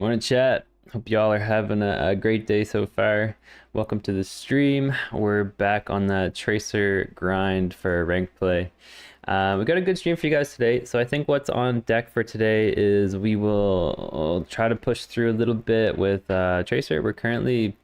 Morning, chat. Hope y'all are having a great day so far. Welcome to the stream. We're back on the Tracer grind for rank play. We got a good stream for you guys today. So I think what's on deck for today is we'll try to push through a little bit with Tracer. We're currently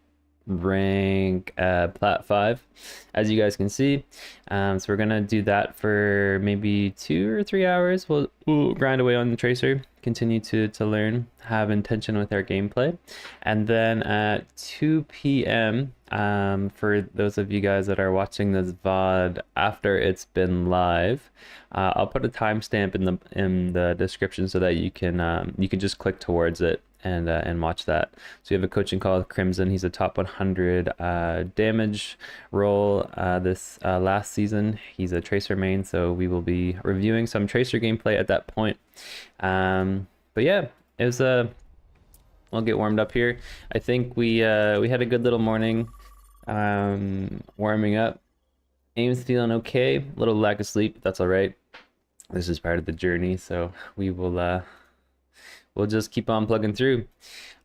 rank plat 5, as you guys can see. So we're gonna do that for maybe 2 or 3 hours. We'll grind away on the Tracer, continue to learn, have intention with our gameplay, and then at 2 p.m. For those of you guys that are watching this VOD after it's been live, I'll put a timestamp in the description so that you can just click towards it and watch that. So we have a coaching call with Crimson. He's a top 100 damage role this last season. He's a Tracer main, so we will be reviewing some Tracer gameplay at that point. But yeah, it was I'll get warmed up here. I think we had a good little morning warming up. Aim's feeling okay, a little lack of sleep, but that's all right. This is part of the journey, so we will we'll just keep on plugging through.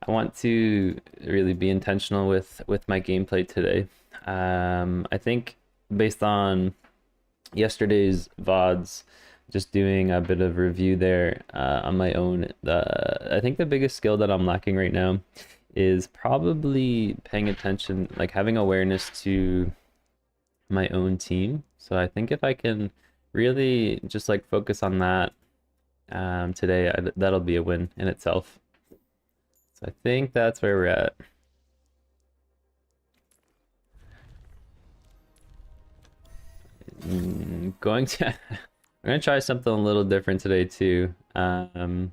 I want to really be intentional with my gameplay today. I think based on yesterday's VODs, just doing a bit of review there on my own, I think the biggest skill that I'm lacking right now is probably paying attention, like having awareness to my own team. So I think if I can really just like focus on that today, that'll be a win in itself. So I think that's where we're at. I'm gonna try something a little different today too. I'm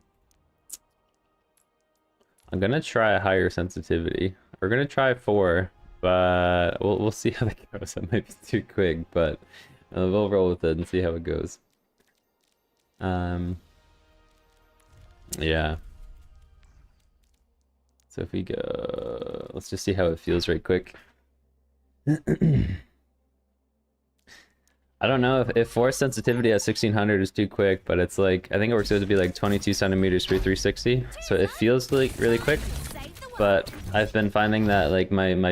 gonna try a higher sensitivity. We're gonna try 4, but we'll see how that goes. That might be too quick, but we'll roll with it and see how it goes. Yeah. So if we go, let's just see how it feels right quick. I don't know if force sensitivity at 1600 is too quick, but it's like, I think it works out to be like 22 centimeters per 360. So it feels like really quick, but I've been finding that like my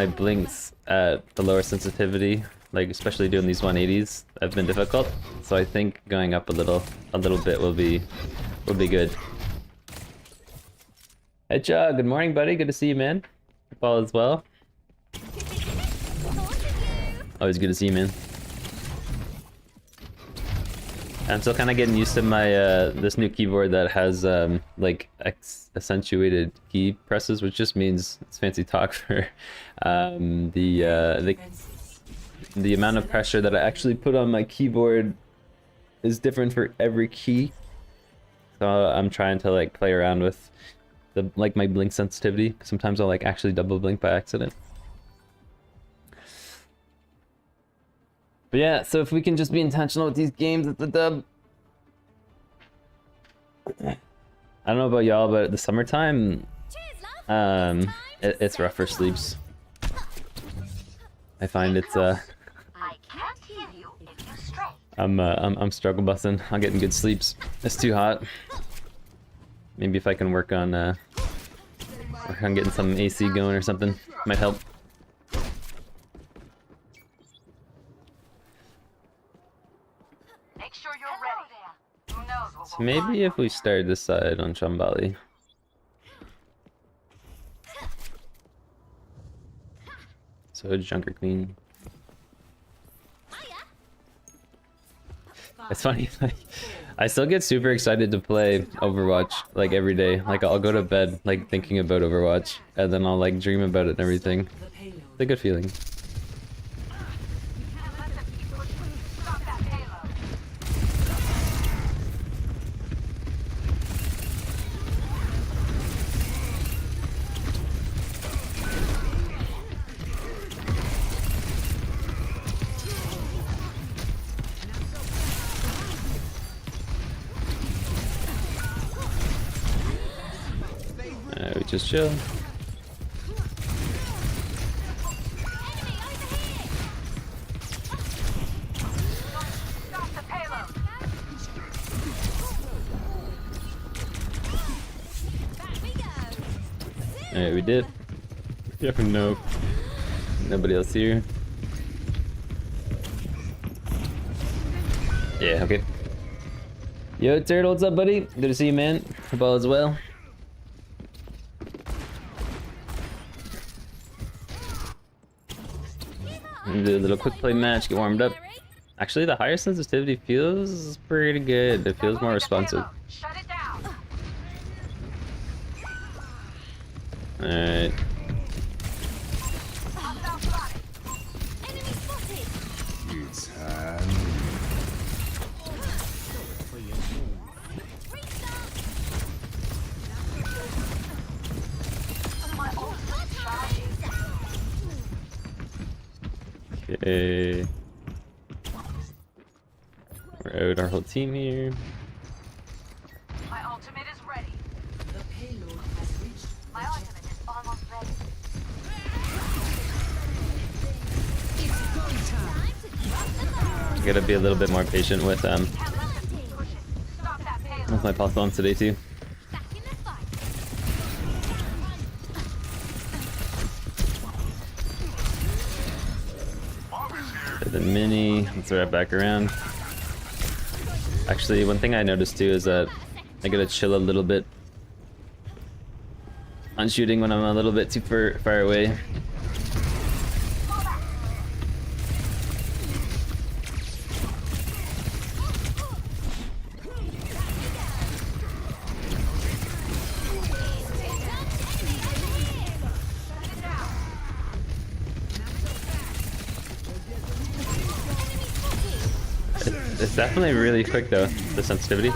blinks at the lower sensitivity, like especially doing these 180s, have been difficult. So I think going up a little bit will be good. Hey Chug, good morning, buddy. Good to see you, man. Hope all is well. Always good to see you, man. I'm still kind of getting used to my this new keyboard that has like accentuated key presses, which just means it's fancy talk for the amount of pressure that I actually put on my keyboard is different for every key. So I'm trying to like play around with the my blink sensitivity. Sometimes I'll like actually double blink by accident. But yeah, so if we can just be intentional with these games at the dub. I don't know about y'all, but the summertime, it's rough for sleeps. I find it's I'm struggle busting on getting good sleeps. It's too hot. Maybe if I can work on getting some AC going or something, might help. Make sure you're ready. Who knows what So maybe if we start this side on Shambali. So Junker Queen. It's funny, like, I still get super excited to play Overwatch like every day. Like I'll go to bed like thinking about Overwatch, and then I'll like dream about it and everything. It's a good feeling. We just chill. Alright, we did. Yep, nope. Nobody else here. Yeah, okay. Yo, Turtle, what's up, buddy? Good to see you, man. Hope all is well. Do a little quick play match, get warmed up. Actually, the higher sensitivity feels pretty good. It feels more responsive. Shut it down. Alright. Enemy spotted. It's My ultimate charging. Okay. We're out our whole team here. My ultimate is ready. My ultimate is almost ready. I gotta be a little bit more patient with Can't let them keep pushing. Stop that payload. with my pulse bombs today too. Back in the fight. The mini, let's wrap back around. Actually, one thing I noticed too is that I gotta chill a little bit on shooting when I'm a little bit too far away. It's definitely really quick though, the sensitivity.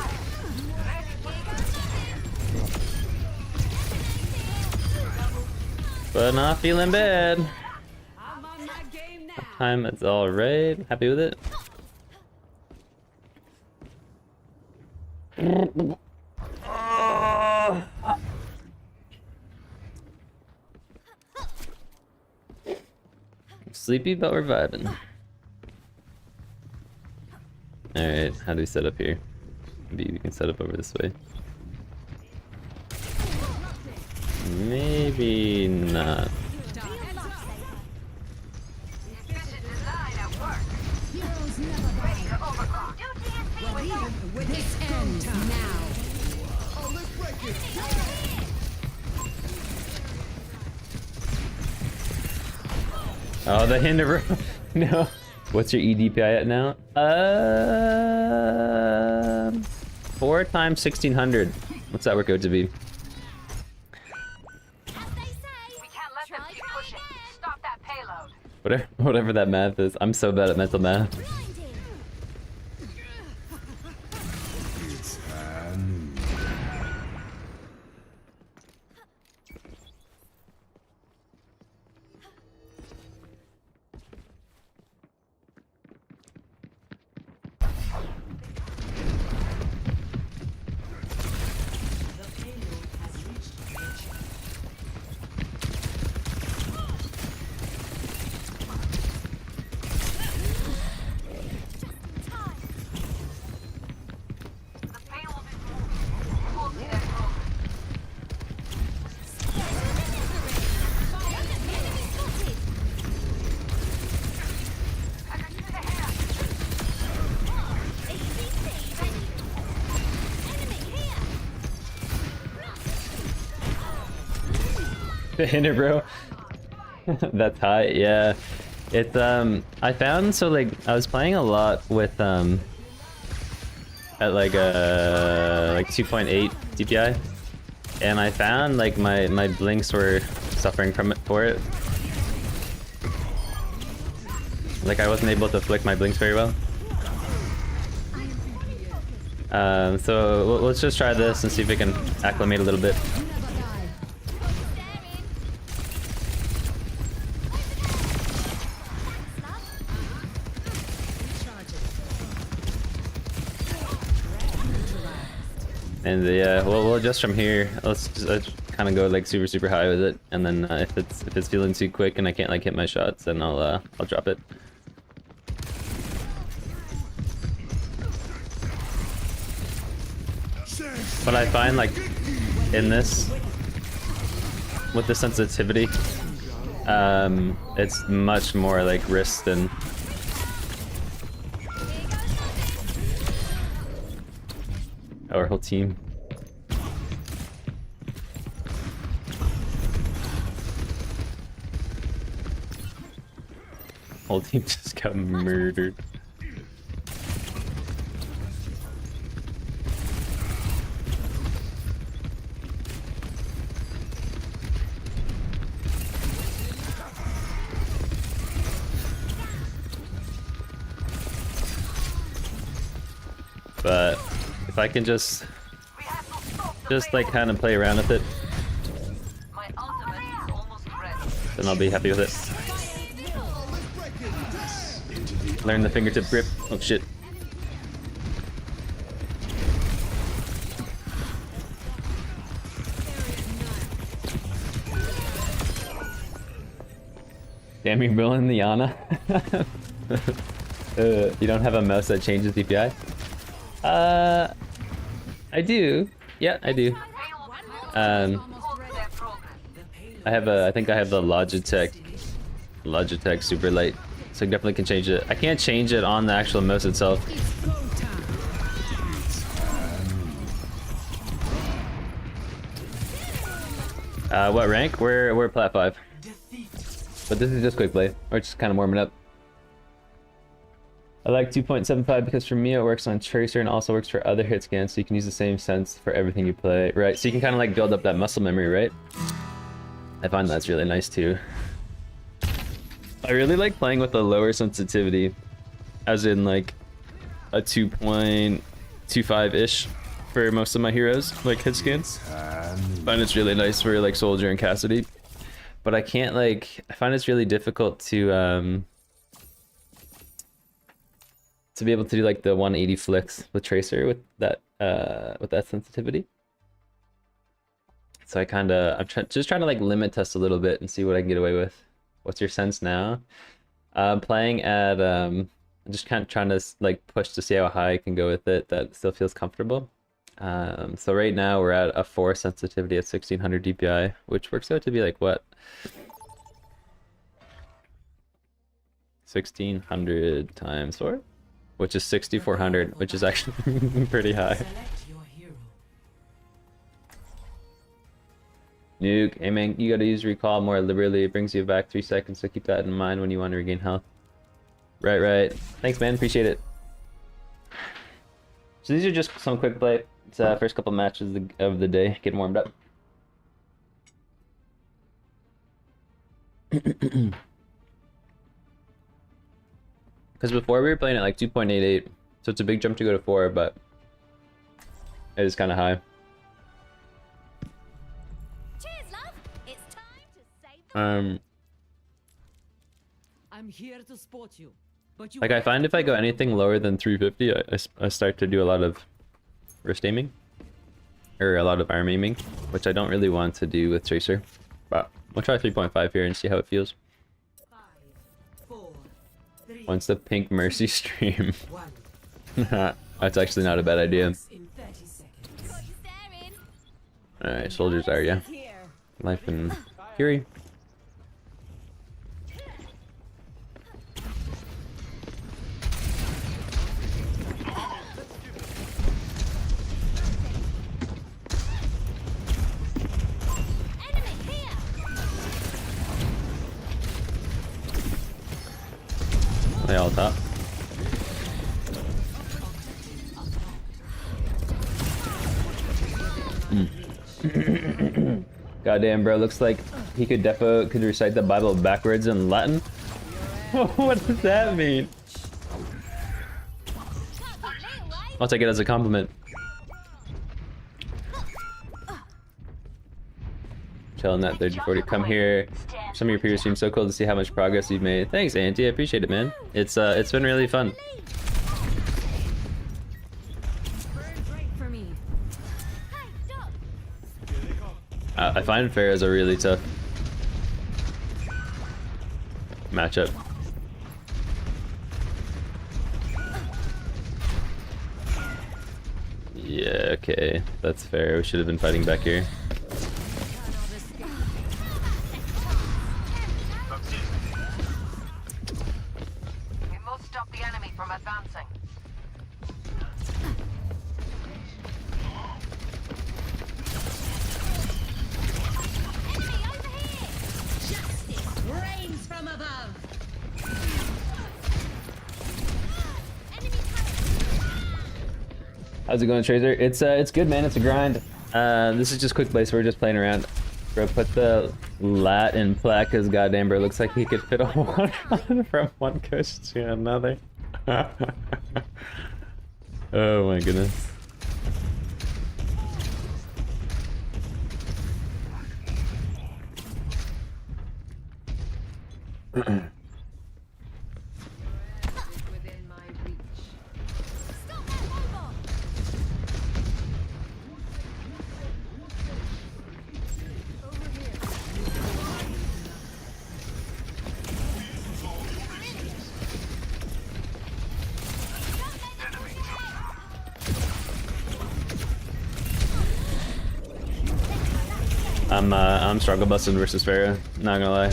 But not feeling bad. Time it's all right. Happy with it. Sleepy, but we're vibing. Alright, how do we set up here? Maybe we can set up over this way. Maybe not. Efficient design at work. Ready to overclock. This ends now. Oh, the hinder. No. What's your EDPI at now? 4 times 1600. What's that work out to be? We can't let them keep pushing. Stop that payload. Whatever that math is. I'm so bad at mental math. The payload is moving. Hold to that rope. I got you in the hand. The hinder, bro. That's high, yeah. It's I found, so like I was playing a lot with at like 2.8 DPI, and I found like my blinks were suffering from it for it. Like I wasn't able to flick my blinks very well. So let's just try this and see if we can acclimate a little bit. And yeah, we'll adjust from here. Let's just kind of go like super high with it, and then if it's feeling too quick and I can't like hit my shots, then I'll drop it. But I find like in this, with the sensitivity. It's much more like risk than. Our whole team. Whole team just got murdered. But if I can just like kind of play around with it, My ultimate is almost ready. then I'll be happy with it. Learn the fingertip grip. Oh shit. Damn, you're rolling the Ana. You don't have a mouse that changes DPI? I do. Yeah, I do. I think I have the Logitech Super Light, so I definitely can change it. I can't change it on the actual mouse itself. What rank? We're plat 5. But this is just quick play. We're just kind of warming up. I like 2.75 because for me it works on Tracer and also works for other hit scans, so you can use the same sense for everything you play. Right, so you can kind of like build up that muscle memory, right? I find that's really nice too. I really like playing with a lower sensitivity, as in like a 2.25-ish for most of my heroes, like hit scans. I find it's really nice for like Soldier and Cassidy. But I can't like, I find it's really difficult to be able to do like the 180 flicks with Tracer with that sensitivity. So I'm just trying to like limit test a little bit and see what I can get away with. What's your sense now? Playing at I'm just kind of trying to like push to see how high I can go with it that still feels comfortable. So right now we're at a 4 sensitivity at 1600 DPI, which works out to be like what? 1600 times 4? Which is 6400, which is actually pretty high. Nuke, hey man, you gotta use recall more liberally. It brings you back 3 seconds, so keep that in mind when you want to regain health. Right. Thanks, man. Appreciate it. So these are just some quick play. It's first couple matches of the day, getting warmed up. Because before we were playing at like 2.88, so it's a big jump to go to 4, but it is kind of high. Cheers, love. It's time to save the I'm here to support you. But you like I find if I go anything lower than 350, I start to do a lot of wrist aiming, or a lot of arm aiming, which I don't really want to do with Tracer. But we'll try 3.5 here and see how it feels. 5, 4, 3, Once the pink mercy stream. 1. That's actually not a bad idea. In 30 seconds. got you staring. Alright, soldiers are, yeah. Here. Life and Fury. Enemy here. They all top. Goddamn, bro, looks like he could recite the Bible backwards in Latin. What does that mean? Can't put me away. I'll take it as a compliment. Chilling that 30-40. Come here. Some of your peers seem so cool to see how much progress you've made. Thanks, Auntie. I appreciate it, man. It's been really fun. Burn right for me. Hey, stop. I find Pharah's a really tough matchup. Yeah, okay. That's fair. We should have been fighting back here. from advancing. Enemy over here! Justice reigns from above! Enemy How's it going, Tracer? It's good, man. It's a grind. This is just quick play, so we're just playing around. Bro, put the lat in PLAT, cause goddamn, bro, looks like he could fit a one from one cush to another. Oh my goodness. Within my reach. Stop that robot! Over here. I'm struggle busting versus Pharah, not gonna lie.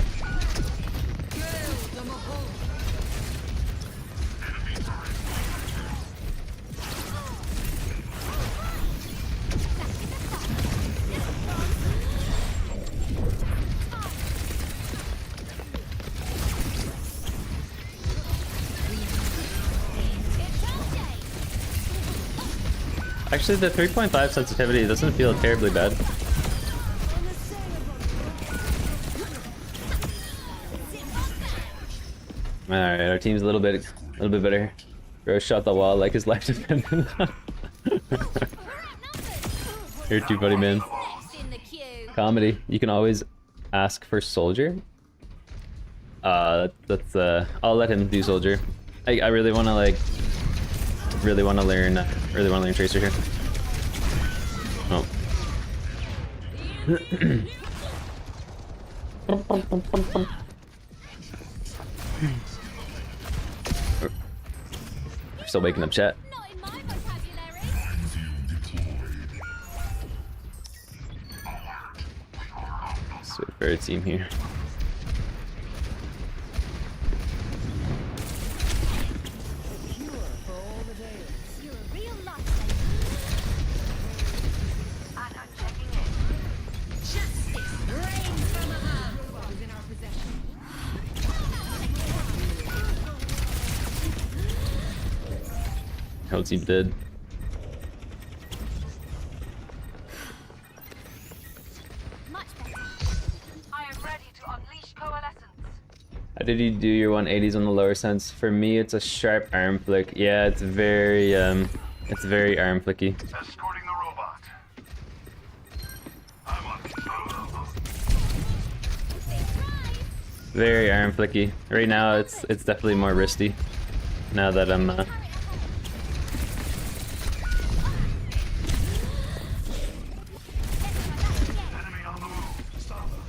Actually, the 3.5 sensitivity doesn't feel terribly bad. Alright, our team's a little bit better. Bro shot the wall like his life depended on. You're too funny, man. Next in the queue. Comedy. You can always ask for soldier. That's I'll let him do soldier. I really want to like really want to learn Tracer here. Oh. We're still waking up, chat. Not in my vocabulary. Sweet fair team here. You're a real lifesaver. Anna checking in. Justice reigns from above. Within our possession. Whole team dead. Much better. I am ready to unleash coalescence. How did you do your 180s on the lower sense? For me, it's a sharp arm flick. Yeah, it's very arm flicky. Escorting the robot. I'm on control. Very arm flicky. Right now, it's definitely more wristy. Now that I'm Enemy on the move. Stop them.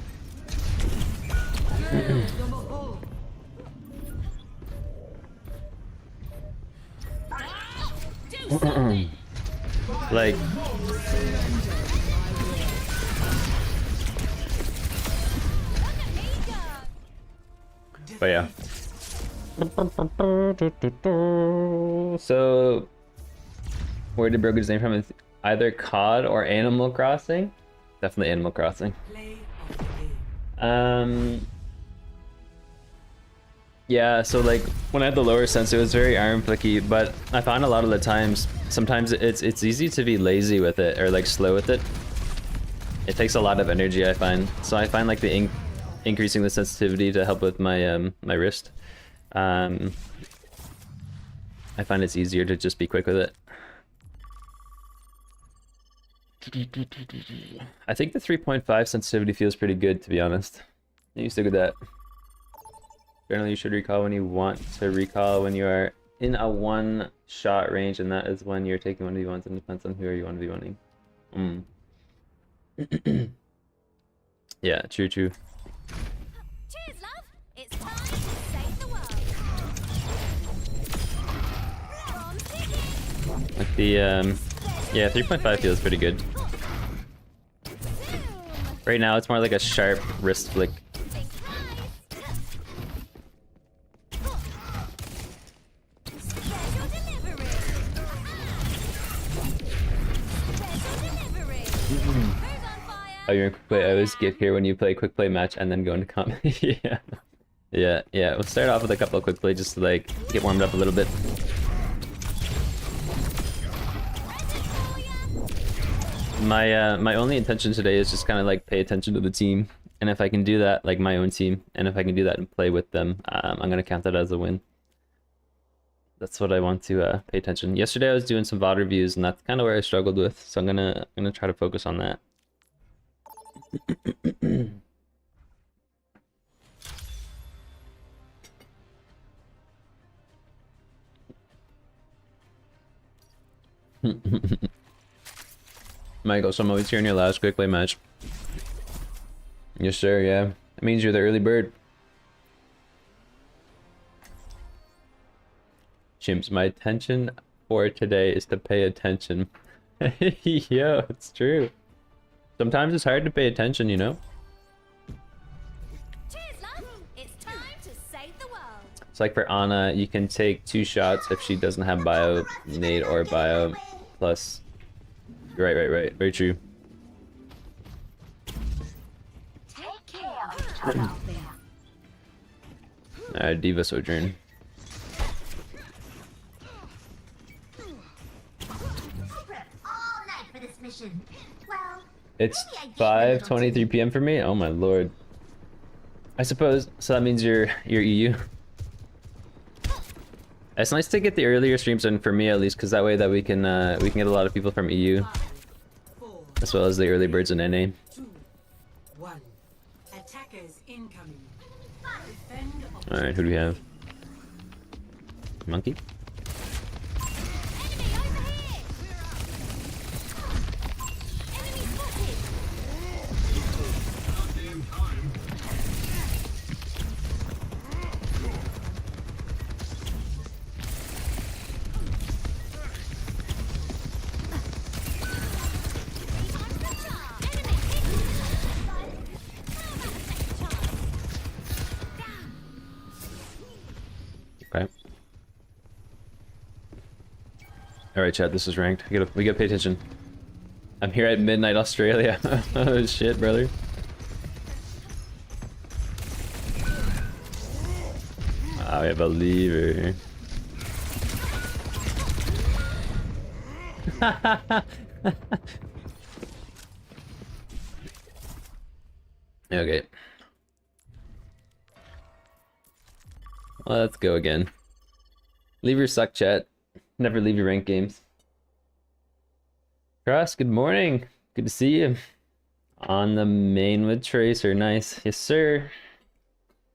Do something. like Look at me go. But yeah. So, where did Bro get his name from? It's either COD or Animal Crossing? Definitely Animal Crossing. Play of the game. Yeah, so like when I had the lower sense, it was very arm flicky, but I found a lot of the times, sometimes it's easy to be lazy with it or like slow with it. It takes a lot of energy, I find. So I find like the increasing the sensitivity to help with my my wrist. I find it's easier to just be quick with it. I think the 3.5 sensitivity feels pretty good, to be honest. You stick with that. Generally, you should recall when you want to recall when you are in a one-shot range, and that is when you're taking 1v1s, and depends on who you want to be running. Yeah, true. Cheers, love. It's time to save the world. From digging. Like the yeah, 3.5 feels pretty good. Zoom. Right now, it's more like a sharp wrist flick. Think twice. Oh, you're in quick play. I always get here when you play quick play match and then go into combat. Yeah. Yeah. We'll start off with a couple of quick play just to like get warmed up a little bit. My only intention today is just kind of like pay attention to the team, and if I can do that, like my own team, and if I can do that and play with them, I'm gonna count that as a win. That's what I want to pay attention. Yesterday I was doing some VOD reviews, and that's kind of where I struggled with, so I'm gonna try to focus on that. Michael, so I'm always here in your last quick play match. Yes, sir, yeah. That means you're the early bird. Chimps, my attention for today is to pay attention. Yo, it's true. Sometimes it's hard to pay attention, you know? Cheers, love. It's time to save the world. It's like for Ana, you can take 2 shots if she doesn't have bio, nade, or bio. Plus... Right. Very true. Take care of each other out there. Diva Sojourn. All night for this mission. Well, It's maybe I gave a little 5:23 p.m. for me? Oh my lord. I suppose, so that means you're EU. It's nice to get the earlier streams in for me at least, because that way that we can get a lot of people from EU, 4, as well as the early birds in NA. 2, 1. Attackers incoming. Defend Alright, who do we have? Monkey? Enemy over here. Enemy spotted. Okay. Alright, chat, this is ranked. We gotta pay attention. I'm here at midnight, Australia. Oh shit, brother. Ah, we have a lever. Okay. Well, let's go again. Leavers suck, chat. Never leave your ranked games. Cross, good morning. Good to see you. On the main with Tracer, nice. Yes, sir.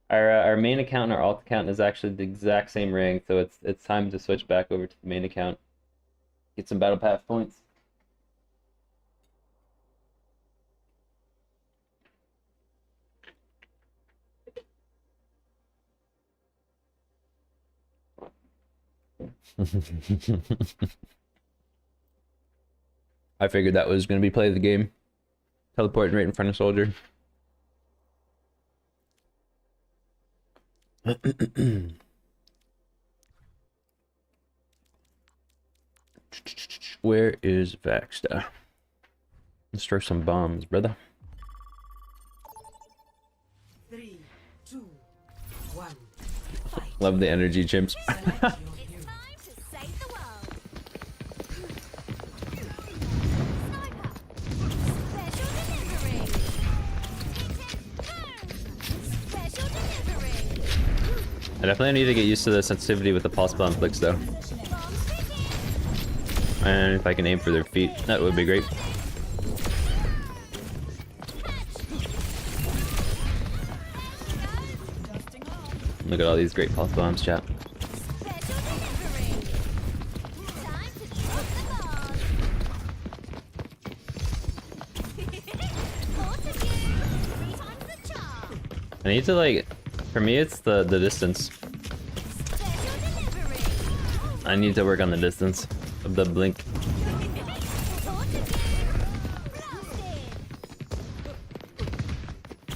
Our main account and our alt account is actually the exact same rank, so it's time to switch back over to the main account. Get some battle pass points. I figured that was going to be play of the game. Teleporting right in front of soldier. Where is Vaxta? Let's throw some bombs, brother. 3, 2, 1. Fight. Love the energy, chimps. Select your hero. It's time to save the world. Sniper. Special delivery. Special delivery. I definitely need to get used to the sensitivity with the pulse bomb flicks, though. And if I can aim for their feet, that would be great. Look at all these great pulse bombs, chat. Special delivery. Time to drop the bomb. Four to you. 3 times the charm. I need to, like, for me, it's the distance. Special delivery. I need to work on the distance of the blink. Four to you. Blasted.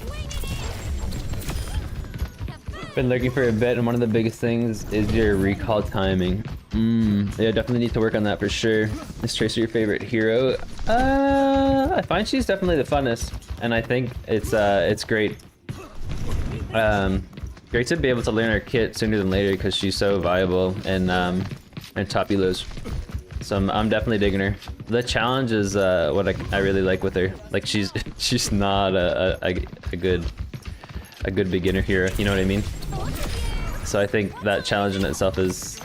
Winging it. Been looking for a bit, and one of the biggest things is your recall timing. Yeah, definitely need to work on that for sure. Is Tracer your favorite hero? I find she's definitely the funnest, and I think it's great. Great to be able to learn her kit sooner than later because she's so viable and top elos. So I'm definitely digging her. The challenge is what I really like with her. Like she's not a good beginner hero. You know what I mean? So I think that challenge in itself is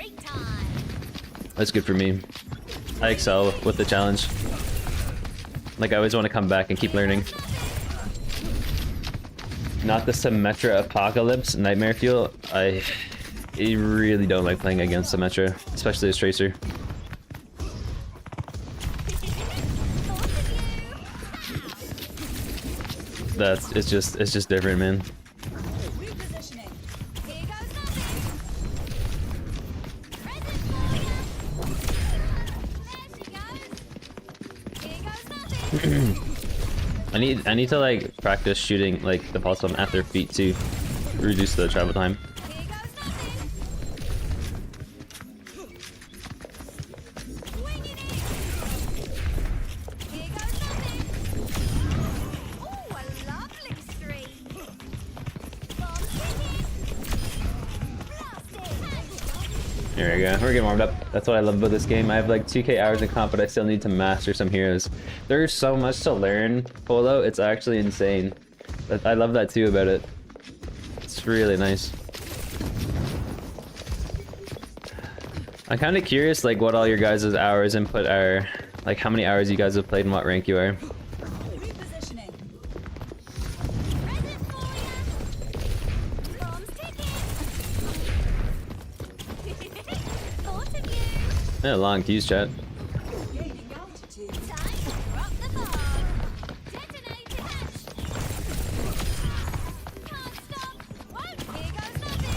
good for me. I excel with the challenge. Like I always want to come back and keep learning. Not the Symmetra Apocalypse Nightmare Fuel. I really don't like playing against Symmetra, especially as Tracer. It's just different, man. Repositioning. Here goes nothing. Present for you. There she goes. Here goes nothing. I need to like practice shooting like the pulse bomb at their feet to reduce the travel time. Here goes nothing. Winging it. Here goes nothing. Oh, a lovely streak. Bomb ticking. Blasting. There we go. We're getting warmed up. That's what I love about this game. I have like 2k hours in comp, but I still need to master some heroes. There's so much to learn, Polo. It's actually insane. But I love that too about it. It's really nice. I'm kind of curious, like, what all your guys' hours input are. Like, how many hours you guys have played and what rank you are. Repositioning. Present for you. Bombs ticking. Thought of you. Yeah, long fuse chat. Gaining altitude. Time to drop the bomb. Detonating. Can't stop. Won't. Here goes nothing.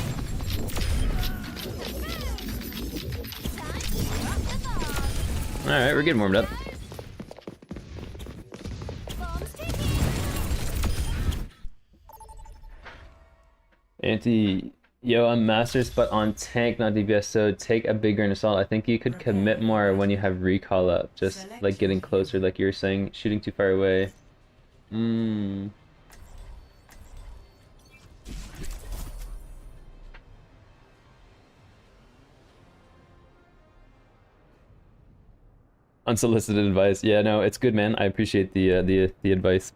Time to drop the bomb. Alright, we're getting warmed up. Bombs ticking. Yo, I'm Masters, but on tank, not DPS, so take a big grain of salt. I think you could commit more when you have recall up. Just like getting closer, like you were saying, shooting too far away. Unsolicited advice. Yeah, no, it's good, man. I appreciate the advice.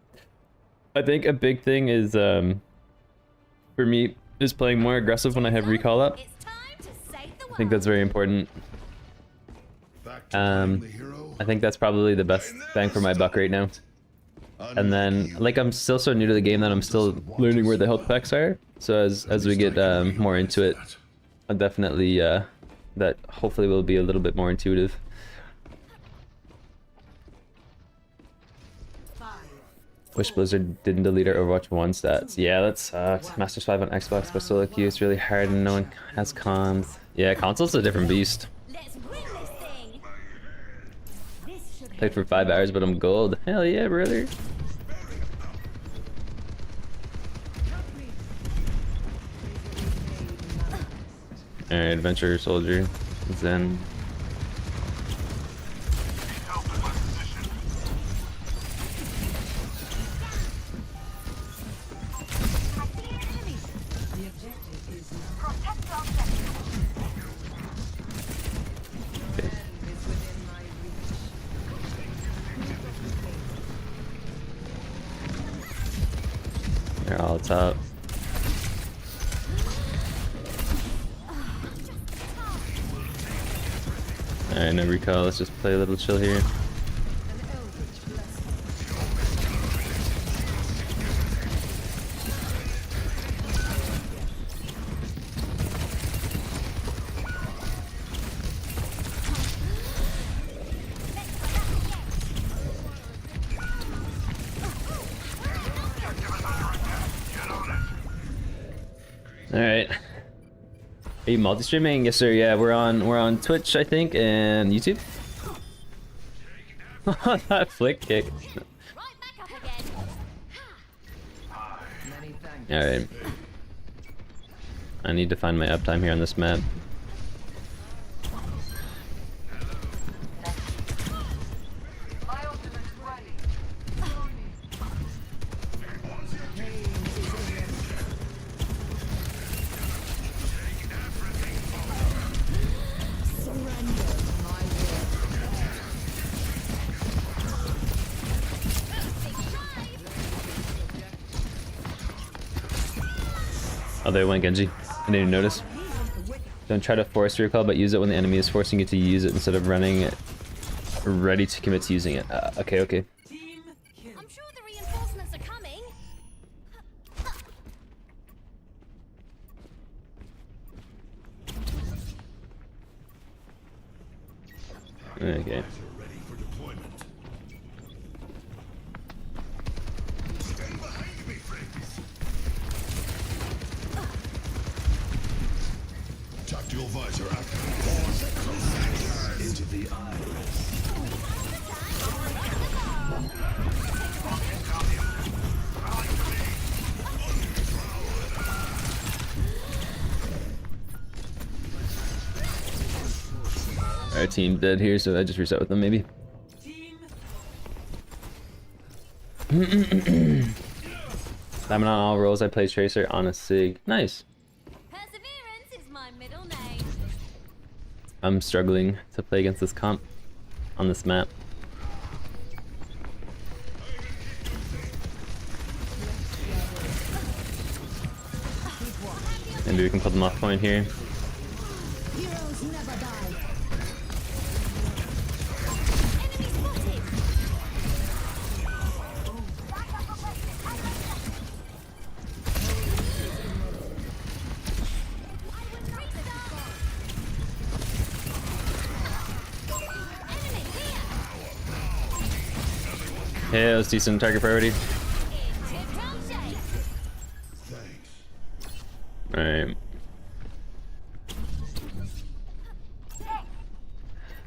I think a big thing is for me is playing more aggressive when I have recall up. It's time to save the world. I think that's very important. I think that's probably the best bang for my buck right now. And then, like, I'm still so new to the game that I'm still learning where the health packs are. So as we get more into it, I'll definitely that hopefully will be a little bit more intuitive. Wish Blizzard didn't delete our Overwatch 1 stats. Yeah, that sucks. Masters 5 on Xbox, but solo queue is really hard and no one has comms. Yeah, console's a different beast. Let's win this thing. This should Played for 5 hours, but I'm gold. Hell yeah, brother. Alright, Adventurer Soldier. Zen. Help in my position. The objective is Protect the objective. is within my reach. They're all top. Alright, no recall. Let's just play a little chill here. An eldritch blessing. Alright. Are you multi-streaming? Yes, sir. Yeah, we're on Twitch, I think, and YouTube. That flick kick. right back up again. Many thanks. Alright. I need to find my uptime here on this map. Oh, they went Genji. I didn't even notice. Don't try to force recall, but use it when the enemy is forcing you to use it instead of running it ready to commit to using it. Okay, okay. Team kill. I'm sure the reinforcements are coming. Okay. Ready for deployment. Stand behind me, friends. Tactical visor active. Into the iris. Our team dead here, so I just reset with them maybe. Team I'm on all rolls. I play Tracer on a Sig. Nice. Perseverance is my middle name. I'm struggling to play against this comp on this map. Maybe we can put them off point here. Heroes never die. Enemy spotted. Yeah, it was decent target priority. Alright.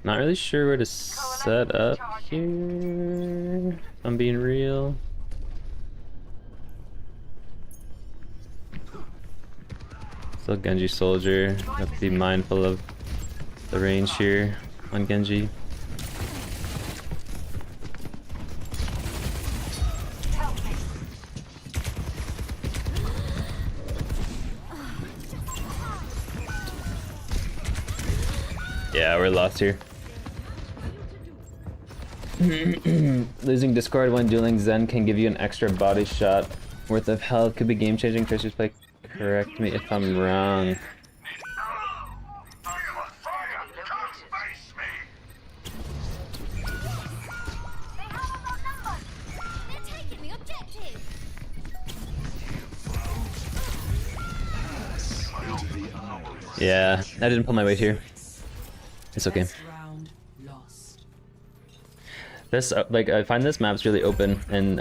Not really sure where to set up here, if I'm being real. Still Genji soldier. Have to be mindful of the range here on Genji. Yeah, we're lost here. Losing Discord when dueling Zen can give you an extra body shot worth of health. Could be game changing. Tracer's play. Correct me if I'm wrong. I am a fire. Come face me. They have us outnumbered. They're taking the objective. Yeah, I didn't pull my weight here. It's okay. Best round lost. This like I find this map's really open and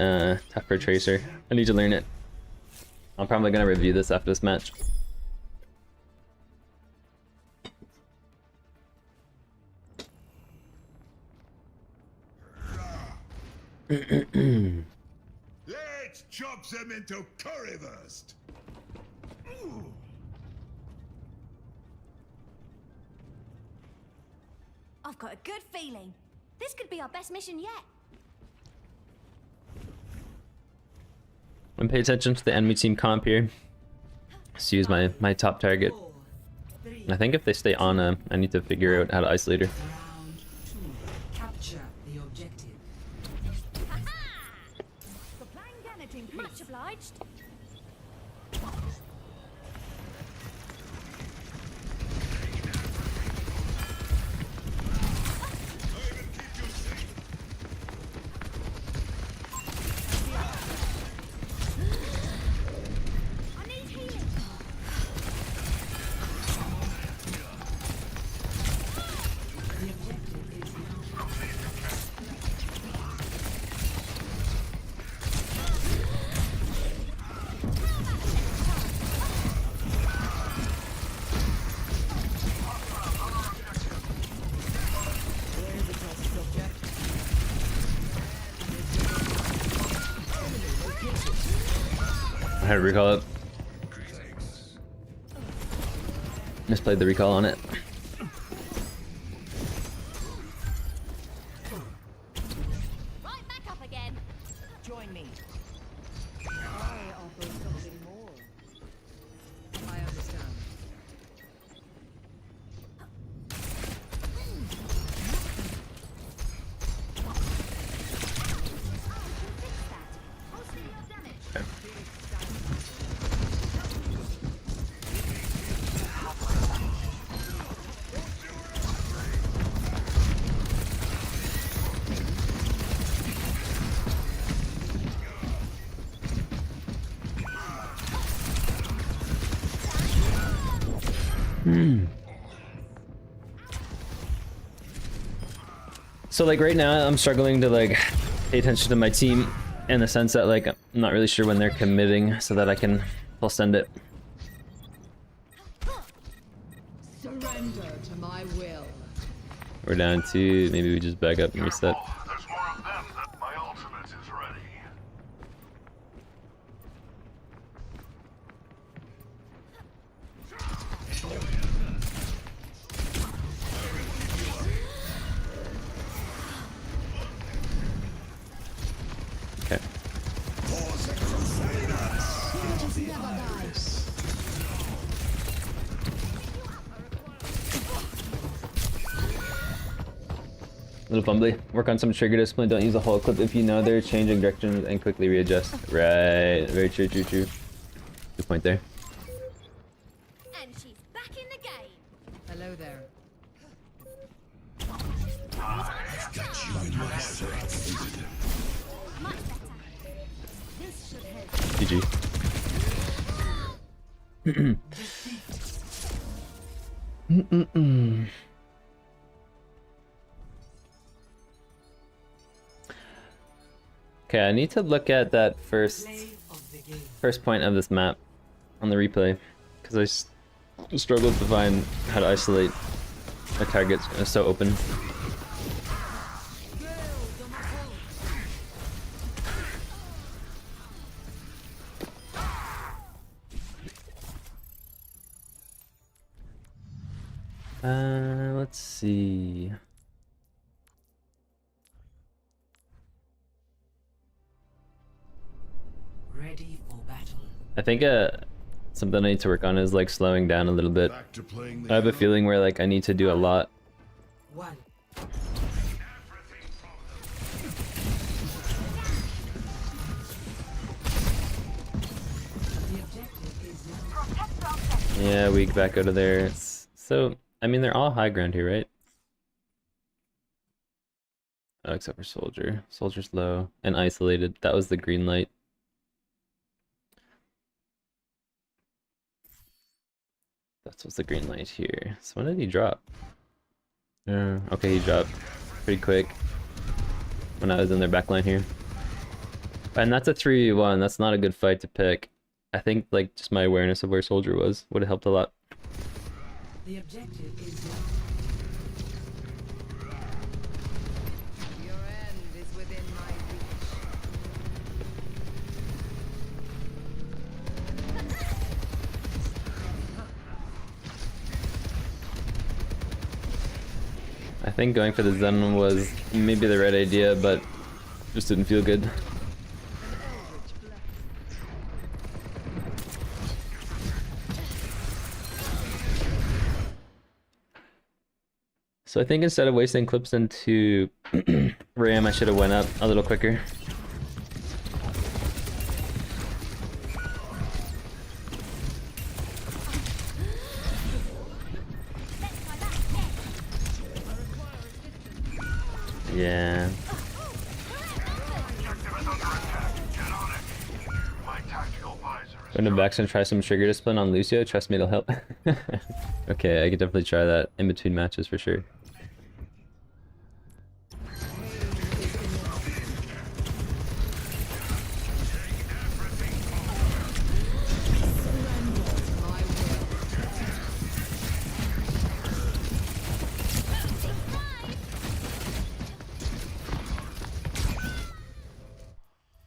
tough for Tracer. I need to learn it. I'm probably gonna review this after this match. Let's chop them into currywurst. Ooh. I've got a good feeling. This could be our best mission yet. And pay attention to the enemy team comp here. Just use my top target. 4, 3, I think if they stay on I need to figure out how to isolate her. round 2. Capture the objective. Supplying damaging. Much obliged. I need healing. The objective is now I had to recall it. Misplayed the recall on it. Right back up again. join me. I offer something more. I understand. I'll see your damage. So like right now I'm struggling to like pay attention to my team in the sense that like I'm not really sure when they're committing so that I can full send it. Surrender to my will. We're down to, maybe we just back up and reset. There's more of them that my ultimate is ready. Okay. Little fumbly. Work on some trigger discipline. Don't use a whole clip if you know they're changing directions and quickly readjust. Right. Very true, true, true. Good point there. And she's back in the game. Hello there. Much better. This should help. GG. Okay, I need to look at that first point of this map on the replay because I struggled to find how to isolate my targets. It's so open. Let's see. Ready for battle. I think something I need to work on is like slowing down a little bit. Back to playing the I have a hero. feeling where like I need to do a lot. One. The objective is now. Protect the objective. Yeah, we back out of there. So, I mean, they're all high ground here, right? Oh, except for Soldier. Soldier's low and isolated. That was the green light. That was the green light here. So when did he drop? Okay, he dropped pretty quick when I was in their backline here. And that's a 3v1. That's not a good fight to pick. I think like just my awareness of where Soldier was would have helped a lot. The objective is now. Your end is within my reach. I think going for the Zen was maybe the right idea, but just didn't feel good. So I think instead of wasting clips into RAM, I should have went up a little quicker. Yeah. My tactical visor is Going to Vex and try some trigger discipline on Lucio. Trust me, it'll help. Okay, I could definitely try that in between matches for sure.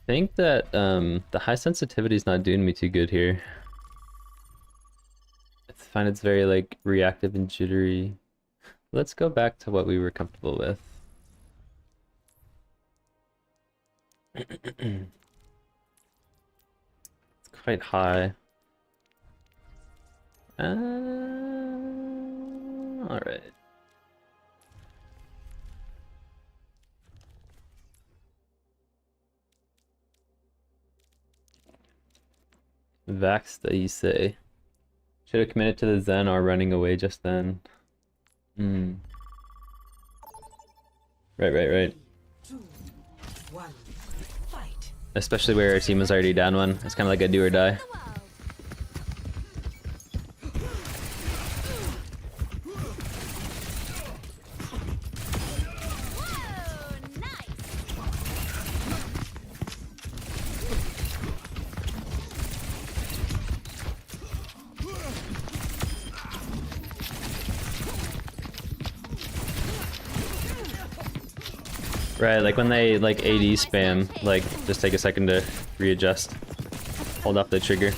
I think that the high sensitivity is not doing me too good here. I find it's very like reactive and jittery. Let's go back to what we were comfortable with. It's quite high. All right. Vax that you say. Should have committed to the Zen or running away just then. Hmm. Right. 2, 1. Fight. Especially where our team was already down one. It's kind of like a do or die. The world. Right, like when they like AD spam, like just take a second to readjust. Hold off the trigger.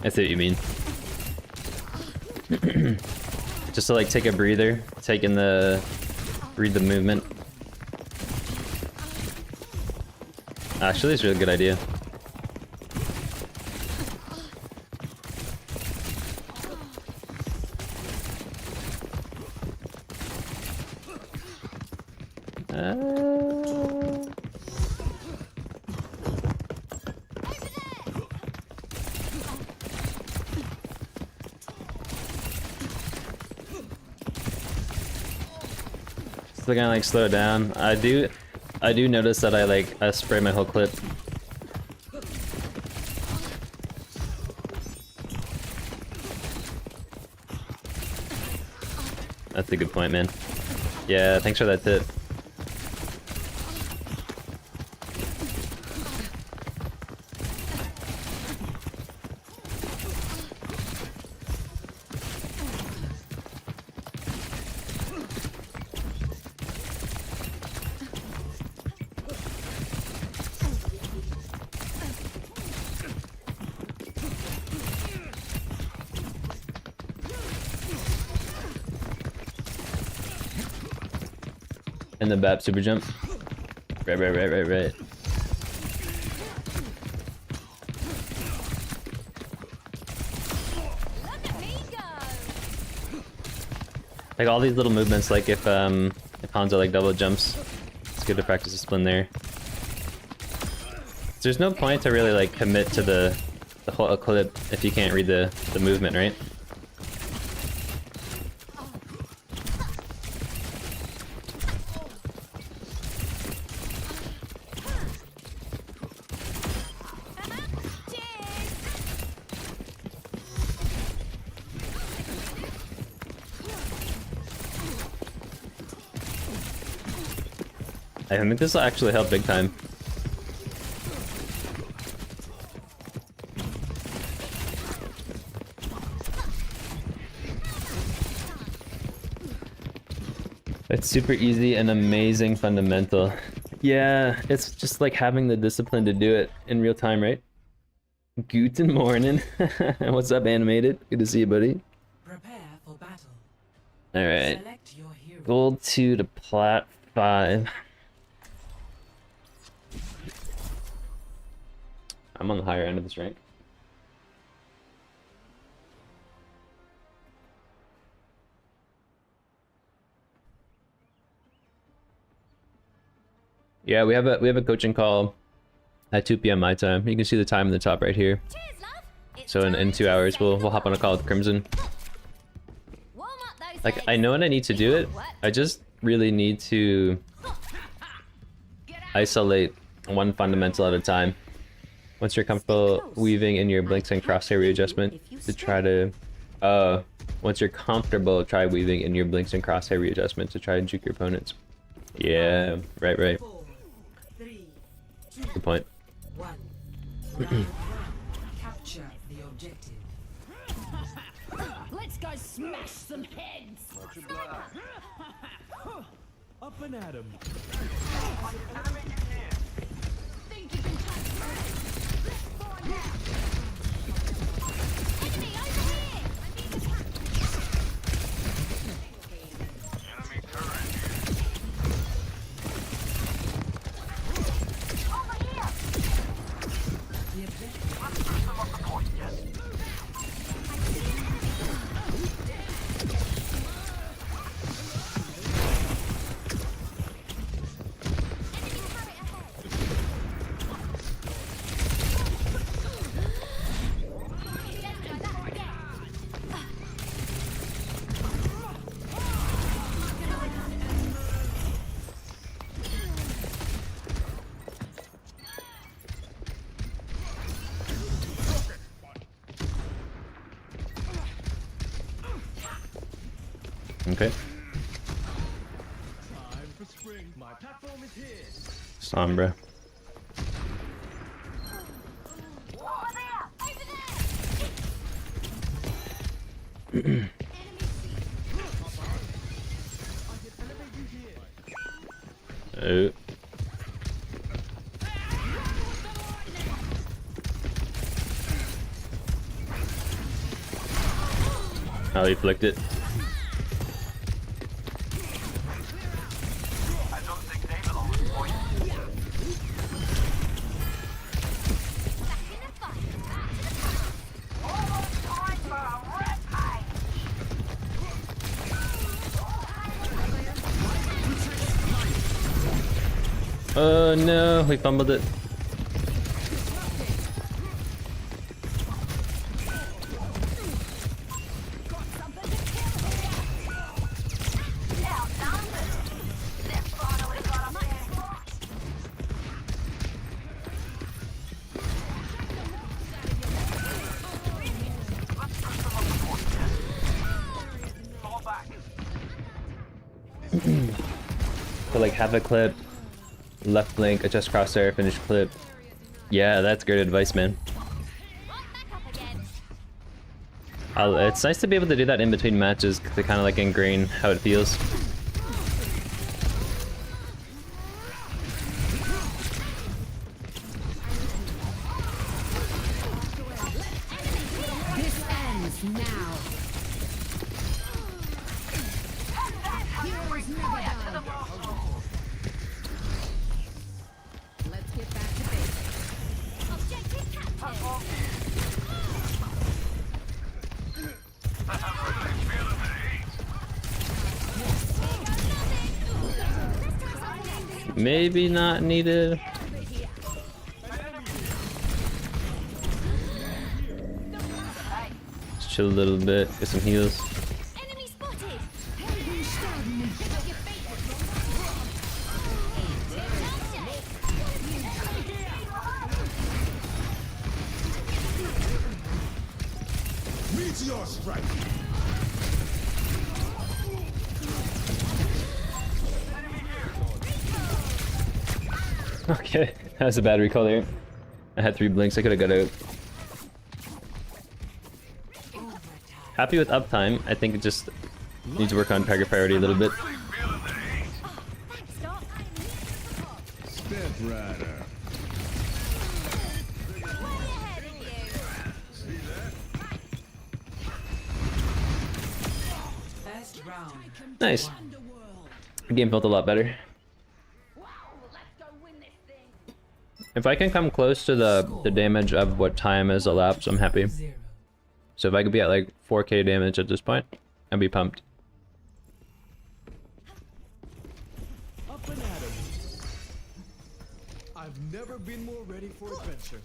I see what you mean. Just to like take a breather, take in the, read the movement. Actually, it's a really good idea. Still gonna like slow down. I do notice that I spray my whole clip. That's a good point, man. Yeah, thanks for that tip. And the BAP super jump. Right. Look at me go. Like all these little movements, like if Hanzo like double jumps, it's good to practice discipline there. There's no point to really like commit to the whole clip if you can't read the movement, right? I think this will actually help big time. It's super easy and amazing fundamental. Yeah, it's just like having the discipline to do it in real time, right? Guten morning. What's up, animated? Good to see you, buddy. Prepare for battle. Alright. Select your hero. Gold 2 to plat 5. I'm on the higher end of this rank. Yeah, we have a coaching call at 2 p.m. my time. You can see the time in the top right here. Cheers, love. It's So in time 2 to hours save we'll the hop on a world. call with Crimson. Warm up those Like legs. I know what I need to do it. I just really need to isolate one fundamental at a time. Once you're comfortable weaving in your blinks and crosshair readjustment to try to once you're comfortable, try weaving in your blinks and crosshair readjustment to try and juke your opponents. Yeah, right. 4, 3, 2, Good point. 1. Round 1. Capture the objective. Let's go smash some heads. Up and at 'em. Think you can touch me? Let's find out. Enemy over here. I need attack. Enemy turret Over here! The objective. Let's push them up the point, yes. Okay. Time for spring. My platform is here. Sombra. Over there! Over there. Oh. Oh, he flicked it. I don't think they belong to the point. Almost time for a rampage. Oh no, we fumbled it. Fall back. So like have a clip, left blink, adjust crosshair, finish clip. Yeah, that's great advice, man. It's nice to be able to do that in between matches to kind of like ingrain how it feels. This ends now. Heroes never die. Let's get back to basics. Objective captured. Maybe not needed. Just chill a little bit, get some heals. Enemy spotted. Meteor strike. Okay, that was a bad recall there. I had 3 blinks, I could have got out. Happy with uptime. I think it just needs to work on target priority a little bit. Really feeling the heat. Thanks, Doc. Step rider. Way ahead of you. First round. Nice. The game felt a lot better. If I can come close to the damage of what time has elapsed, I'm happy. 0. So if I could be at like 4k damage at this point, I'd be pumped. Up and at 'em. I've never been more ready for adventure.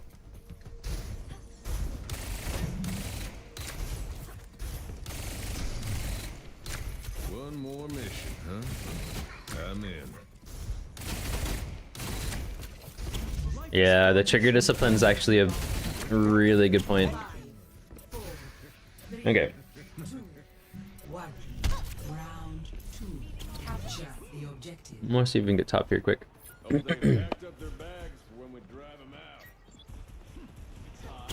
One more mission, huh? I'm in. Yeah, the trigger discipline is actually a really good point. Okay. 1. Round 2. Capture the objective. Let's see if we can get top here quick. Hope they packed up their bags for when we drive them out.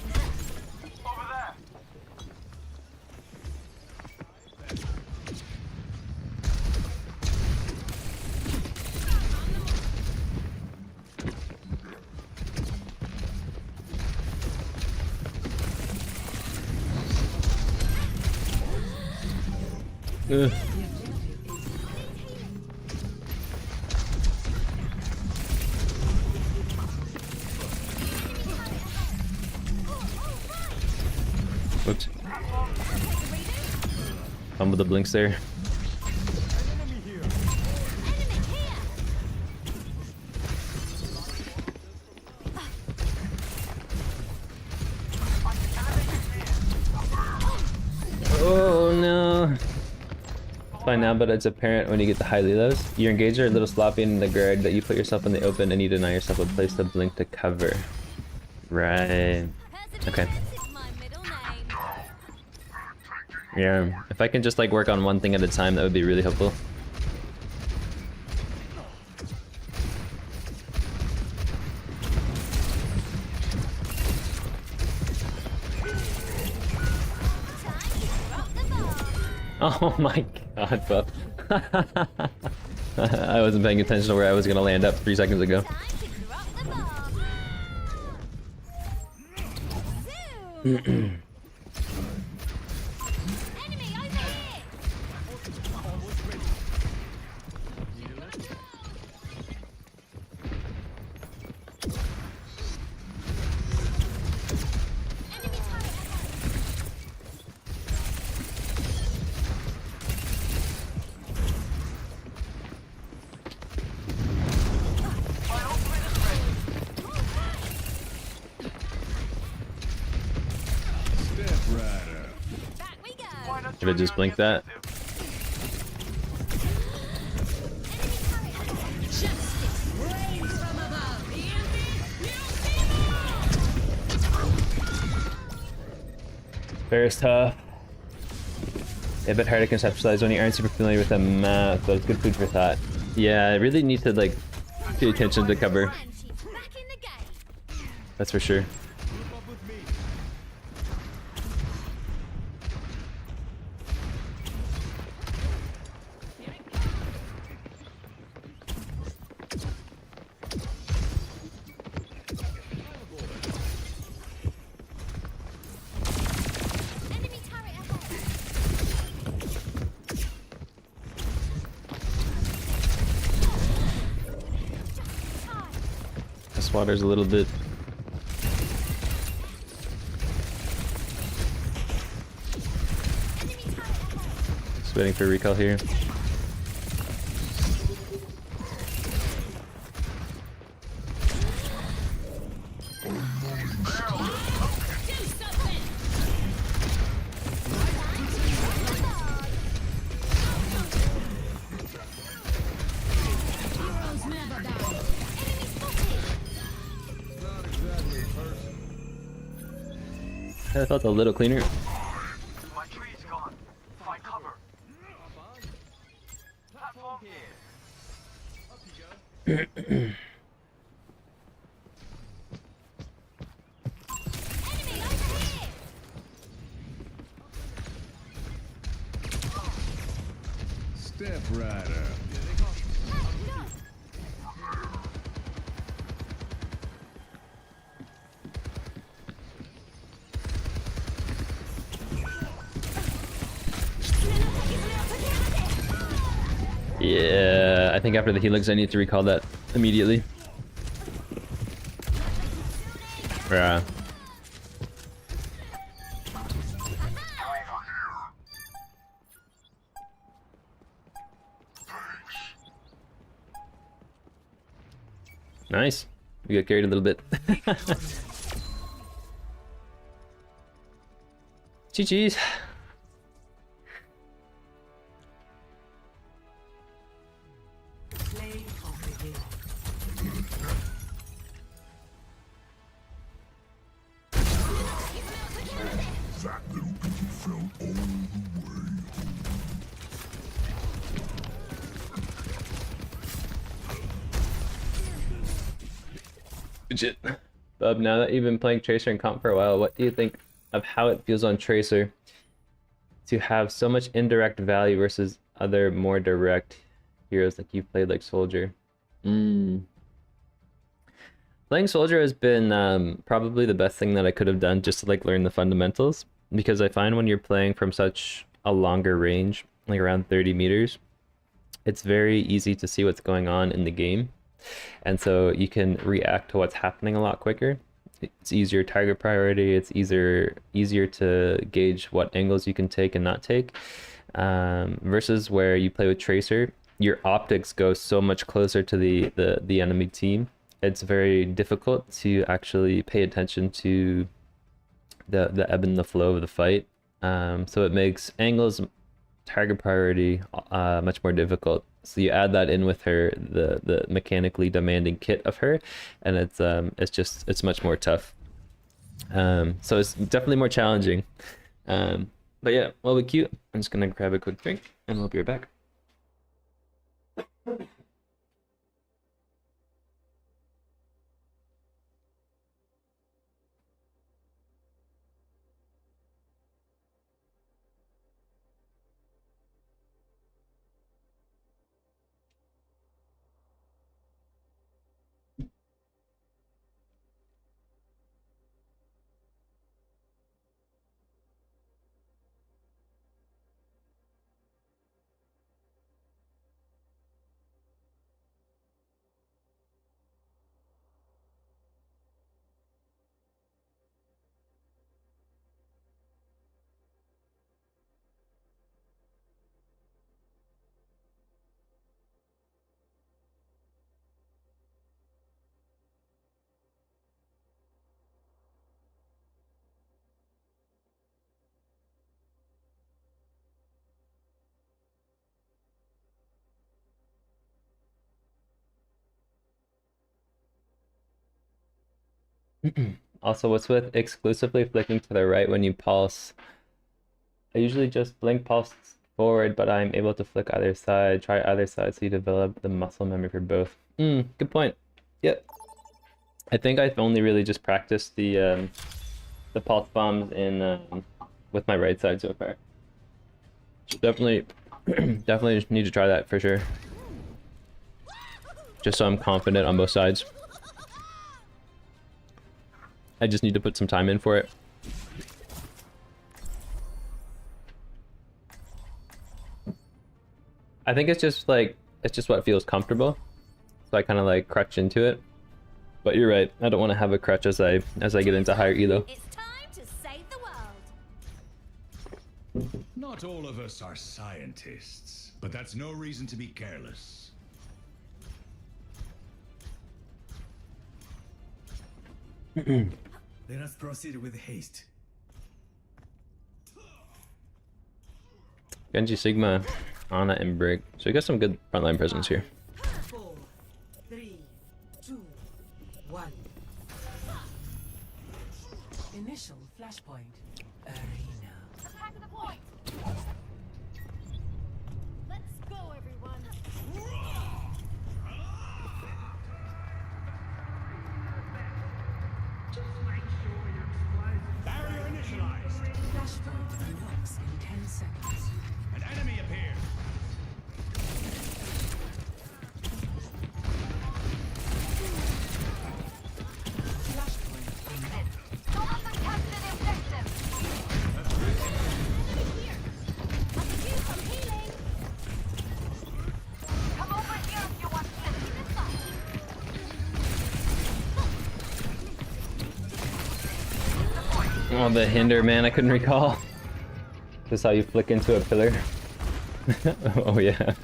Over there. Ugh. Whoops. Fumble the blinks there. Enemy here. Oh no. Fine now, but it's apparent when you get the highly lows. Your engager a little sloppy in the guard that you put yourself in the open and you deny yourself a place to blink to cover. Right. Okay. Perseverance is my middle name. Yeah. If I can just like work on one thing at a time, that would be really helpful. Time to rock the boat. Oh my god, Buff. I wasn't paying attention to where I was gonna land up 3 seconds ago. Time to drop the bomb. Zoom. Enemy over here. Enemy turret ahead. Step rider. Back we go. Why not Should I just blink that? Justice rains from above. Fair is tough. A bit hard to conceptualize when you aren't super familiar with the map, but it's good food for thought. Yeah, I really need to like pay attention to cover. And she's back in the game. That's for sure. Keep up with me. Enemy turret ahead. Just in time. This water's a little bit. Enemy turret ahead. Just waiting for recall here. Do something. Heroes never die. Enemy spotted. Not exactly a person. That felt a little cleaner. My tree's gone. Find cover. Platform here. Enemy over here. Step rider. Yeah, I think after the helix I need to recall that immediately. Yeah. Nice. We got carried a little bit. GG's. Play of the game. Legit. Bub, now that you've been playing Tracer and Comp for a while, what do you think of how it feels on Tracer to have so much indirect value versus other more direct heroes like you've played like Soldier? Playing Soldier has been probably the best thing that I could have done just to like learn the fundamentals, because I find when you're playing from such a longer range, like around 30 meters, it's very easy to see what's going on in the game. And so you can react to what's happening a lot quicker. It's easier target priority. It's easier to gauge what angles you can take and not take. Versus where you play with Tracer, your optics go so much closer to the enemy team. It's very difficult to actually pay attention to the ebb and the flow of the fight. So it makes angles, target priority much more difficult. So you add that in with her, the mechanically demanding kit of her, and it's much more tough. So it's definitely more challenging. But yeah, well, be cute. I'm just gonna grab a quick drink and we'll be right back. Also, what's with exclusively flicking to the right when you pulse? I usually just blink pulse forward, but I'm able to flick either side. Try either side so you develop the muscle memory for both. Good point. Yep. I think I've only really just practiced the pulse bombs in with my right side so far. So definitely definitely need to try that for sure. Just so I'm confident on both sides. I just need to put some time in for it. I think it's just like, it's just what feels comfortable. So I kind of like crutch into it. But you're right, I don't want to have a crutch as I get into higher elo. It's time to save the world. Not all of us are scientists, but that's no reason to be careless. Let us proceed with haste. Genji, Sigma, Ana, and Brig. So we got some good frontline presence here. 4, 3, 2, 1. Initial flashpoint. Arena. Attack the point. Let's go, everyone. Barrier initialized. Flashpoint unlocks in 10 seconds. An enemy appeared. Flashpoint unlocked. Don't let them capture the objective. I could use some healing. Come over here if you want to. Oh, the hinder, man, I couldn't recall. Just how you flick into a pillar. Oh yeah.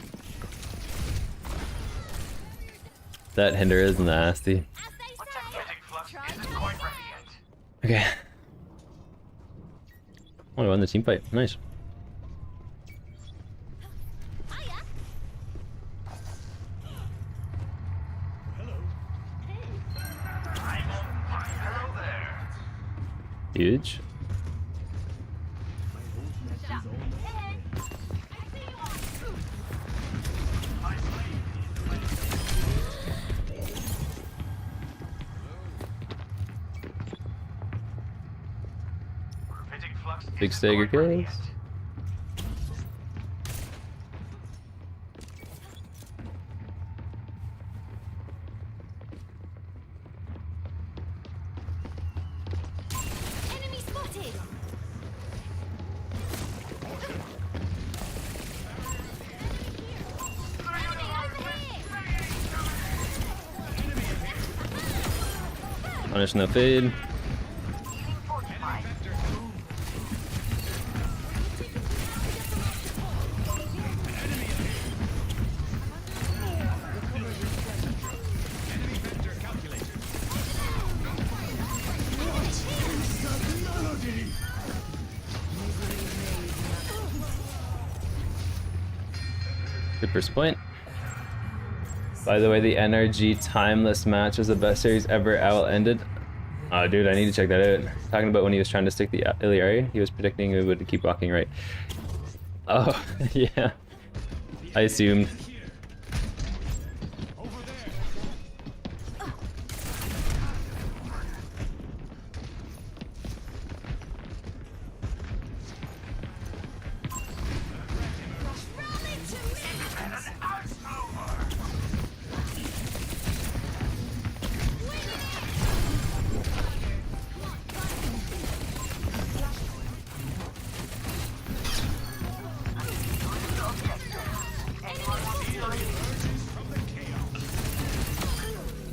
That hinder is nasty. As they say, Getting flux try isn't to quite say. ready yet. Okay. Oh, I won the team fight. Nice. Hiya. Hello there. Huge. Hitting flux Big isn't stagger quite ready kills. yet. Enemy spotted. Enemy over here. Punish no fade. Healing fortified. Super point. By the way, the NRG timeless match was the best series ever. Owl ended. Oh, dude, I need to check that out. Talking about when he was trying to stick the Iliari, he was predicting it would keep walking right. Oh, yeah. I assumed.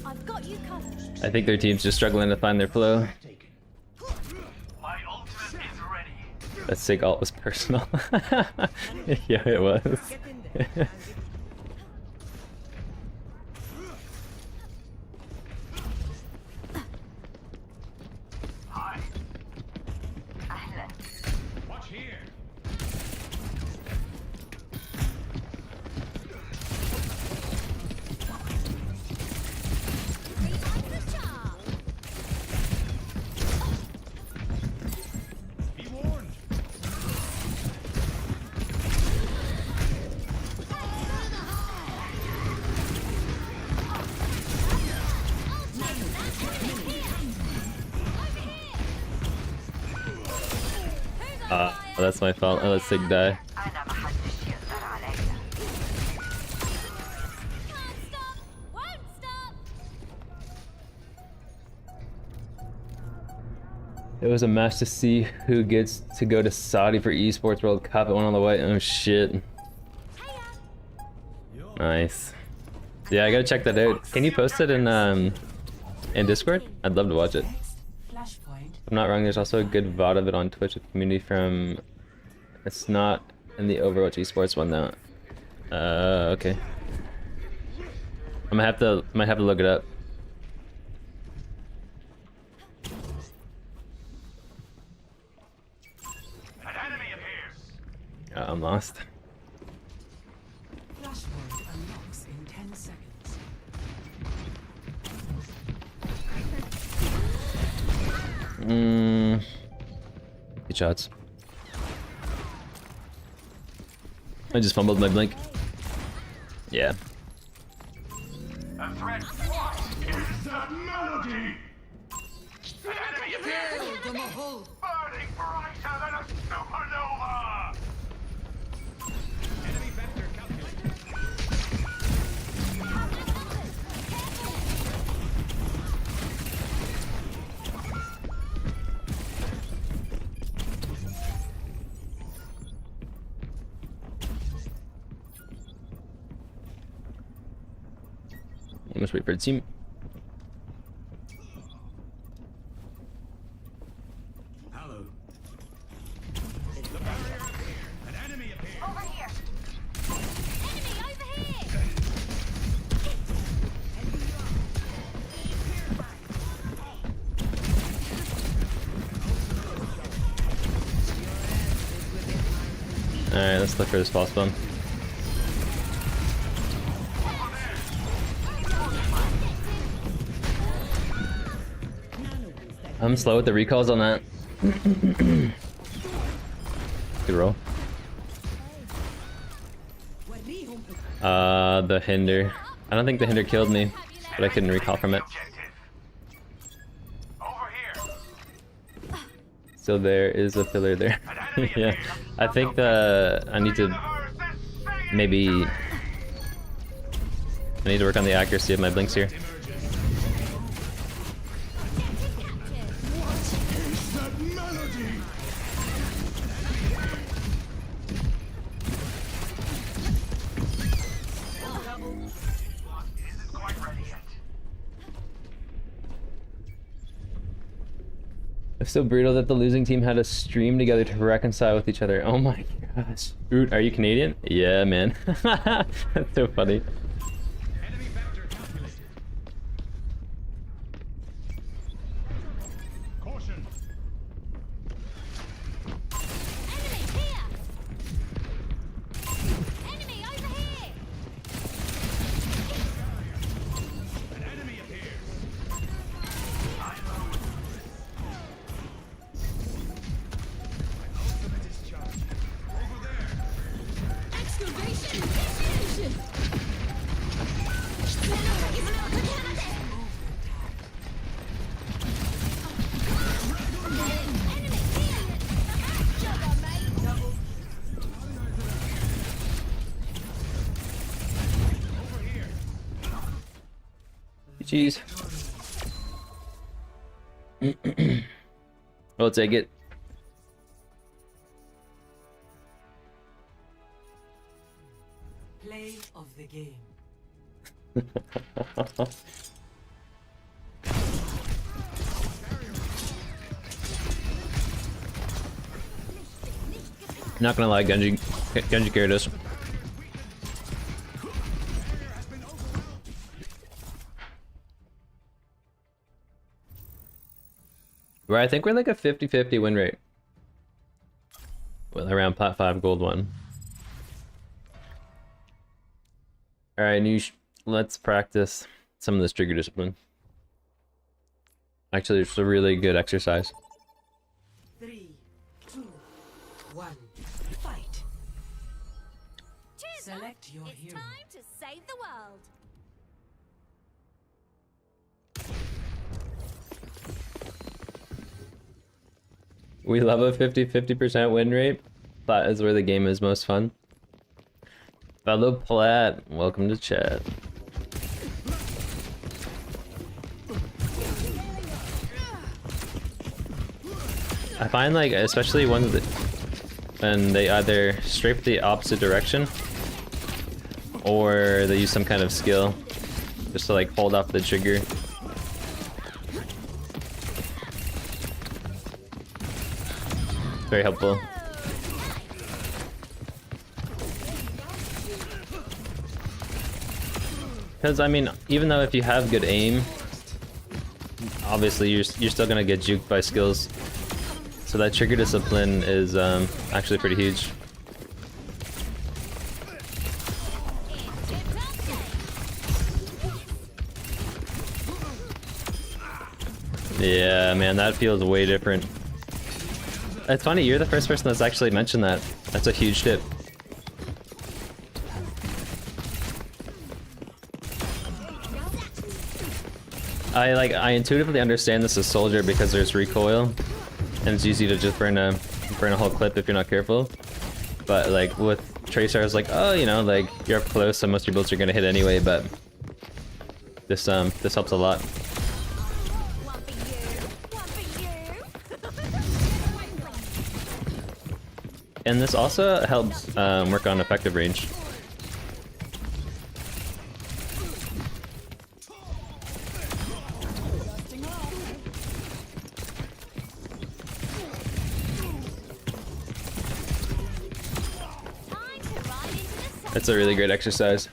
I've got you covered. I think their team's just struggling to find their flow. My ultimate is ready. That Sig ult was personal. Yeah, it was. Get in there. I'll give Hi. Ahlan. Watch here. Rewind the charm. That's my fault. Oh, let's take die. أنا محدش يقدر علي. Can't stop, won't stop. It was a match to see who gets to go to Saudi for Esports World Cup. It went all the way. Oh shit. Nice. Yeah, I gotta check that out. Can you post it in Discord? I'd love to watch it. Next, flashpoint. If I'm not wrong, there's also a good VOD of it on Twitch with community from. It's not in the Overwatch Esports one though. Okay. Might have to look it up. An enemy appears. I'm lost. Flashpoint unlocks in 10 seconds. Good shots. I just fumbled my blink. Yeah. A threat. What is that melody? An enemy appears. Burning brighter than a supernova. Enemy vector calculated. Let's wait for the team. Hello. An enemy appears. Over here. Enemy over here. Alright, let's look for this ball spawn. I'm slow with the recalls on that. Good roll. The hinder. I don't think the hinder killed me, but I couldn't recall from it. Objective. Over here. So there is a filler there. Yeah, I think I need to maybe work on the accuracy of my blinks here. That melody! Isn't quite ready yet. It's so brutal that the losing team had a stream together to reconcile with each other. Oh my gosh. Dude, are you Canadian? Yeah, man. That's so funny. Enemy vector calculated. Caution. Enemy here. Enemy over here. An enemy appears. Ultimate is charged. Over there. Excavation initiation. Enemy here. Jugger, mate. Over here. Jeez. We'll take it. Play of the game. Not gonna lie, Genji carried us. Where I think we're like a 50-50 win rate. With around Plat 5 Gold 1. Alright, let's practice some of this trigger discipline. Actually, it's a really good exercise. 3, 2, 1, fight. Cheers, love. Select your It's hero. time to save the world. We love a 50% win rate. Plat is where the game is most fun. Fellow Plat, welcome to chat. I find like, especially ones that when they either strafe the opposite direction or they use some kind of skill just to like hold off the trigger. Very helpful. Because I mean, even though if you have good aim, obviously you're still gonna get juked by skills. So that trigger discipline is actually pretty huge. Yeah, man, that feels way different. It's funny, you're the first person that's actually mentioned that. That's a huge tip. I intuitively understand this as soldier because there's recoil, and it's easy to just burn a whole clip if you're not careful. But like with Tracer, I was like, oh, you know, like you're up close, so most of your bullets are gonna hit anyway. But this helps a lot. And this also helps work on effective range. It's a really great exercise.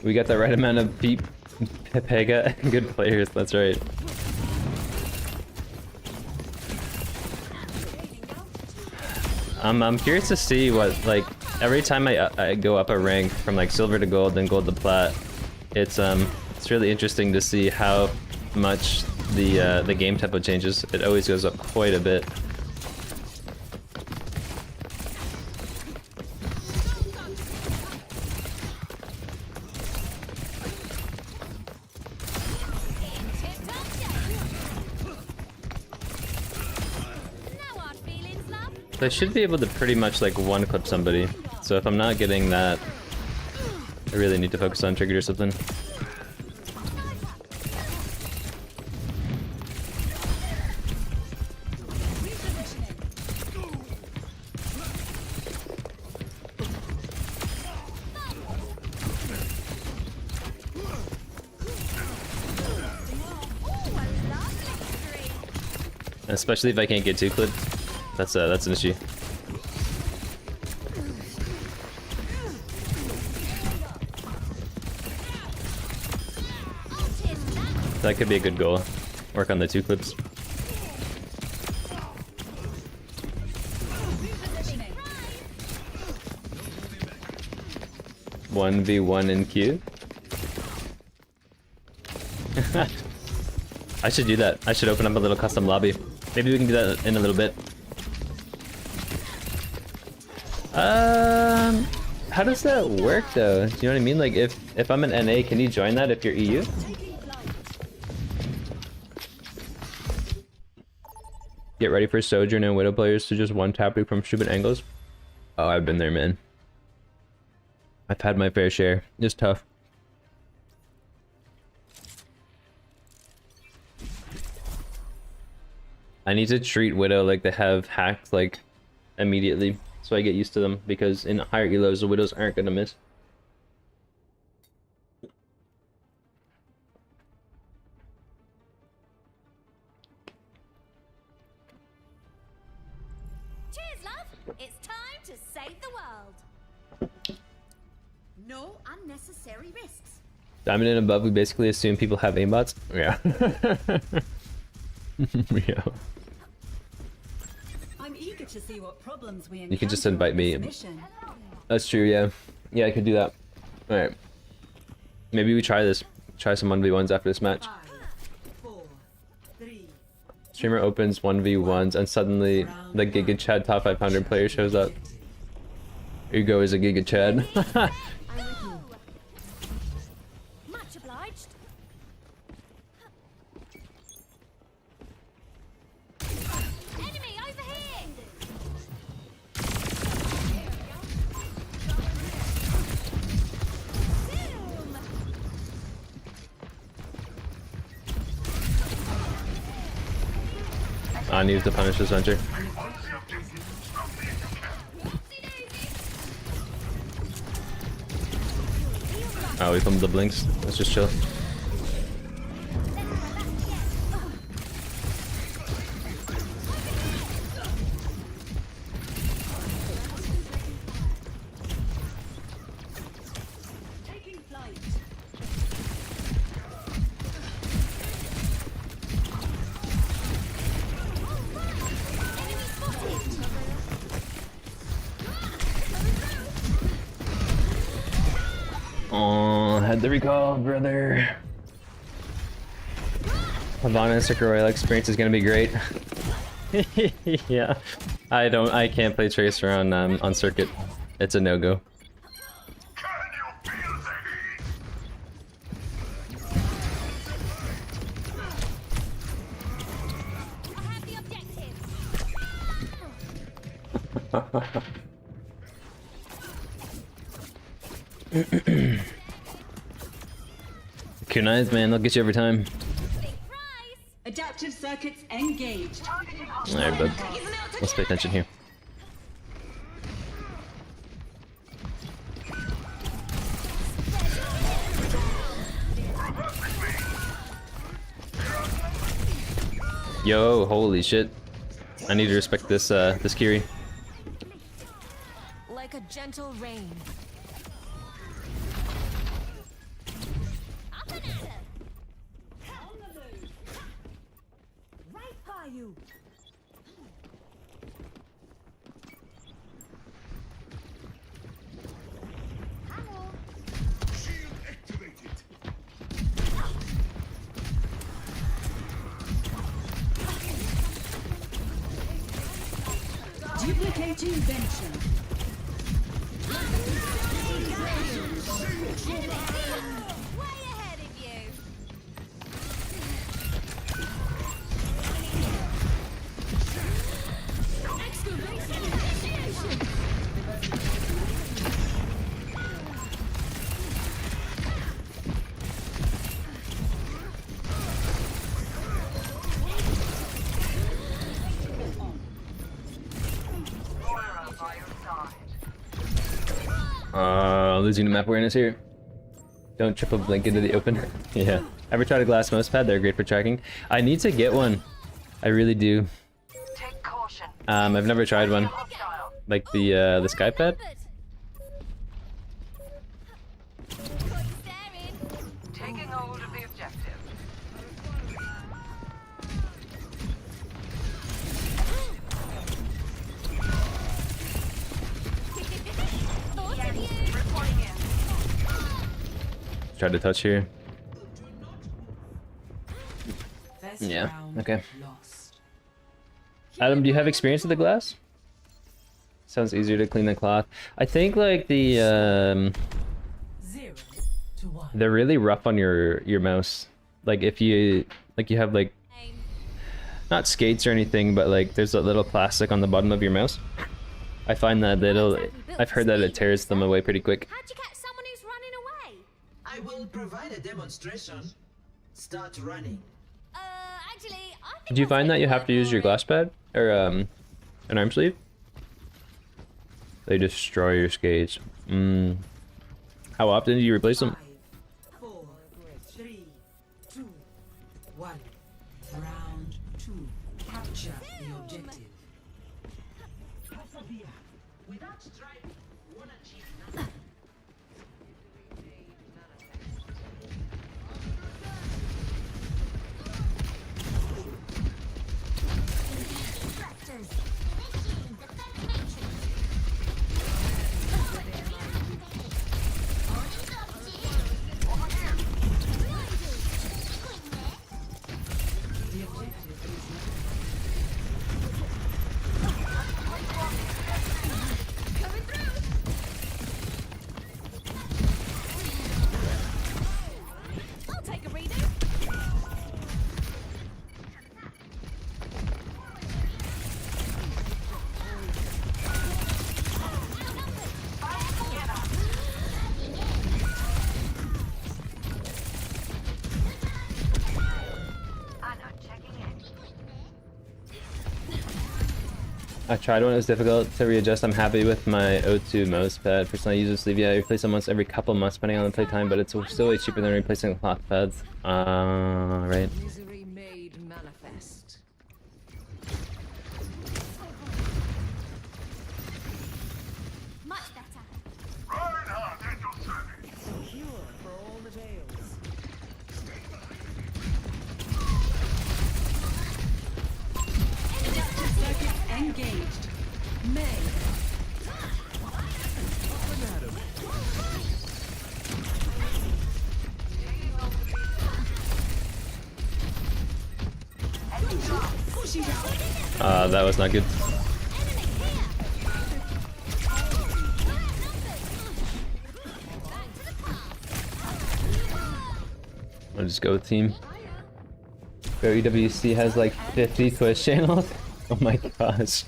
We got the right amount of Pega. Good players, that's right. I'm curious to see what, like, every time I go up a rank from like silver to gold, then gold to plat, it's really interesting to see how much the game tempo changes. It always goes up quite a bit. So I should be able to pretty much like one clip somebody. So if I'm not getting that, I really need to focus on trigger discipline. Especially if I can't get two clipped. That's an issue. That could be a good goal. Work on the two clips. One v one in queue. I should do that. I should open up a little custom lobby. Maybe we can do that in a little bit. How does that work though? Do you know what I mean? Like if I'm an NA, can you join that if you're EU? Get ready for Sojourn and Widow players to just one-tap you from stupid angles. Oh, I've been there, man. I've had my fair share. It's tough. I need to treat Widow like they have hacked like immediately, so I get used to them, because in higher elos the Widows aren't gonna miss. Cheers, love! It's time to save the world. No unnecessary risks. Diamond and above, we basically assume people have aimbots. Yeah. Yeah. I'm eager to see what problems we You can just encounter invite on me. this mission. That's true, yeah. Yeah, I could do that. Alright. Maybe we try this. Try some 1v1s after this match. 5, 4, 3. Streamer opens 1v1s and suddenly the Giga Chad top 500 player shows up. Ugo is a Giga Chad. Much obliged. on you to punish this hunter. Oh, we filmed the blinks. Let's just chill. Oh, had the recall, brother. Havana Circle Royale experience is gonna be great. Yeah, I can't play Tracer on circuit. It's a no-go. Kunais, man, they'll get you every time. Adaptive circuits engaged. Alright, bud. Let's pay attention here. Yo, holy shit. I need to respect this this Kiri. Like a gentle rain. Up and at 'em. Right by you. Shield activated. Duplicating venture. Way ahead of you. Excavation initiation. Losing the map awareness here. Don't triple blink into the open. Yeah. Ever tried a glass mouse pad? They're great for tracking. I need to get one. I really do. Take caution. I've never tried one. Like the sky pad. Got you staring. Taking hold of the objective. Thought of you. Reporting in. Tried to touch here. First Yeah, round okay. lost. Adam, do you have experience with the glass? Sounds easier to clean the cloth. I think like the 0 to 1. they're really rough on your mouse. Like if you have like Aim. not skates or anything, but like there's a little plastic on the bottom of your mouse. I find that I've heard that it tears them away pretty quick. How'd you catch someone who's running away? I will provide a demonstration. Start running. Actually, I think Do you I'll find take that you your have word to use for your it. glass pad or an arm sleeve? They destroy your skates. How often do you replace them? 5, 4, 3, 2, 1. Round 2. Capture the objective. Without strife, one achieve nothing. I tried when it was difficult to readjust. I'm happy with my O2 mouse pad. Personally, I use a sleeve. Yeah, I replace them once every couple months depending on the playtime, but it's still way cheaper than replacing the cloth pads. Right. Misery made manifest. Much better. Reinhardt at your service. Cure for all the tales. Engaged. May. That was not good. I'll just go with team. EWC has like 50 Twitch channels. Oh my gosh.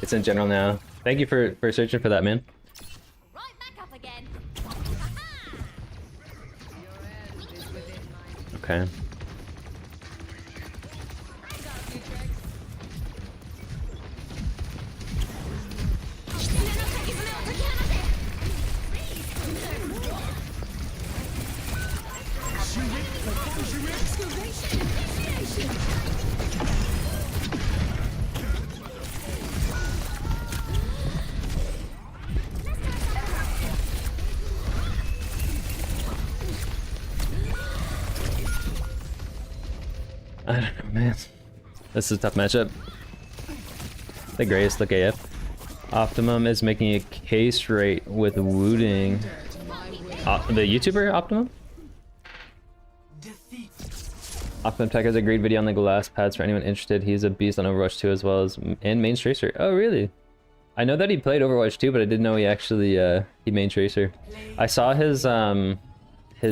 It's in general now. Thank you for searching for that, man. Right back up again. Okay. I don't know, man. This is a tough matchup. The greatest look AF. Optimum is making a case rate with Wooting. The YouTuber Optimum? Optimum Tech has a great video on the glass pads for anyone interested. He's a beast on Overwatch 2 as well as main Tracer. Oh, really? I know that he played Overwatch 2, but I didn't know he actually he main Tracer. I saw his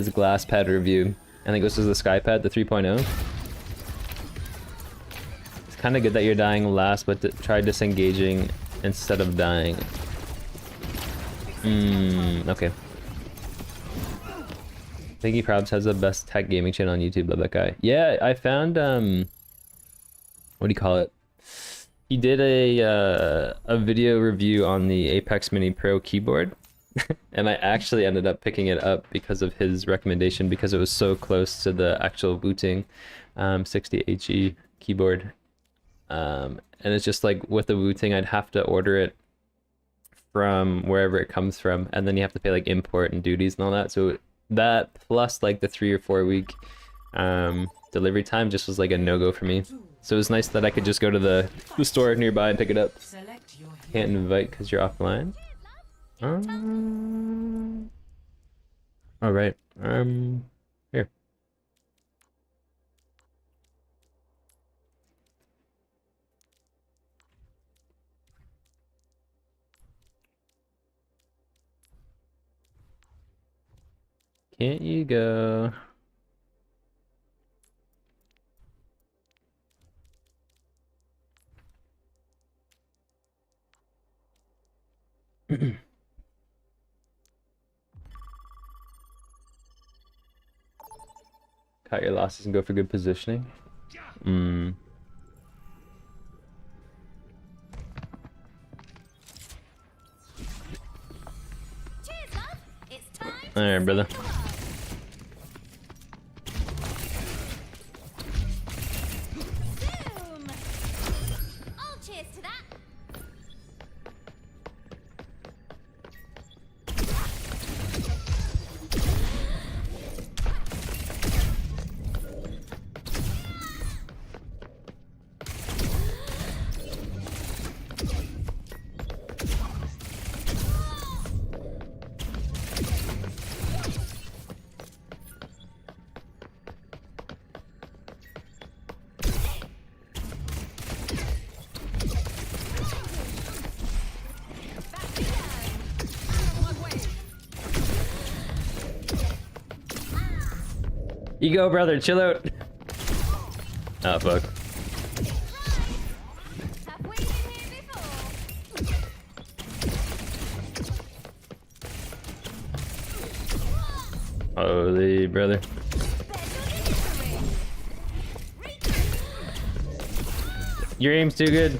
glass pad review. I think this was the Sky Pad, the 3.0. It's kind of good that you're dying last, but try disengaging instead of dying. Okay. Thingy Probs has the best tech gaming channel on YouTube. Love that guy. Yeah, I found what do you call it? He did a video review on the Apex Mini Pro keyboard, and I actually ended up picking it up because of his recommendation because it was so close to the actual Wooting 60HE keyboard. And it's just like with the Wooting, I'd have to order it from wherever it comes from, and then you have to pay like import and duties and all that. So that plus like the 3 or 4 week delivery time just was like a no-go for me. So it was nice that I could just go to the store nearby and pick it up. Can't invite because you're offline. All right. Here. Can't you go? Cut your losses and go for good positioning. Cheers, love. It's time to All right, brother. boom. All cheers to that. Ego, brother, chill out. Oh, fuck. Have we been here before? Holy brother. Your aim's too good.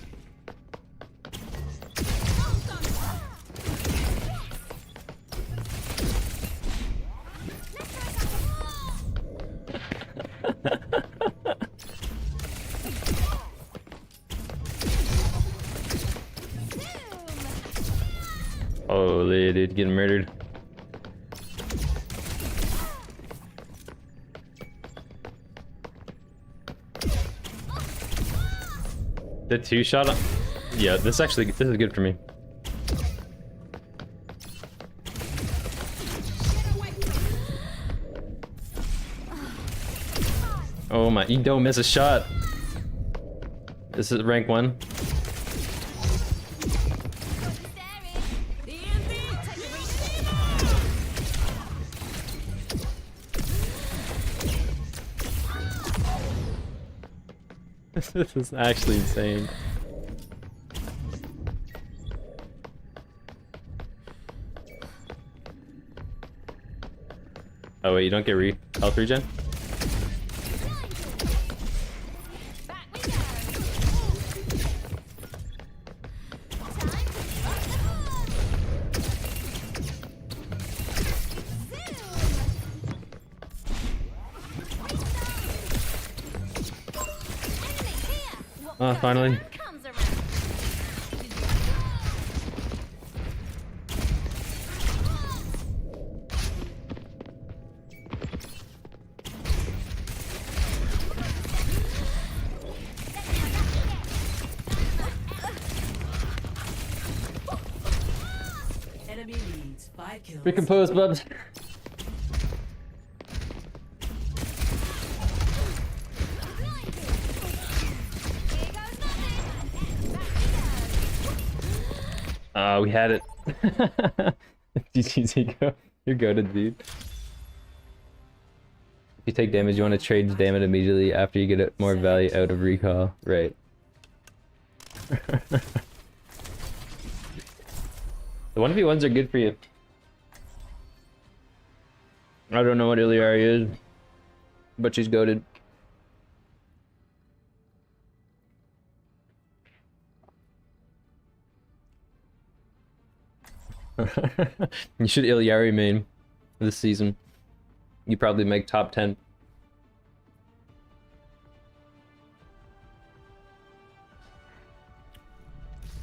dude's getting murdered. The 2-shot on... Yeah, this is good for me. Oh my, you don't miss a shot. This is rank 1. This is actually insane. Oh wait, you don't get health regen? Oh, finally. Enemy leads 5 kills. Recompose, bubs. We had it. GG Zico. You're goated, dude. If you take damage, you want to trade damage immediately after you get more value out of recall. Right. The 1v1s are good for you. I don't know what Iliari is, but she's goated. You should Iliari main this season. You probably make top 10.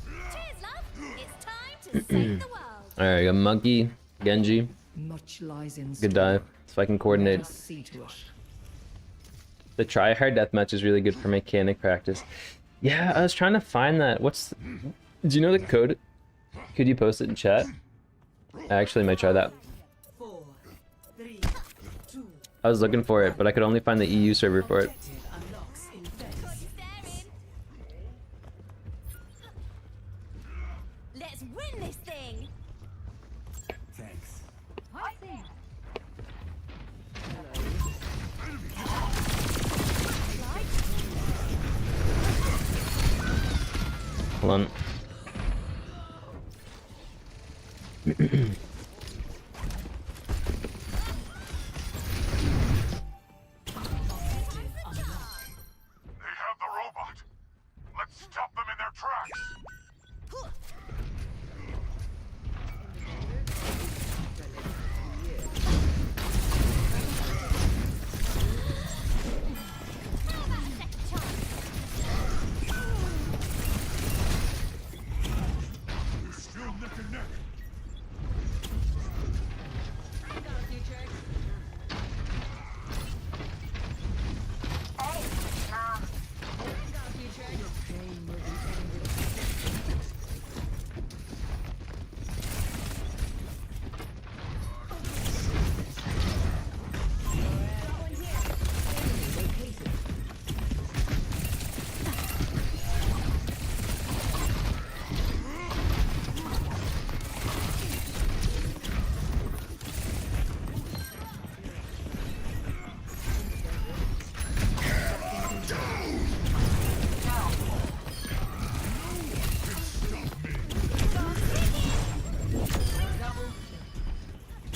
Cheers, love. It's time to save the world. Alright, I got Monkey, Genji. Much lies in Good dive. So I can coordinate. See to it. The try-hard deathmatch is really good for mechanic practice. Yeah, I was trying to find that. Do you know the code? Could you post it in chat? I actually might try that. 4, 3, 2. I was looking for it, but I could only find the EU server for it. Objective unlocks in phase. Let's win this thing. Thanks. Hold on. They have the robot. Let's stop them in their tracks. We're still neck and neck.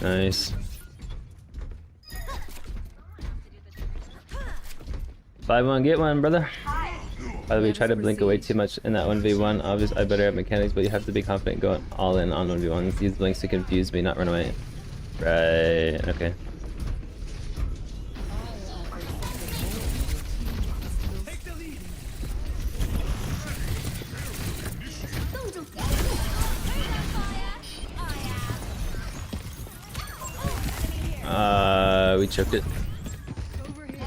Nice. Buy one, get one, brother. By the way, try to blink away too much in that 1v1. Obviously, I better have mechanics, but you have to be confident going all in on 1v1s. Use blinks to confuse me, not run away. Right, okay. We choked it. Over here.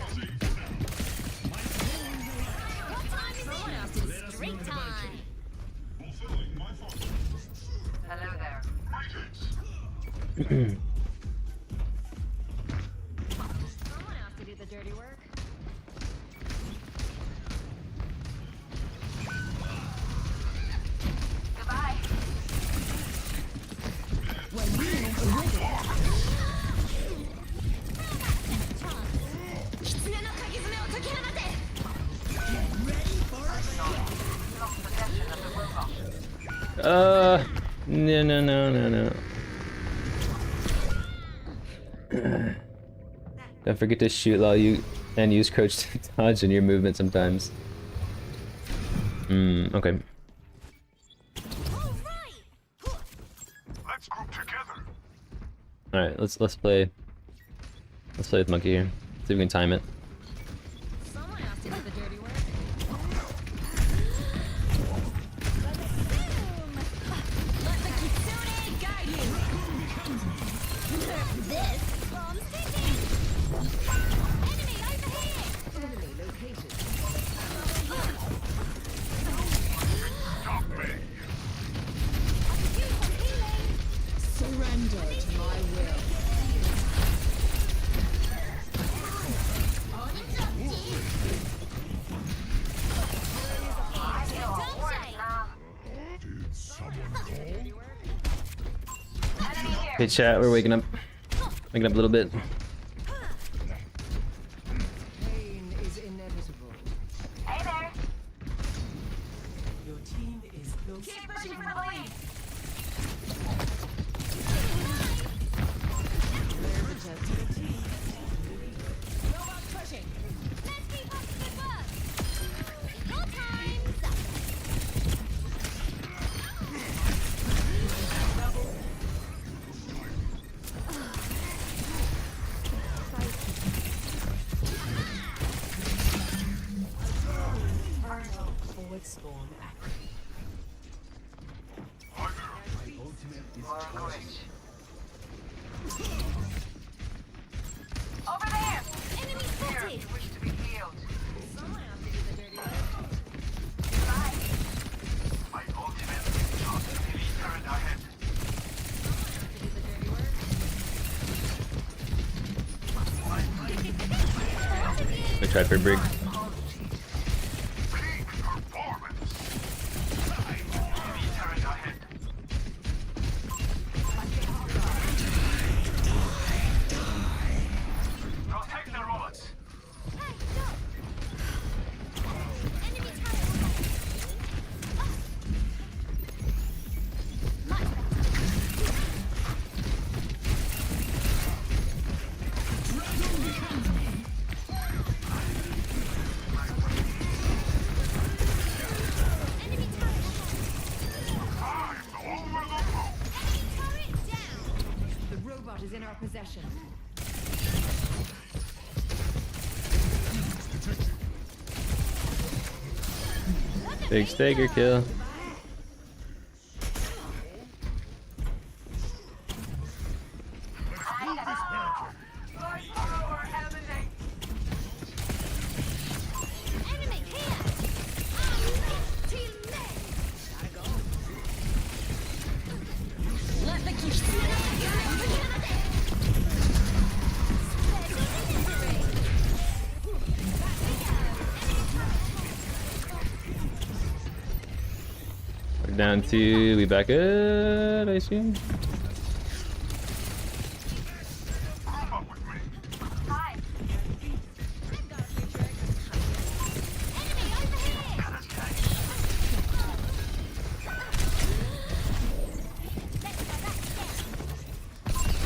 What time is it? It's drink time. Hello there. Someone has to do the dirty work. Goodbye. Lost possession of the robot. No. Don't forget to shoot while you and use crouch to dodge in your movement sometimes. Okay. All right. Let's group together. Alright, let's play with Monkey here. See if we can time it. Someone has to do the dirty work. Let the kitsune guide you. This bomb city. Enemy over here. Enemy located. Stop me. I could use some healing. Surrender to my will. I feel Don't a work say. now. Did someone call? Enemy here. Hey chat, we're waking up. Waking up a little bit. Pain is inevitable. Hey there. Your team is close. Keep pushing for the lead. There's a test to the team. Robot pushing. Let's keep up the good work. Your time's up. Forward spawn active. Over there. Enemy Here, spotted. you wish to be healed. Someone has to do the dirty work. Goodbye. My ultimate is just a turret ahead. To do the dirty work. We tried for Brig. Peak performance. Enemy turret ahead. Protect the robots. Hey, stop. Enemy turret. Much better. Enemy turret. I'm over the moon. Enemy turret down. The robot is in our possession. Big stagger kill. Enemy here. Teammate. Let the kitsune. We're down to we back up, I assume. Come up with me. Hi. I've got a few tricks. Enemy over here. Let's go back down.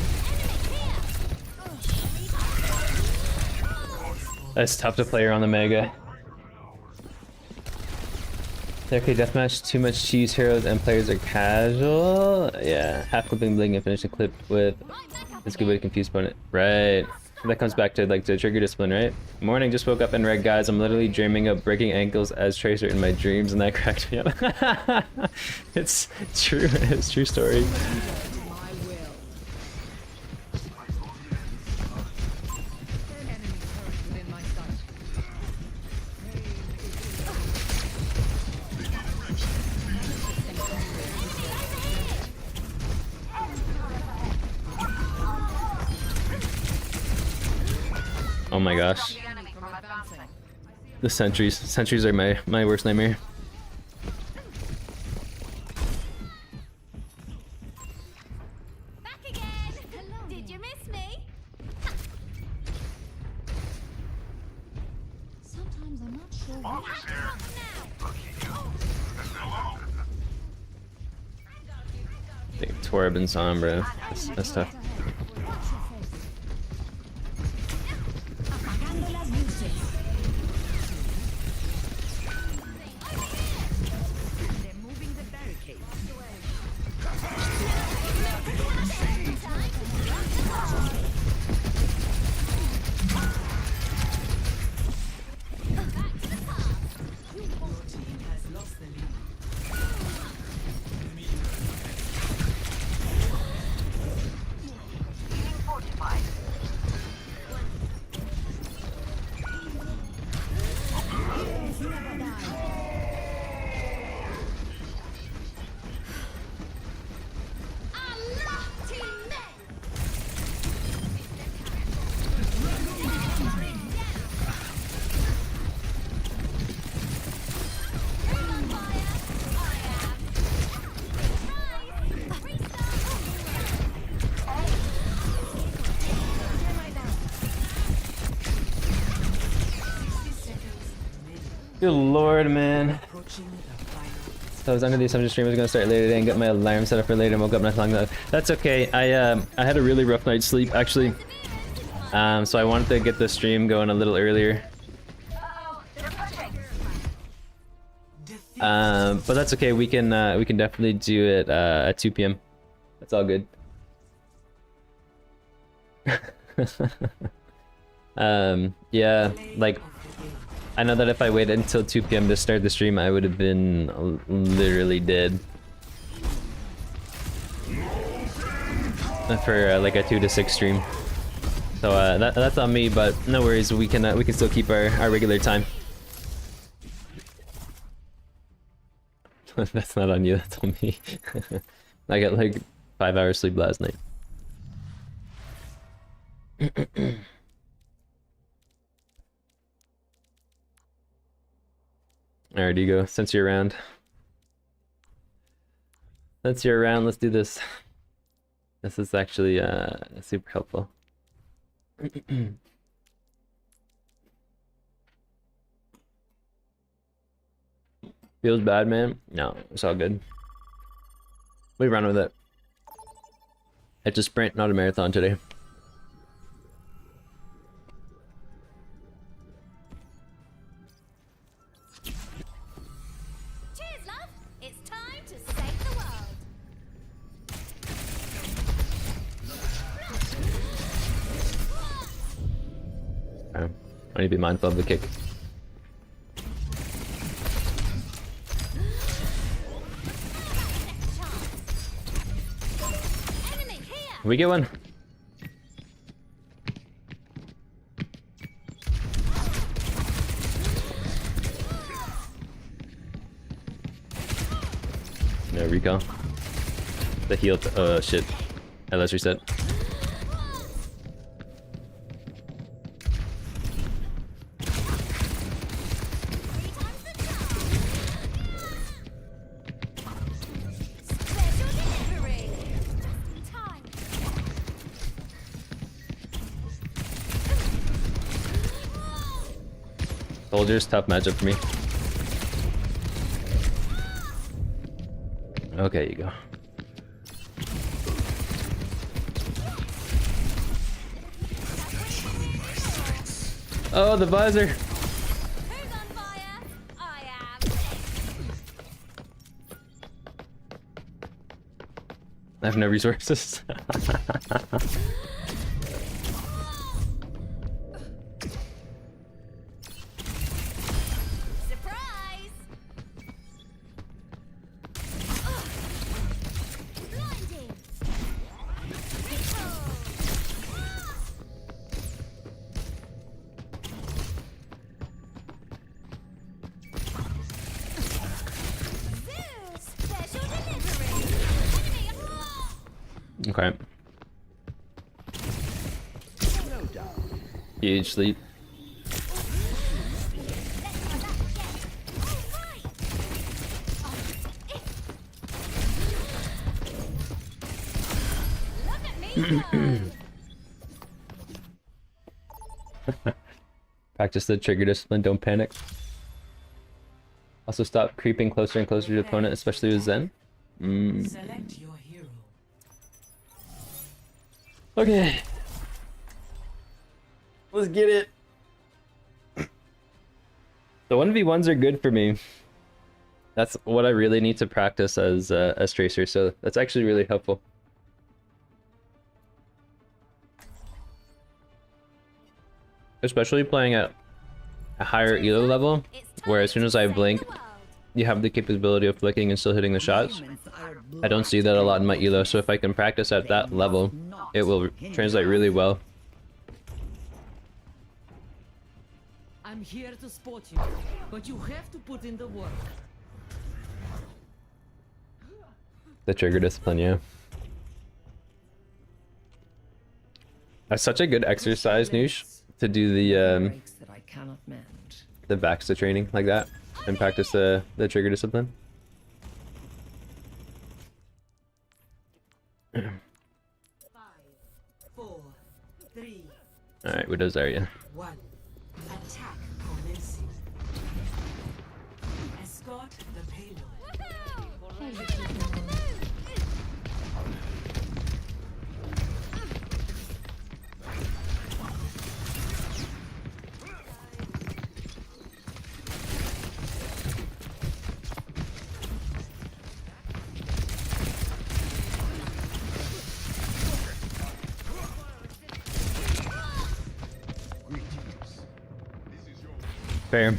Enemy here. That's tough to play around the Mega. Okay, deathmatch, too much cheese heroes and players are casual. Yeah, half clipping bling and finish the clip with it's a good way to confuse opponent. Right. That comes back to like the trigger discipline, right? Morning, just woke up in red, guys. I'm literally dreaming of breaking ankles as Tracer in my dreams, and that cracked me up. It's true. It's a true story. My will. Oh my gosh. Stop the enemy from advancing. The sentries. Sentries are my worst nightmare. Back again. Did you miss me? Sometimes I'm not sure. Marcus here. I think Torb and Sombra. That's tough. They're moving the barricade. Your team has lost the lead. Being fortified. Allah, teammate. Who's on fire? I am. Surprise! Restart. Good lord, man. Approaching the final. So I was under the assumption stream was gonna start later today and got my alarm set up for later and woke up not long ago. That's okay. I had a really rough night's sleep actually. So I wanted to get the stream going a little earlier. Uh-oh, they're pushing. But that's okay. We can definitely do it at 2 p.m. That's all good. Yeah, like I know that if I waited until 2 p.m. to start the stream, I would have been literally dead. For like a 2 to 6 stream. So that's on me, but no worries. We can still keep our regular time. That's not on you. That's on me. I got like 5 hours sleep last night. Alright, Ego, since you're around. Since you're around, let's do this. This is actually super helpful. Feels bad, man? No, it's all good. We run with it. It's a sprint, not a marathon today. Cheers, love. It's time to save the world. Okay. I need to be mindful of the kick. Enemy here. We get one. No recall. The heal. Shit. Let's reset. Special delivery. Just in time. Soldiers, tough matchup for me. Okay, you go. Oh, the visor. Who's on fire? I am. I have no resources. Surprise! Blinding! Recall! Zeus! Special delivery! Enemy! Okay. Slow down. Huge sleep. Practice the trigger discipline, don't panic. Also stop creeping closer and closer to the opponent, especially with Zen. Select your hero. Okay. Let's get it. The 1v1s are good for me. That's what I really need to practice as Tracer, so that's actually really helpful. Especially playing at a higher elo level, where as soon as I blink, you have the capability of flicking and still hitting the shots. I don't see that a lot in my elo, so if I can practice at that level, it will translate really well. I'm here to support you, but you have to put in the work. The trigger discipline, yeah. That's such a good exercise, Noosh, to do the Baxter training like that and practice the trigger discipline. 5, 4, 3. All right, Widow's Zarya. 1. Attack commencing. Escort the payload. Fair.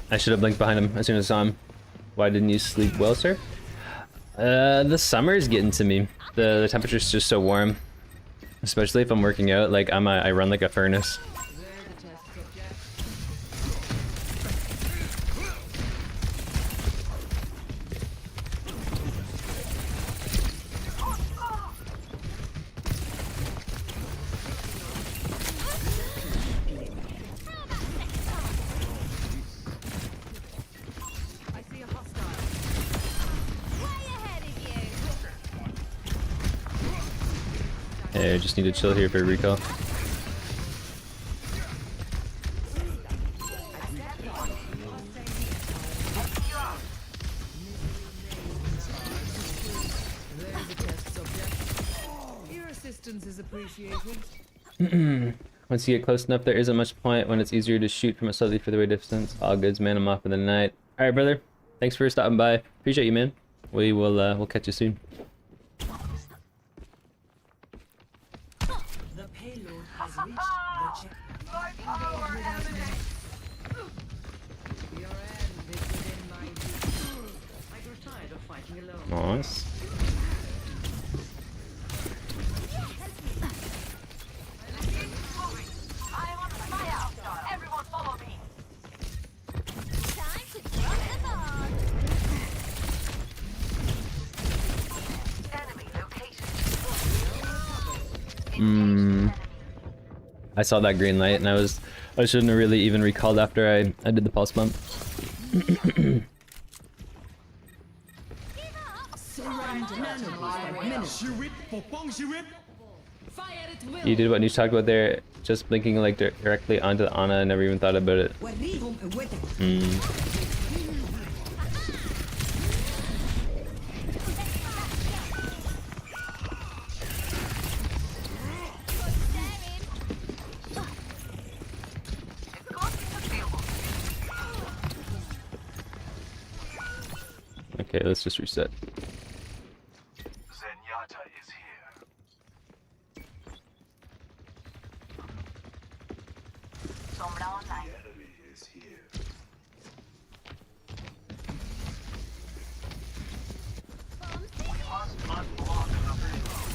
I should have blinked behind him as soon as I saw him. Why didn't you sleep well, sir? The summer is getting to me. The temperature's just so warm. Especially if I'm working out, like I run like a furnace. Hey, I just need to chill here for a recall. Your assistance is appreciated. Once you get close enough, there isn't much point when it's easier to shoot from a slightly further away distance. All goods, man. I'm off for the night. All right, brother. Thanks for stopping by. Appreciate you, man. We will we'll catch you soon. The payload has reached the checkpoint. Your end is within my reach. I grew tired of fighting alone. Nice. I am on fire! Everyone follow me! Time to drop the bomb. Enemy location. I saw that green light and I shouldn't have really even recalled after I did the pulse bump. You did what you talked about there, just blinking like directly onto the Ana. I never even thought about it. Okay, let's just reset. Zenyatta is here. Sombra online. Enemy is here. We must unblock the payload.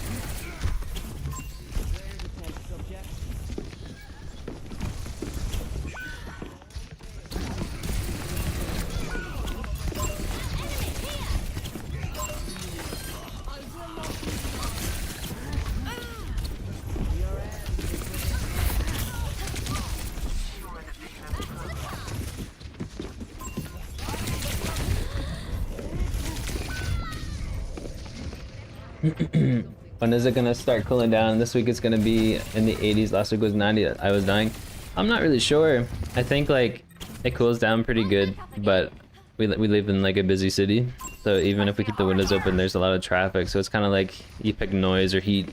When is it gonna start cooling down? This week it's gonna be in the 80s. Last week was 90. I was dying. I'm not really sure. I think like it cools down pretty good, but we live in like a busy city, so even if we keep the windows open, there's a lot of traffic. So it's kind of like you pick noise or heat.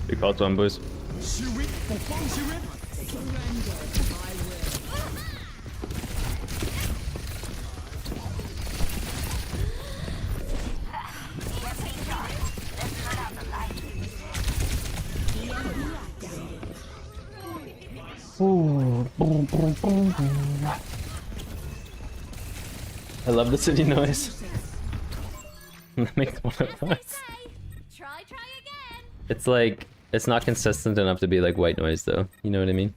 Big call to one, boys. I love the city noise. That makes one of us. Try again. It's like, it's not consistent enough to be like white noise though. You know what I mean?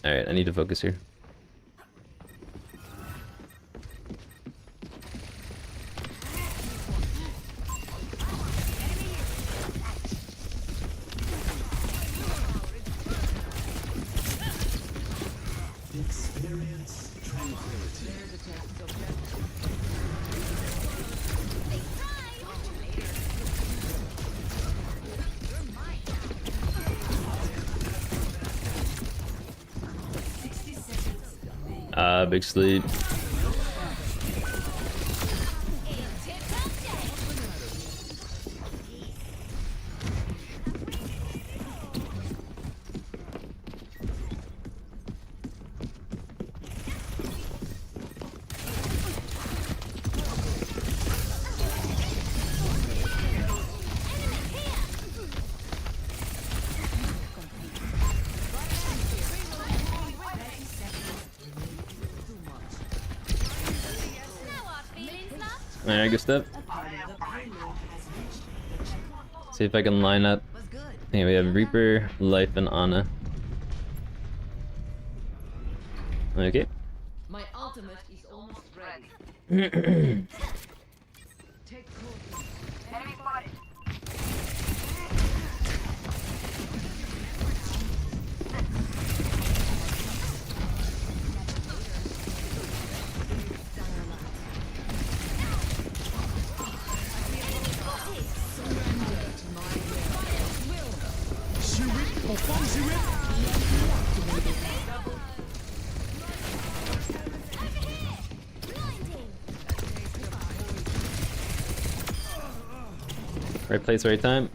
Alright, I need to focus here. Experience tranquility. Big sleep. Alright, good stuff. See if I can line up. Okay, we have Reaper, Life, and Ana. Okay. My ultimate is almost ready. Take cover. Enemy spotted. Right place, right time.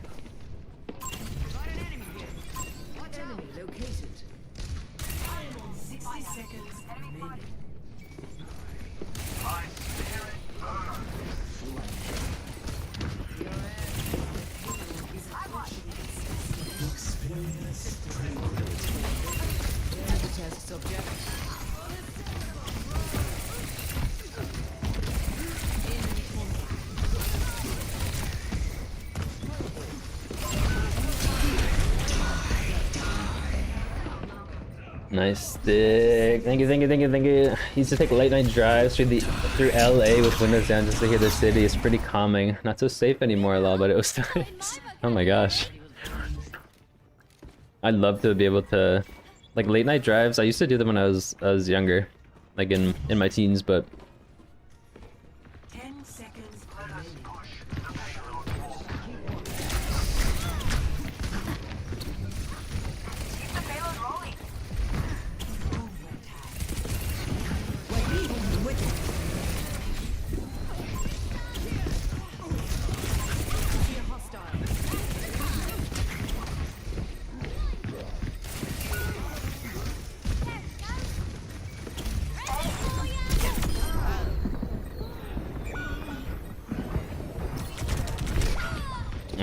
Enemy located. 60 seconds remaining. Experience tranquility. There's the test subject. Nice stick. Thank you, thank you, thank you, thank you. I used to take late night drives through LA with windows down just to hear the city. It's pretty calming. Not so safe anymore, lol, but it was nice. Oh my gosh. I'd love to be able to, like, late night drives. I used to do them when I was younger, like in my teens, but 10 seconds remaining. Keep the payload rolling.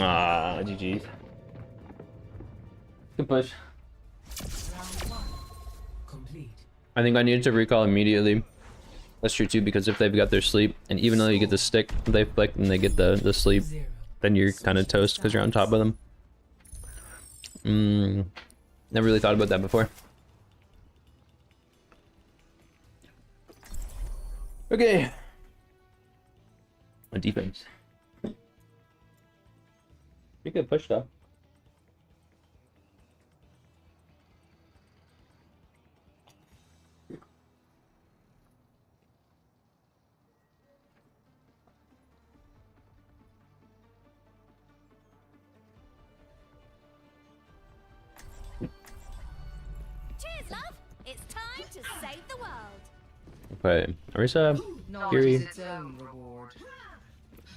ah, GG. Good push. Round 1 complete. I think I needed to recall immediately. That's true too, because if they've got their sleep, and even though you get the stick, they flick and they get the sleep. 0. then you're kind of toast because you're on top of them. Never really thought about that before. Okay. My defense. Pretty good push though. Cheers, love. It's time to save the world. Okay, Arisa, Knowledge Fury, is its own reward.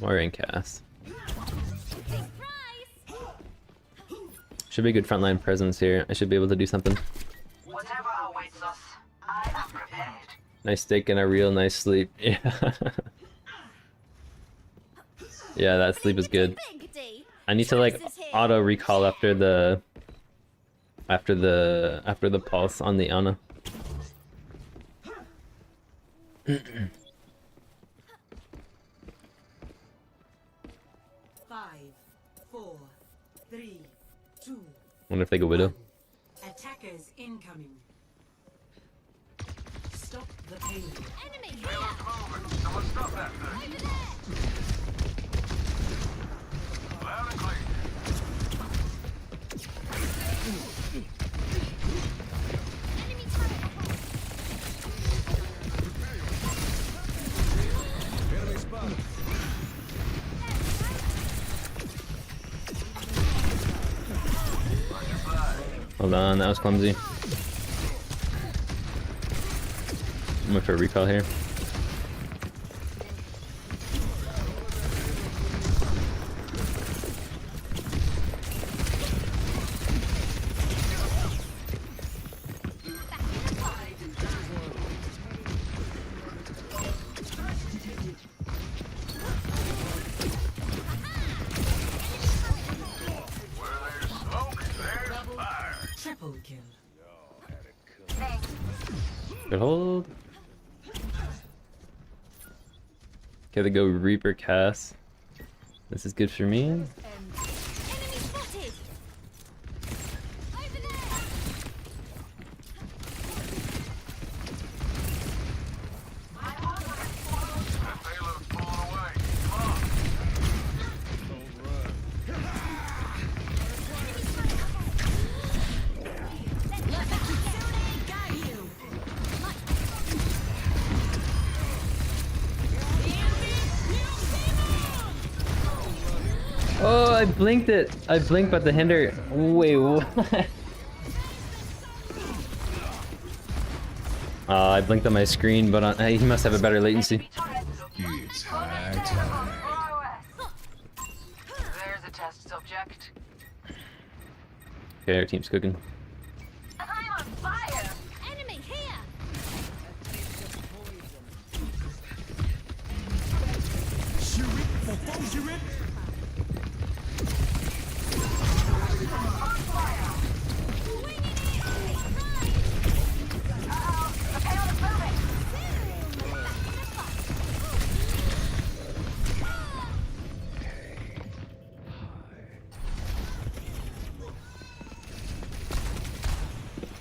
more in cast. Big prize. Should be a good frontline presence here. I should be able to do something. Whatever awaits us, I am prepared. Nice steak and a real nice sleep. Yeah. Yeah, that sleep is good. Binkity. I need to like Tracer's here. auto recall after the pulse on the Ana. 5, 4, 3, 2. Wonder if they go Widow. Attackers incoming. Stop the payload. Enemy here. Someone stop that thing. Over there. Loud and clear. Enemy turret ahead. Enemy spotted. Hold on, that was clumsy. I'm going for a recall here. Triple kill. Good hold. Okay, they go Reaper Cass. This is good for me. Enemy spotted. Over there. That payload's pulling away. Come on. Don't run. Oh, I blinked it. I blinked, but the hinder. Wait, what? I blinked on my screen, but he must have a better latency. It's high time. There's a test subject. Okay, our team's cooking. I'm on fire. Enemy here.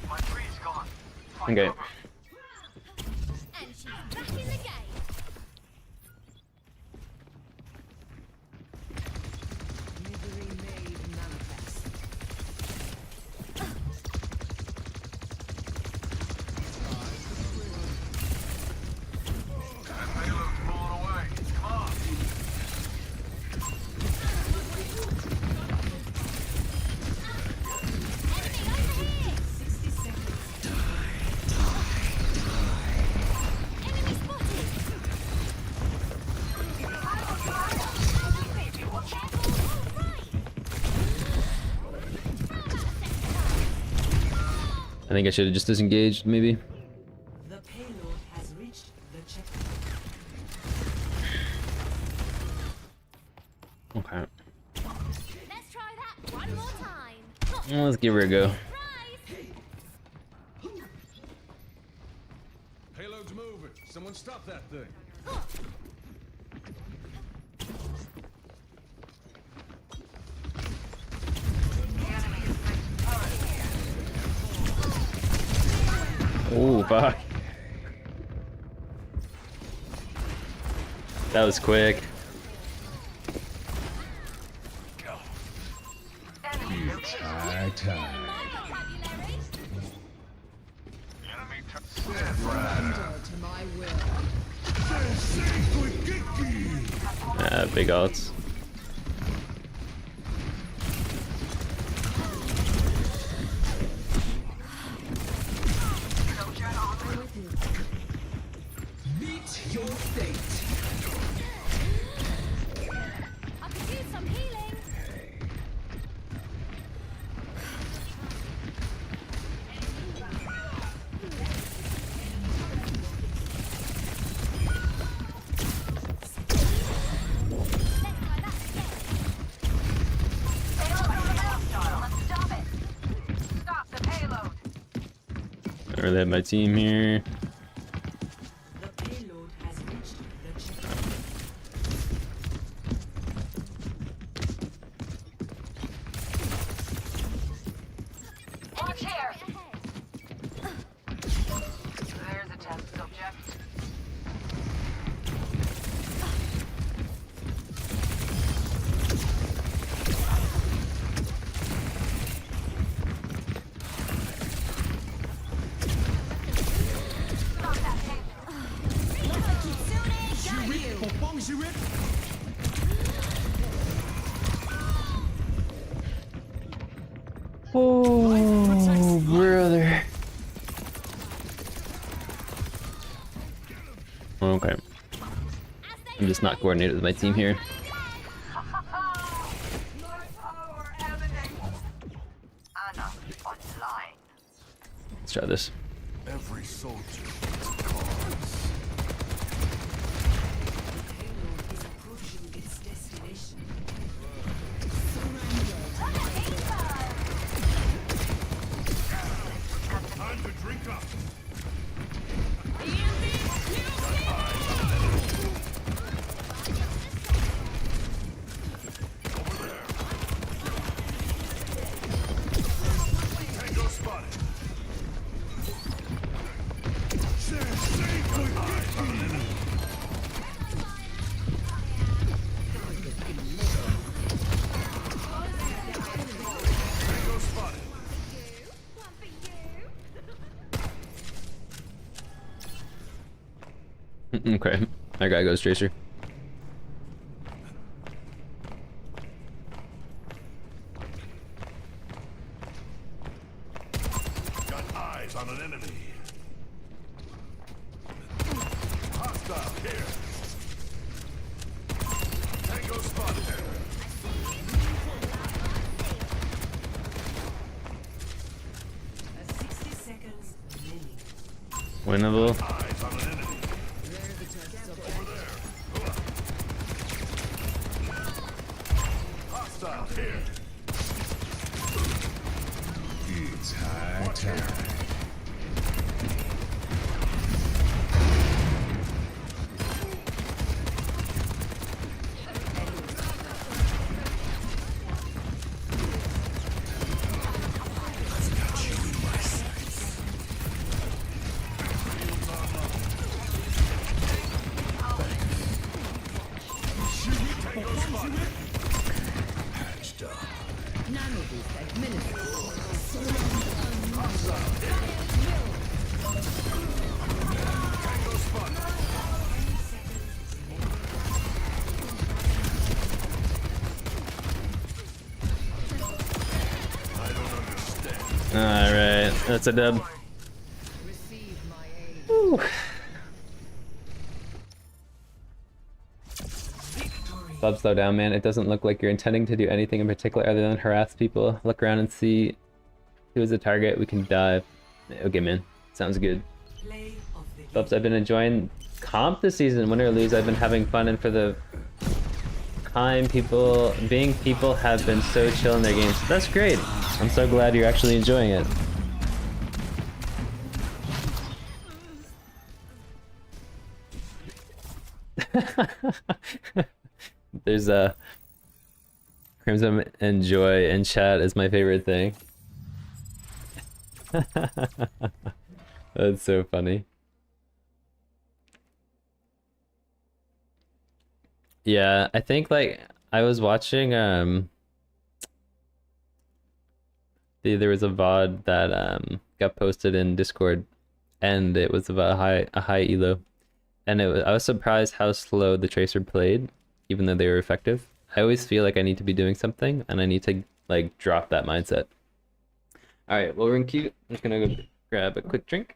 My tree's gone. Okay. And she's back in the game. Misery made manifest. That payload's pulling away. Come on. Enemy over here. 60 seconds. Enemy spotted. I think I should have just disengaged, maybe. The payload has reached the checkpoint. Okay. Let's try that one more time. Well, let's give her a go. Surprise. Payload's moving. Someone stop that thing. Oh, fuck. That was quick. It's high time. Surrender to my will. Big ults. Meet your fate. I could use some healing. I really have my team here. The payload has reached the checkpoint. Watch here. There's a test subject. Stop that Oh, brother. Okay. I'm just not coordinated with my team here. Let's try this. Every soldier. Payload is approaching its destination. Time to drink up. Tango spotted. Tango spotted. Okay. That guy goes Tracer. Got eyes on an enemy. Hostile here. Tango spotted. A 60 seconds remaining. Winnable. Eyes on an enemy. There's the test subject. Hostile here. It's high time. Tango spotted. Patched up. Nanoboost administered. Tango spotted. I don't understand. Alright, that's a dub. Receive my aid. Whew. Bob, slow down, man. It doesn't look like you're intending to do anything in particular other than harass people. Look around and see who is the target. We can dive. Okay, man. Sounds good. Play of the Bubs, I've been enjoying comp this season. Win or lose, I've been having fun, and for the time people have been so chill in their games. That's great. I'm so glad you're actually enjoying it. There's a Crimson and Joy in chat is my favorite thing. That's so funny. Yeah, I think like I was watching there was a VOD that got posted in Discord, and it was about a high elo, and I was surprised how slow the Tracer played, even though they were effective. I always feel like I need to be doing something, and I need to like drop that mindset. All right, well, we're in queue. I'm just gonna go grab a quick drink.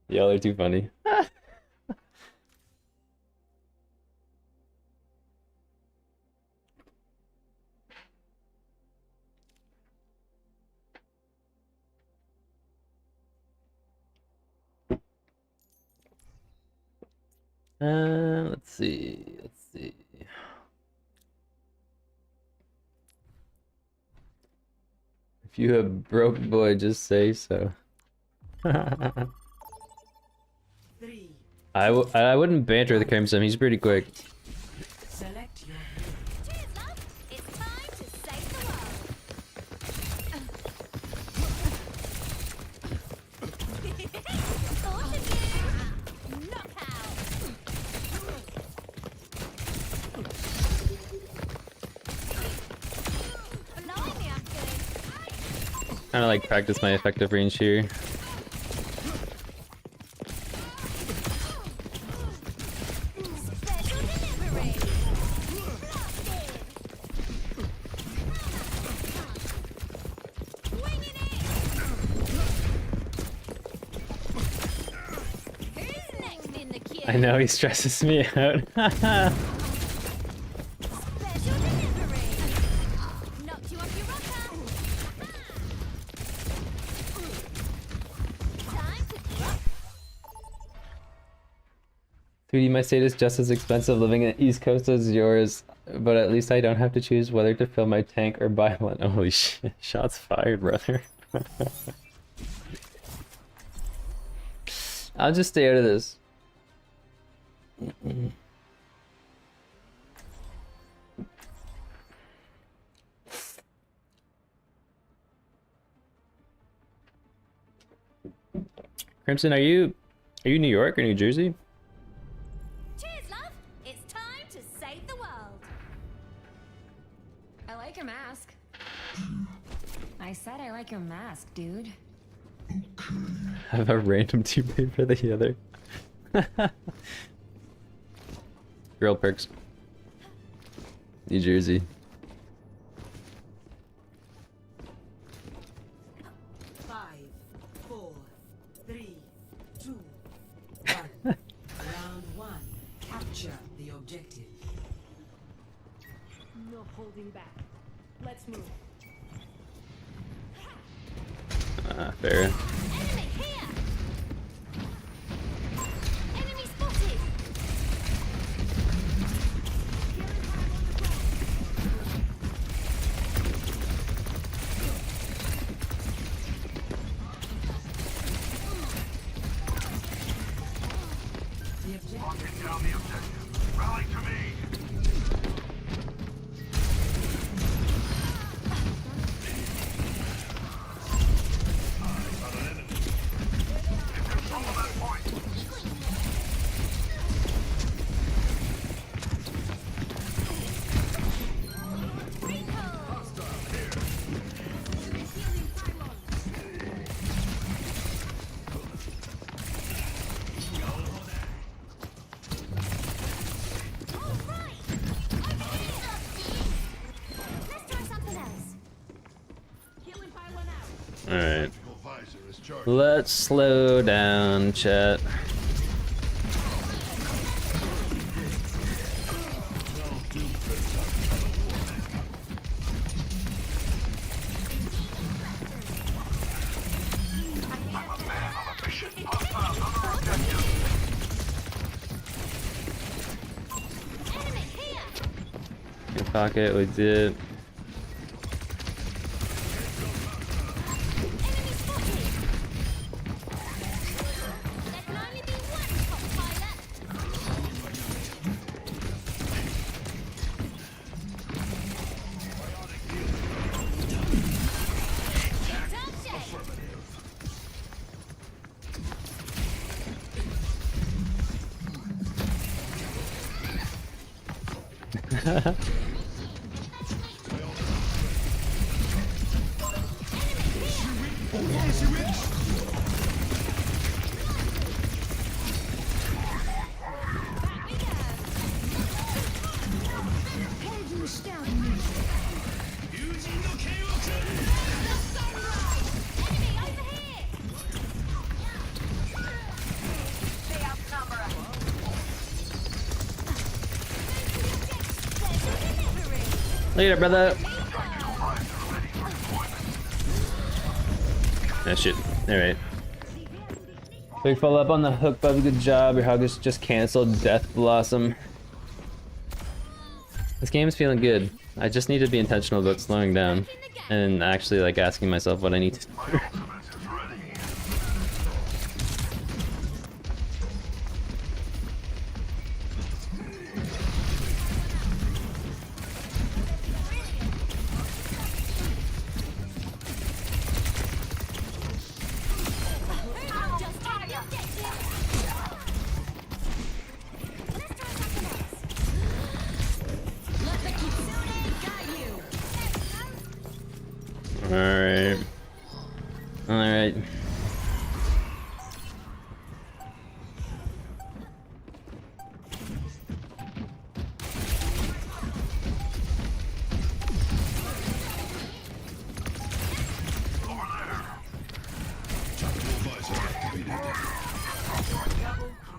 Y'all are too funny. Let's see. Let's see. If you have broke boy, just say so. I wouldn't banter the Crimson. He's pretty quick. Select your Cheers, love. It's time to save the world. Thought of you. Knockout. Blimey, I'm good. Kind of like practice my effective range here. Special delivery. Blasted. Winging it. Who's next in the queue? I know he stresses me out. Special delivery. Knocked you off your rocker. Time to drop. 3D, my state is just as expensive living in the East Coast as yours, but at least I don't have to choose whether to fill my tank or buy one. Holy shit, shots fired, brother. I'll just stay out of this. Crimson, are you New York or New Jersey? Cheers, love. It's time to save the world. I like your mask. I said I like your mask, dude. Have a random teammate for the other. Girl perks. New Jersey. Five, four, three, two, one. Round one. Capture the objective. No holding back. Let's move. Fair. Enemy here. Enemy spotted. Alright. Visor is charged. Let's slow down, chat. Good pocket, we did. Later, brother. Ah, shit. Alright. Big follow up on the hook, bub. Good job. Your hug is just canceled. Death Blossom. This game is feeling good. I just need to be intentional about slowing down and actually like asking myself what I need to do. Alright. Alright.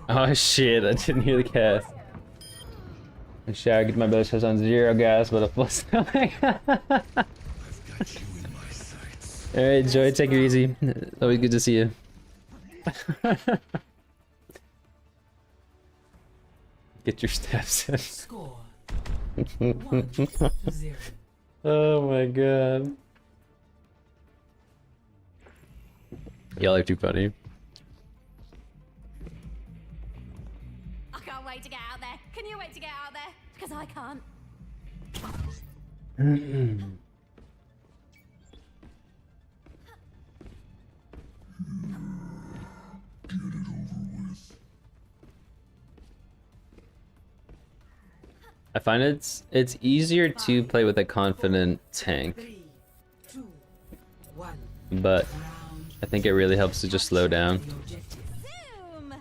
Oh shit, I didn't hear the cast. I shower, get my blood pressure on 0 gas, but a full stomach. Alright, Joy, take it easy. Always good to see you. Get your steps in. Score 1-0. Oh my god. Y'all are too funny. I can't wait to get out there. Can you wait to get out there? Because I can't. I find it's easier to play with a confident tank, 3, 2, 1. but I think it really helps to just slow down. The objective. Zoom!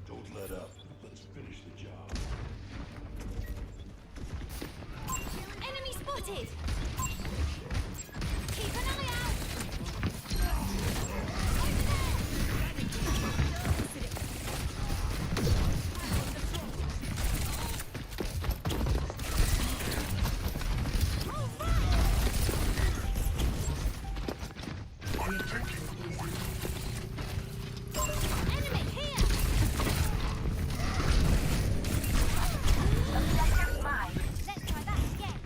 Don't let up. Let's finish the job. Enemy spotted! Keep an eye out! Enemy here! Objective's mine. Let's try that again.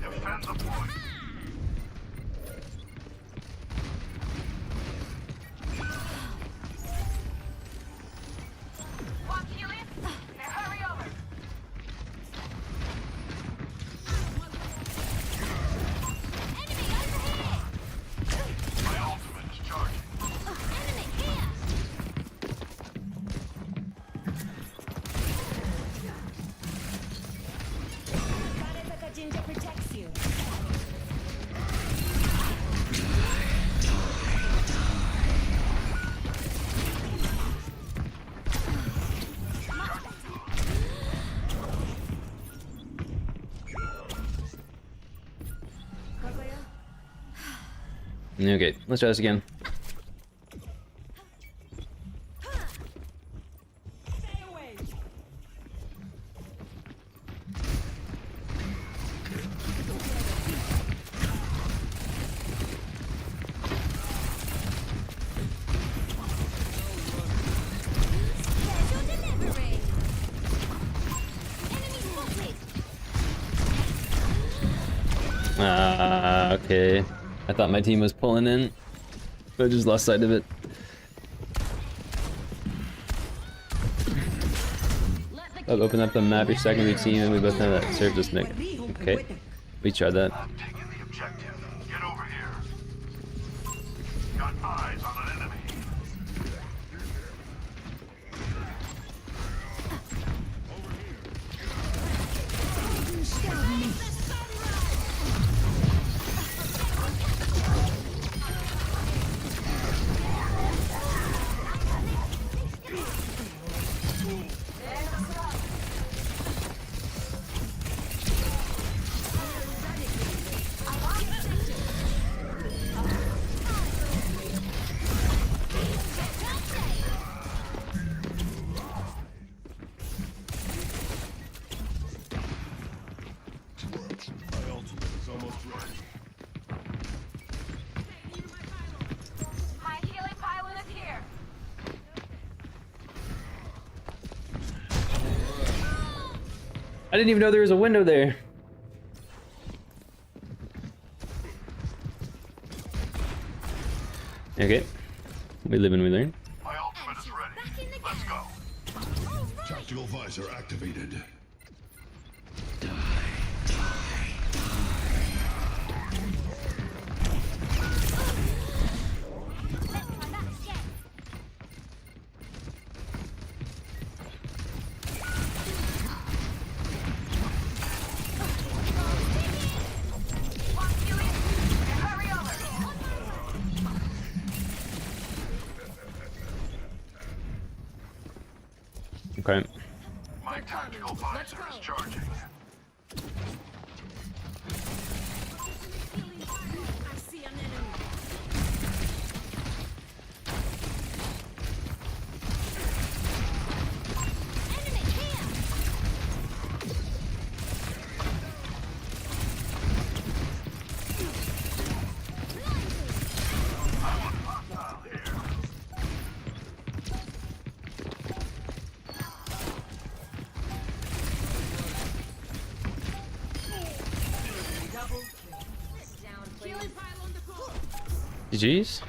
Defend the point. Want healing? Now hurry over. Enemy over here! My ultimate is charging. Enemy here! That ginger protects you. Okay, let's try this again. Special delivery. Enemy spotted. Okay. I thought my team was pulling in, but I just lost sight of it. I'll open up the map each secondary team, and we both know that serves us, Nick. Okay, we tried that. I'm taking the objective. Get over here. Got eyes on an enemy. My ultimate is almost ready. My healing pylon is here. I didn't even know there was a window there. Okay, we live and we learn. My ultimate is ready. Let's go. Tactical visor activated. Okay. My tactical visor is charging. I see an enemy. Enemy here. GG's.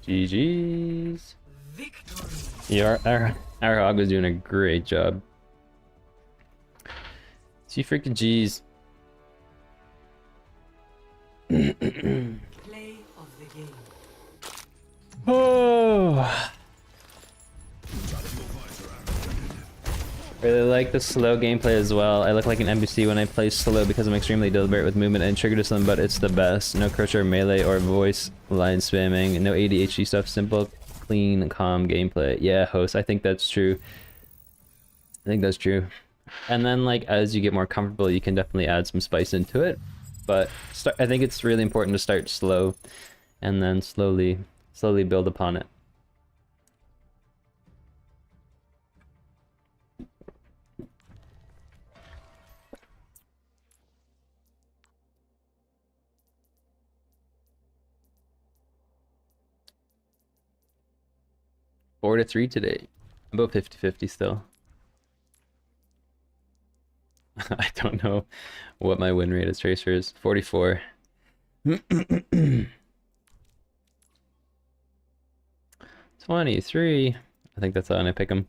GG's. Victory. Yeah, our hog was doing a great job. See freaking G's. Play of the game. Oh. Really like the slow gameplay as well. I look like an NPC when I play slow because I'm extremely deliberate with movement and trigger to them, but it's the best. No crouch or melee or voice line spamming. No ADHD stuff. Simple, clean, calm gameplay. Yeah, host. I think that's true. I think that's true. And then like as you get more comfortable, you can definitely add some spice into it. But I think it's really important to start slow and then slowly build upon it. Four to 3 today. About 50-50 still. I don't know what my win rate as Tracer is. 44. 23. I think that's how I pick him.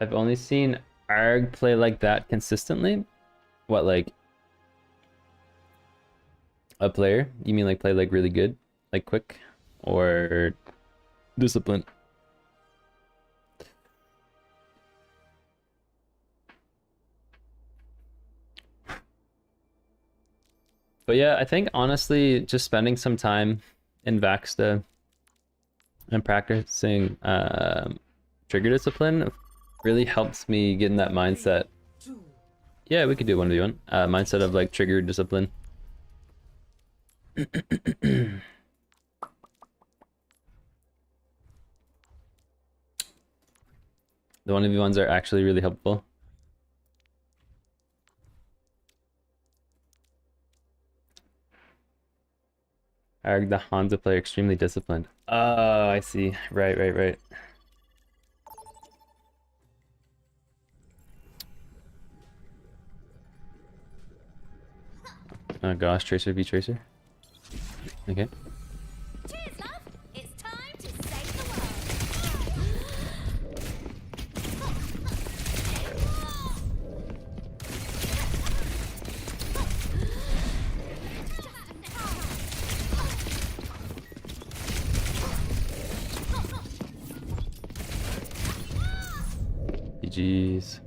I've only seen Arg play like that consistently. What, like a player? You mean like play like really good? Like quick? Or disciplined? But yeah, I think honestly just spending some time in Vaxta and practicing trigger discipline really helps me get in that mindset. Yeah, we could do 1v1. Mindset of like trigger discipline. The 1v1s are actually really helpful. Are the Hanzo player extremely disciplined? Oh, I see. Right. Oh gosh, Tracer v Tracer. Okay. Cheers, love. It's time to save the world. GG's.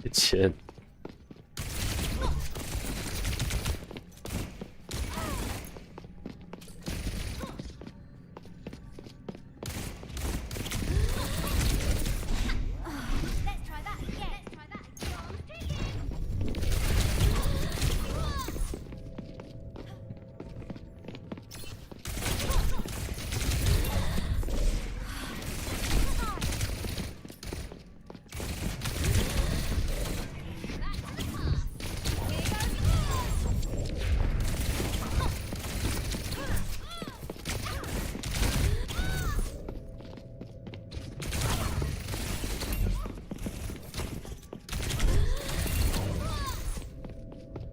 Good shit. Let's try that again.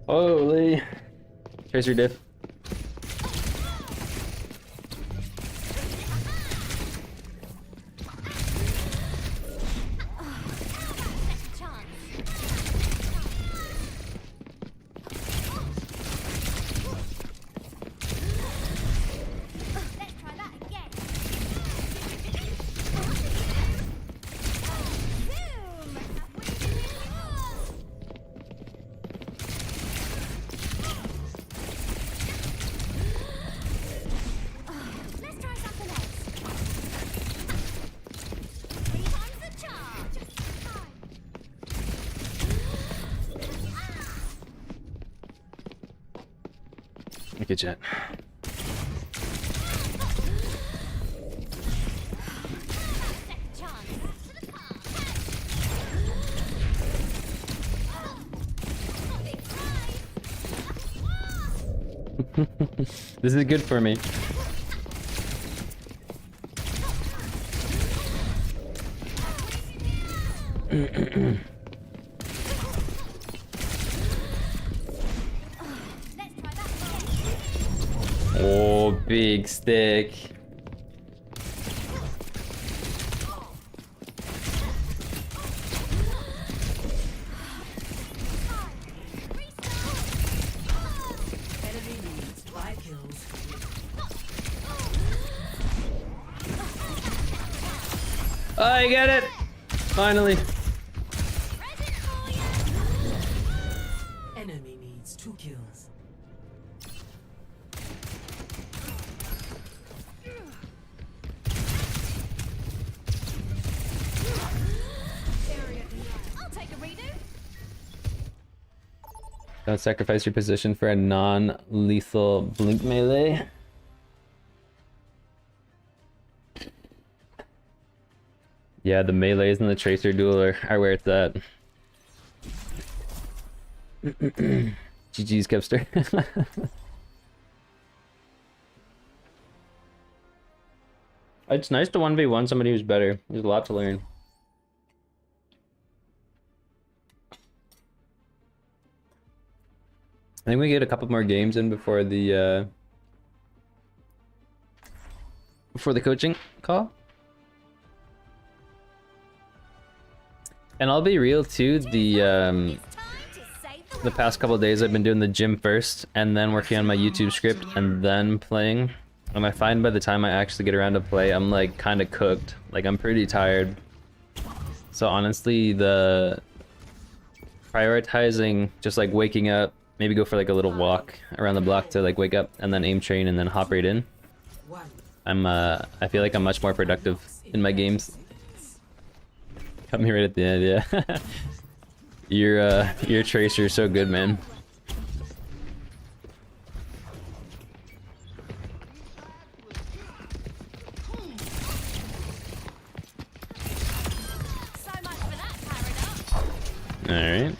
Holy. Tracer diff. Let's try that again. Let's try something else. 3 times the charge. Okay, chat. Second chance. Big prize. This is good for me. Let's try that again. Oh, big stick. Enemy needs 5 kills. I get it! Finally. Enemy needs 2 kills. I'll take a redo. Don't sacrifice your position for a non-lethal blink melee. Yeah, the melees and the tracer duel are where it's at. GG's, Kepster. It's nice to 1v1 somebody who's better. There's a lot to learn. I think we get a couple more games in before the coaching call. And I'll be real too, the past couple of days I've been doing the gym first and then working on my YouTube script and then playing. And I find by the time I actually get around to play, I'm like kind of cooked. Like I'm pretty tired So honestly, the prioritizing just like waking up, maybe go for like a little walk around the block to like wake up and then aim train and then hop right in. I feel like I'm much more productive in my games. Cut me right at the end, yeah. Your tracer is so good, man. So much for that paradox. All right.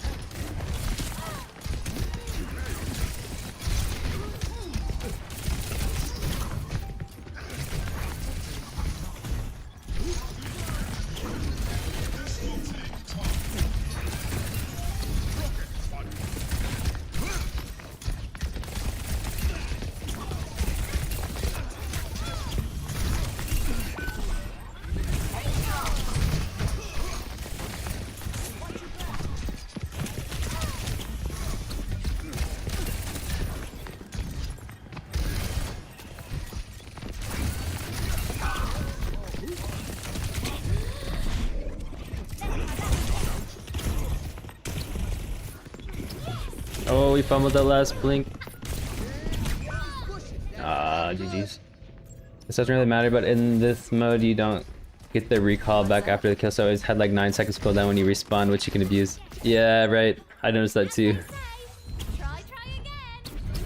Oh, we fumbled that last blink. Ah, GG's. It doesn't really matter, but in this mode, you don't get the recall back after the kill, so it's had like 9 seconds cooldown when you respawn, which you can abuse. Yeah, right. I noticed that too. Try again.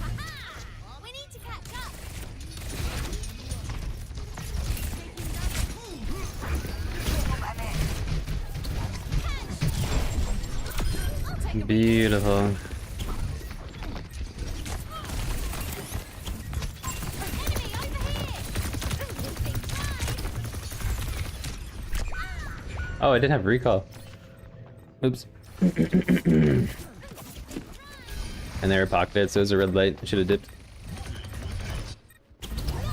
Ha-ha! We need to catch up. I'll take a Beautiful. enemy Oh, I didn't have recall. Oops. And they were pocketed, so it was a red light. I should have dipped.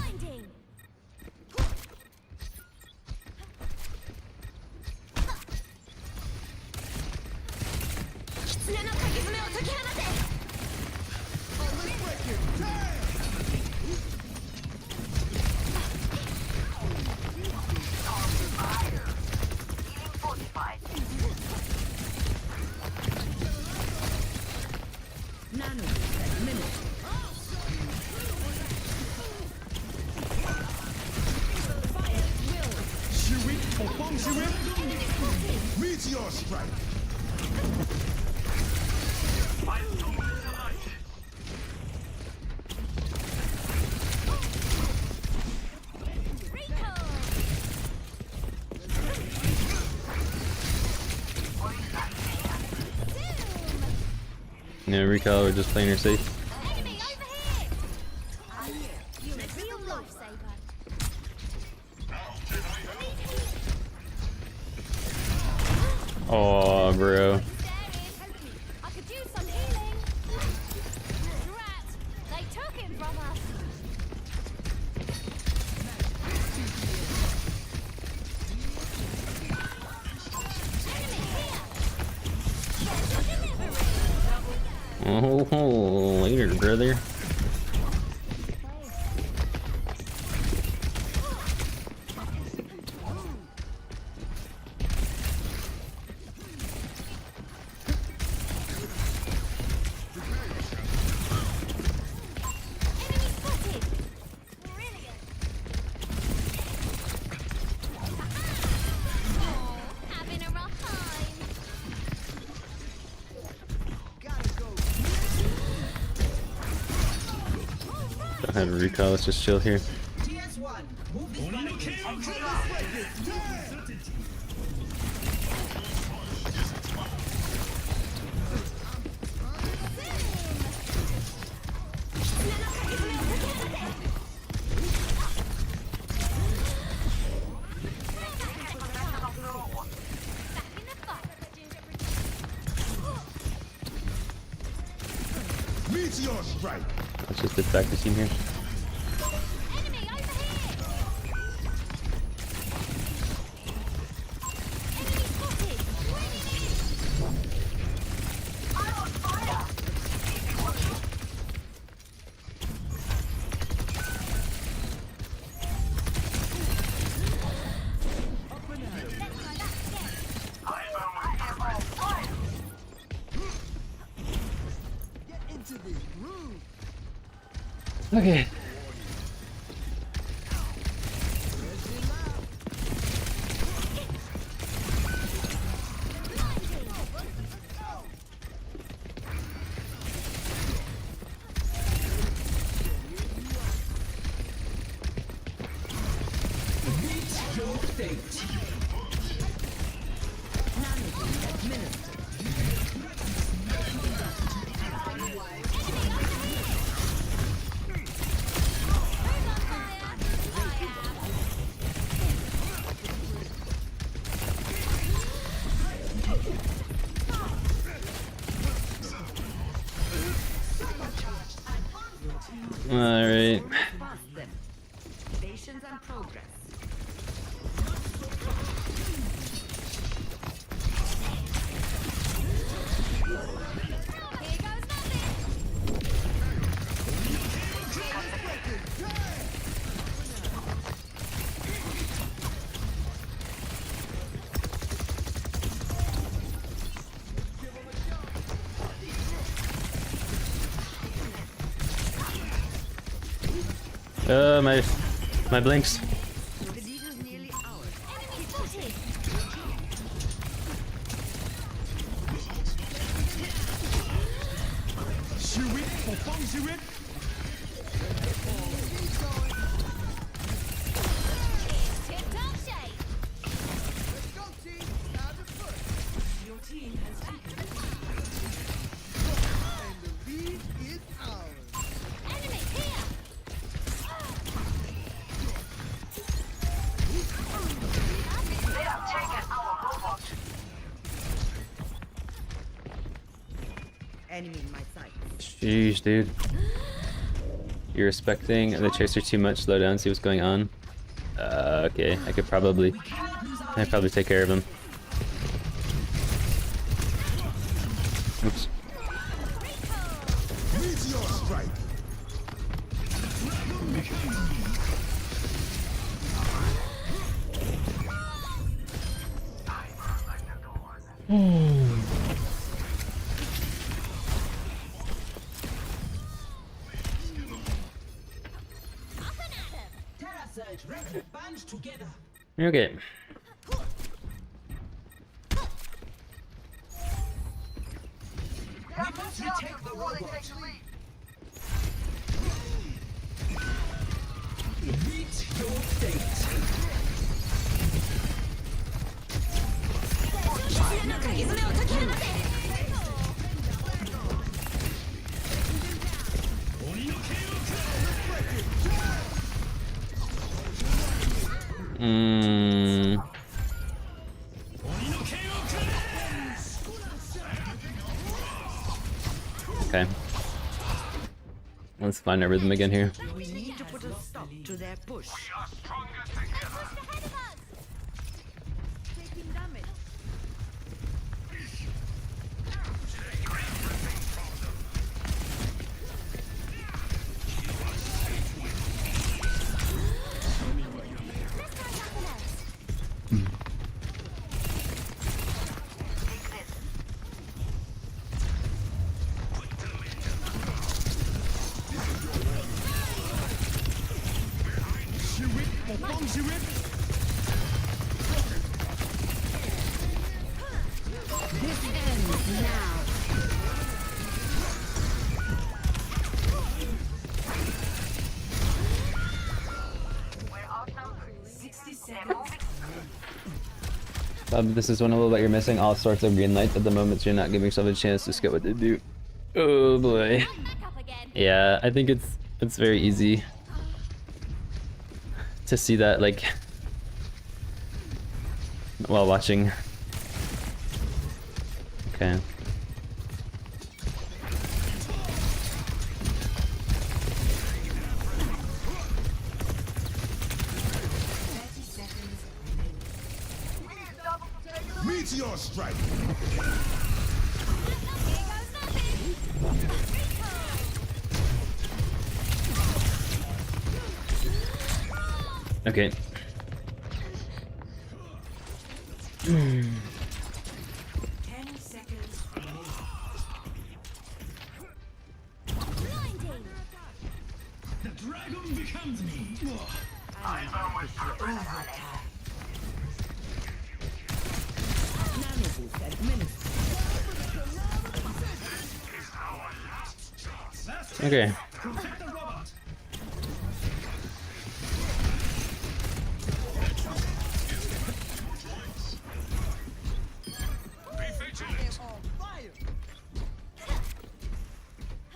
blinding. Meteor strike. Yeah, recall, we're just playing her safe. Enemy over here. You're a real lifesaver. Oh, bro. I could use some healing. Drat! They took him from us. Enemy here. Oh, later, brother. Enemy spotted. Brilliant. Oh, having a rough time. Don't have a recall, let's just chill here. TS1, move this button. Meteor strike. Let's just get back to team here. Enemy over here. Enemy spotted. I'm on fire. Okay. All right. Past them. Patience and progress. Here goes nothing. My blinks. The lead is nearly ours. Enemy spotted. Tip-top shape. Your team has taken Enemy here. They have taken our robot. Enemy in my sight. Jeez, dude. You're respecting the Tracer too much. Slow down, see what's going on. Okay, I could probably take care of him. Oops. Terra Surge ready. Band together. Okay. We must retake the robot. Meet your fate. Okay. Let's find our rhythm again here. We need to put a stop to their push. are stronger together. Ahead of us. Taking damage. This ends now. We're outnumbered. 60 They're seconds. moving. This is one level that you're missing all sorts of green lights at the moment, so you're not giving yourself a chance to get what they do. Oh boy. Back up again. Yeah, I think it's very easy to see that, like, while watching. Okay. Meteor strike. Okay. 10 seconds remaining. Blinding. Eyes on with purpose. Okay.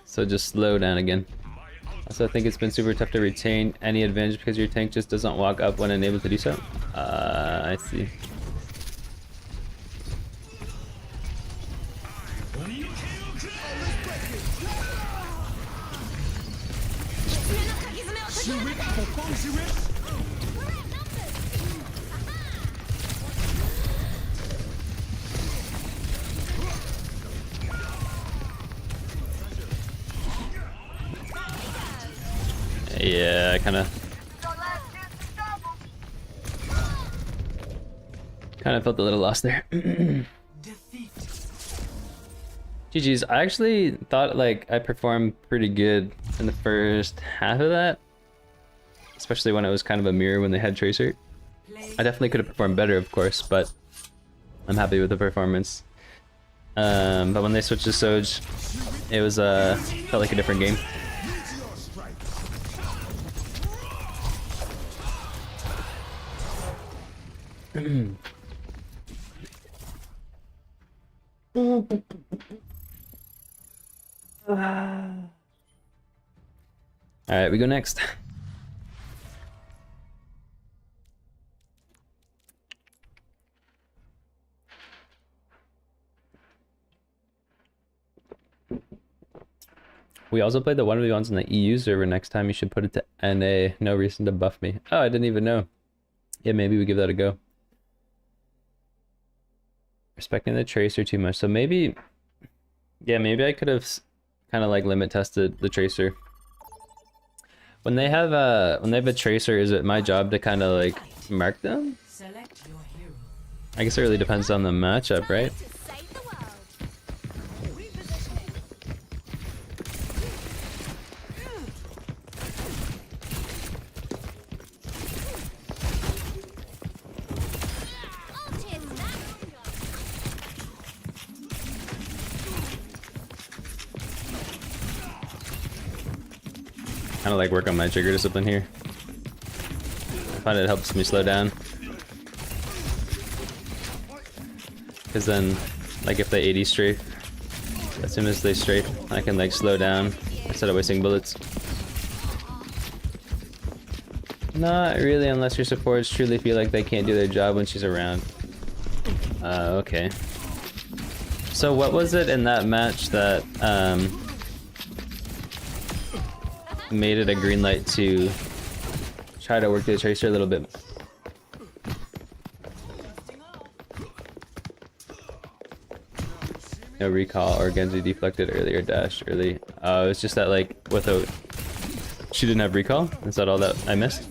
So just slow down again. Also, I think it's been super tough to retain any advantage because your tank just doesn't walk up when unable to do so. I see. Yeah, I kind of felt a little lost there. GG's. I actually thought like I performed pretty good in the first half of that, especially when it was kind of a mirror when they had Tracer. I definitely could have performed better, of course, but I'm happy with the performance. But when they switched to Soj, it was felt like a different game. Alright, we go next. We also played the 1v1s on the EU server. Next time you should put it to NA. No reason to buff me. Oh, I didn't even know. Yeah, maybe we give that a go. Respecting the Tracer too much. So maybe... yeah, maybe I could have kind of like limit tested the Tracer. When they have a Tracer, is it my job to kind of like mark them? Select your hero. I guess it really depends on the matchup, right? Kind of like work on my trigger discipline here. I find it helps me slow down. Because then, like if they 80 strafe, as soon as they strafe, I can like slow down instead of wasting bullets. Not really, unless your supports truly feel like they can't do their job when she's around. Okay. So what was it in that match that made it a green light to try to work the Tracer a little bit? No recall or Genji deflected earlier, dashed early. Oh, it's just that like without she didn't have recall? Is that all that I missed?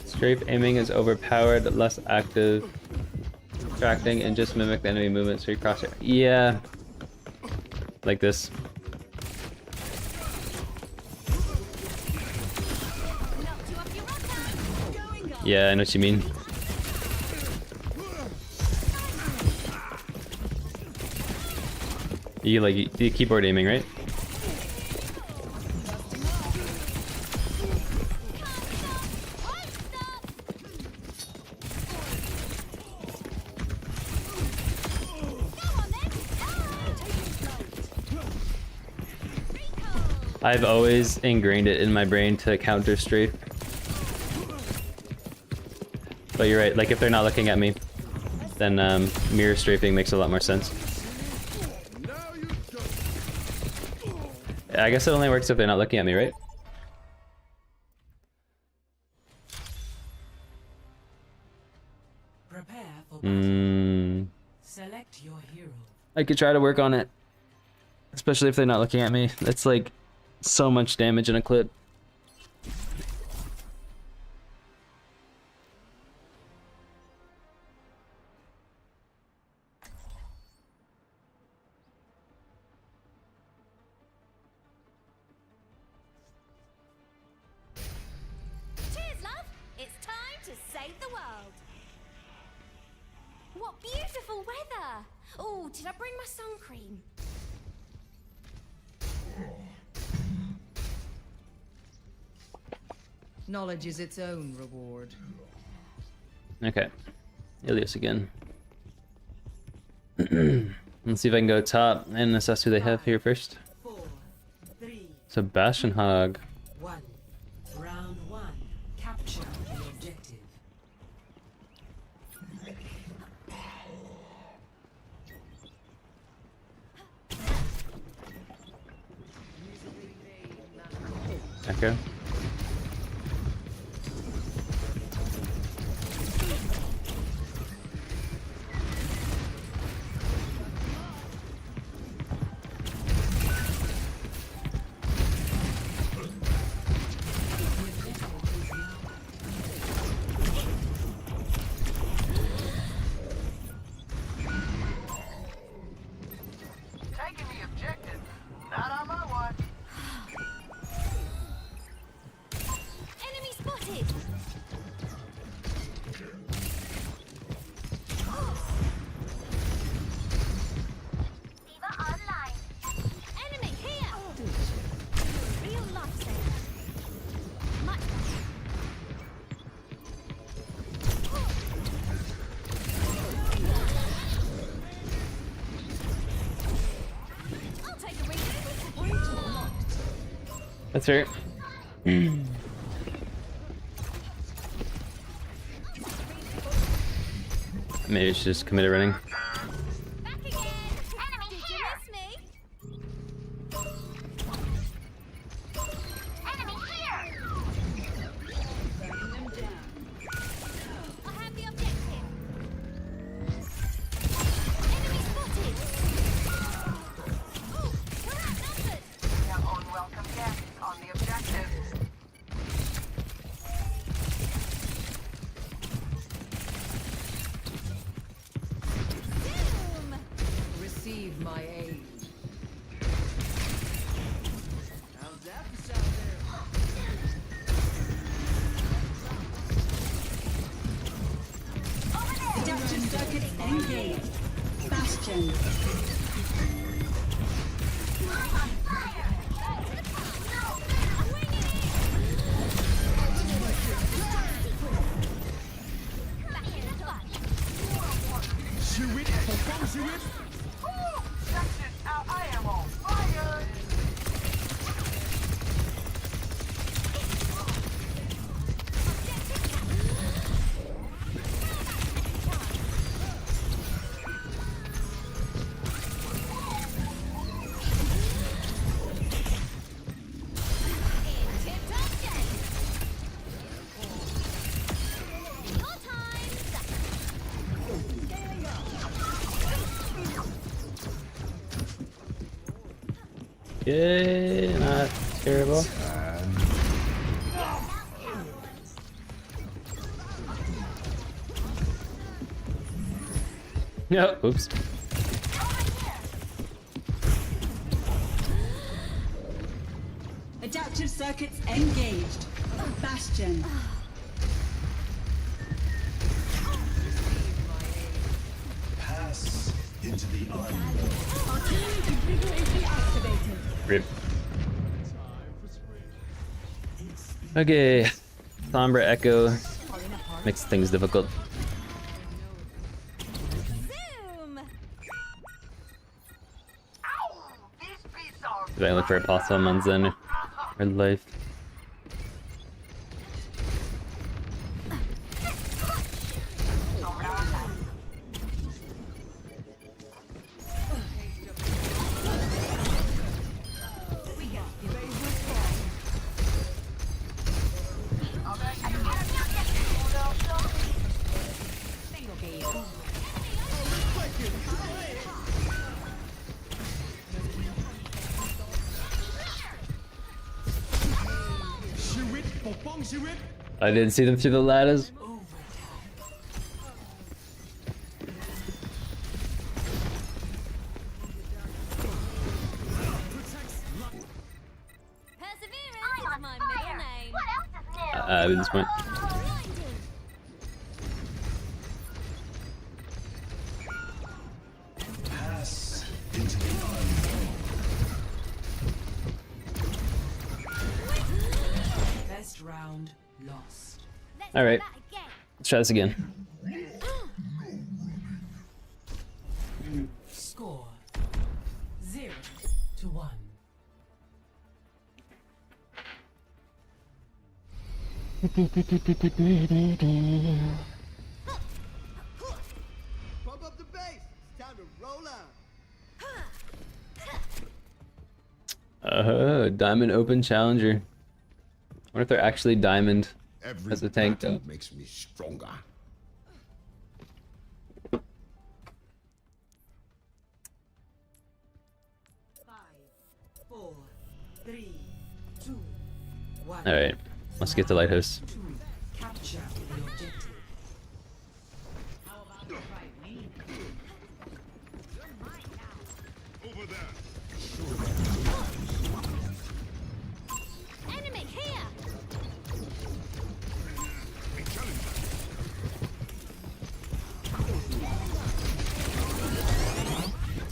Strafe aiming is overpowered, less active, distracting, and just mimic the enemy movement so you cross it. Yeah. Like this. Yeah, I know what you mean. You like you keyboard aiming, right? I've always ingrained it in my brain to counter strafe. But you're right, like if they're not looking at me, then mirror strafing makes a lot more sense. I guess it only works if they're not looking at me, right? Prepare for battle. Mm, Select your hero. I could try to work on it, especially if they're not looking at me. That's like so much damage in a clip. Cheers, love! It's time to save the world. What beautiful weather! Oh, did I bring my sun cream? Knowledge is its own reward. Okay, Ilios again. Let's see if I can go top and assess who they have here first. 4, 3, Sebastian Hogg. 1. Round 1. Capture the objective. Echo. Taking the objective. Not on my watch. Enemy spotted! Diva online. Enemy here! Real lifesaver. Much better. I'll take a reading. That's right. Maybe I should just commit to running. Back again! Enemy Did you miss me? Enemy here! I have the objective. Enemy spotted! Oh, we're outnumbered! No unwelcome guests on the objective. Boom! Receive my aid. How's that sound there? Over there! Circuits engaged. Bastion. Section out. I am on fire. Okay, not terrible. No, oops. Adaptive circuits engaged. Bastion. Pass into the unknown. Artillery configuration activated. Rip. Okay, Sombra Echo makes things difficult. Zoom! Ow! These beasts are. Did I look for a possum on Zen or life? I didn't see them through the ladders. Perseverance is my middle name. What else is new? At this point. Blinded. Pass into the unknown. Best round lost. Let's All do right. that again. Let's try this again. Score 0-1. Pump up the bass. It's time to roll out. Diamond Open Challenger. I wonder if they're actually diamond Every as a tank battle though. makes me stronger. 5, 4, 3, 2, 1. Alright, let's get to Lighthouse. Capture the objective. Over there. Enemy here.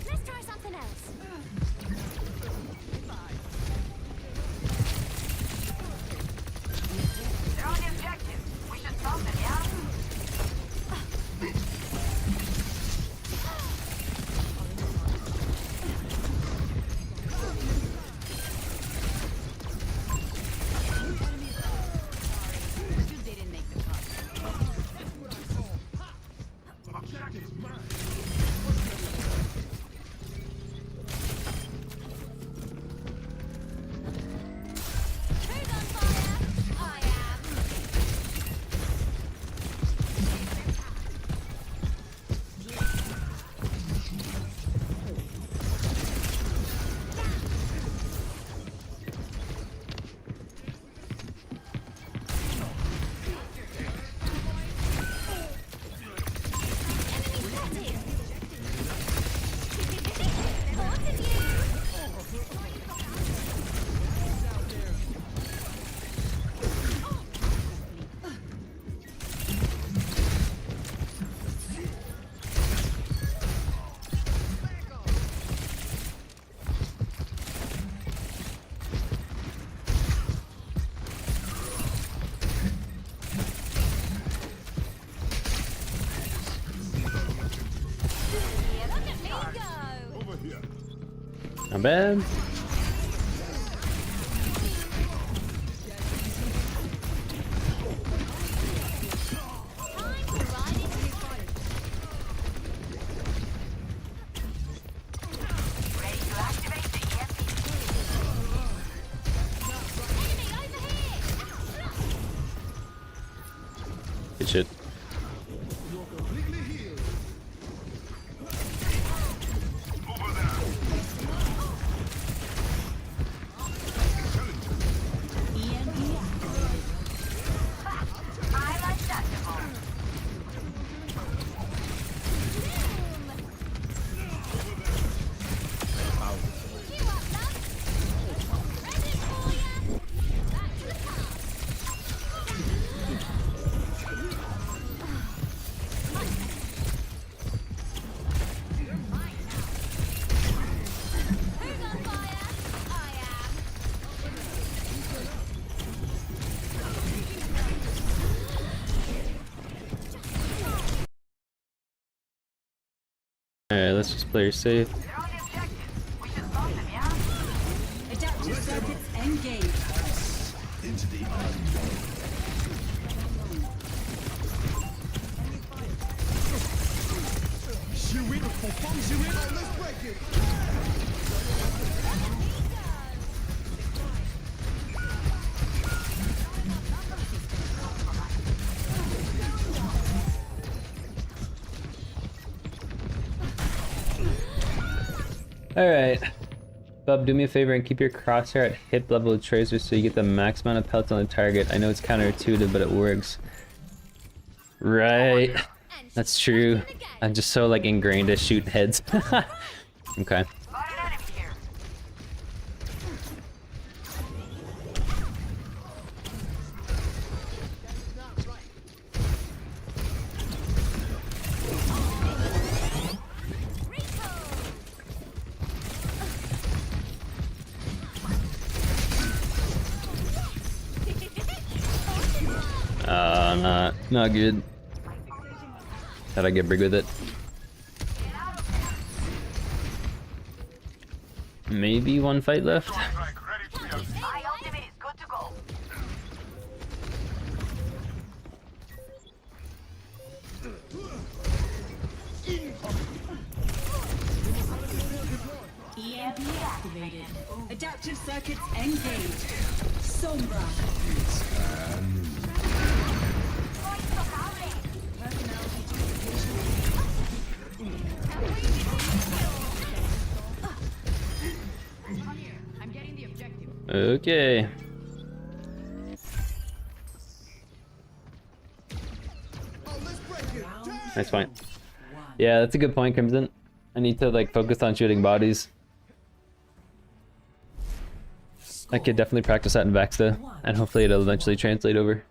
Let's try something else. They're on the objective. We should stop them, yeah? Who's on fire? I am. Enemy spotted. Spotted you. Yeah, look at me go. Over here. Not bad. Time to ride into the fight. Ready to activate the EMP. Enemy over here. Good shit. Over there. I'm unstoppable. Queue up, love. Ready for ya. Back to the car. Who's on fire? I am. Alright, let's just play her safe. They're on the objective. We should stop them, yeah? Adaptive circuits engaged. Into the unknown. Let's break it. Alright. Bub, do me a favor and keep your crosshair at hip level with Tracer so you get the max amount of pellets on the target. I know it's counterintuitive, but it works. Right. That's true. I'm just so like ingrained to shoot heads. Okay. Got an enemy here. Not good. How'd I get big with it? Maybe one fight left. Strike ready for your My ultimate is good to go. EMP activated. Adaptive circuits engaged. Sombra. I'm getting the objective. Okay. Nice point. Yeah, that's a good point, Crimson. I need to like focus on shooting bodies. I could definitely practice that in Vexta, and hopefully it'll eventually translate over.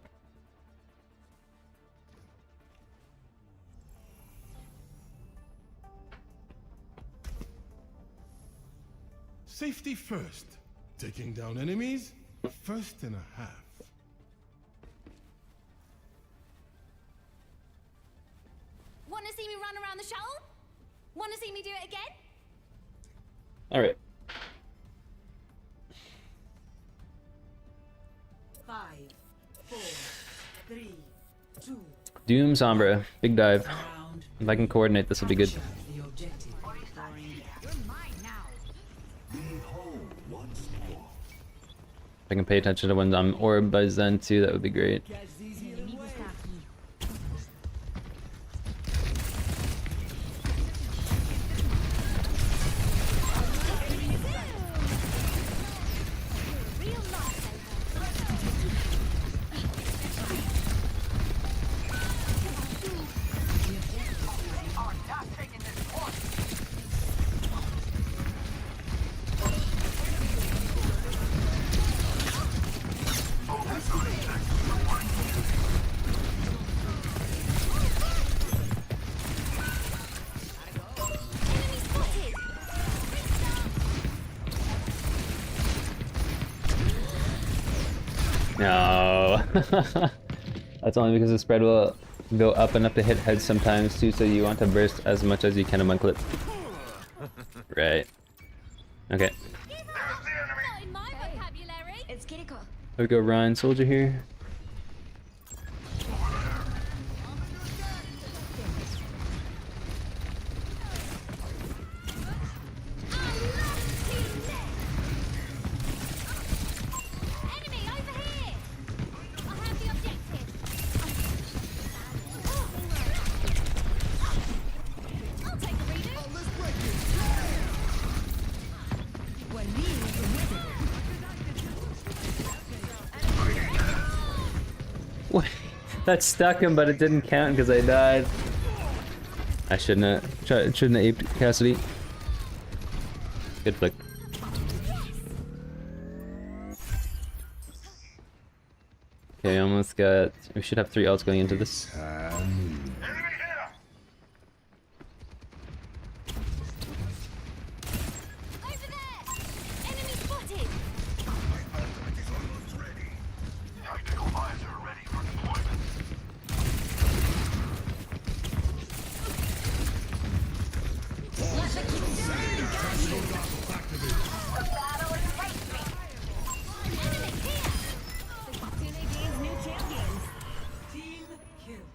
Safety first. Taking down enemies, first and a half. Want to see me run around the shuttle? Want to see me do it again? All right. 5, 4, 3, 2. Doom Sombra, big dive. Round. If I can coordinate, this will be good. Capture the objective. You're mine now. If I can pay attention to when I'm orbed by Zen too, that would be great. No. That's only because the spread will go up enough to hit heads sometimes too, so you want to burst as much as you can in one clip. Right. Okay. Not in my vocabulary. It's Kiriko. There we go, Ryan Soldier here. Enemy over here. I have the objective. I'll take the reader. Wait, that stuck him, but it didn't count because I died. I shouldn't have aped Cassidy. Good flick. Okay, almost got. We should have 3 ults going into this. enemy here. Over there. Enemy spotted. Tactical visor ready for deployment. The battle is raging. Enemy here. Teenagers, new champions. Team kill.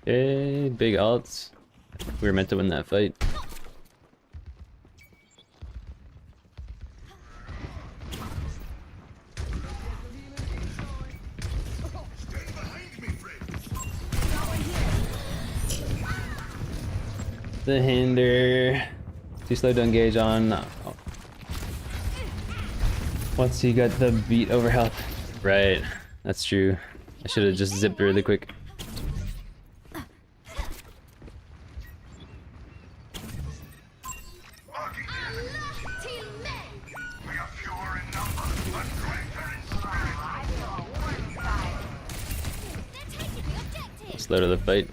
Okay, big ults. We were meant to win that fight. The hinder. Too slow to engage on. Once you got the beat over health. Right, that's true. I should have just zipped really quick. We are fewer in number, but greater in spirit. Slow to the fight.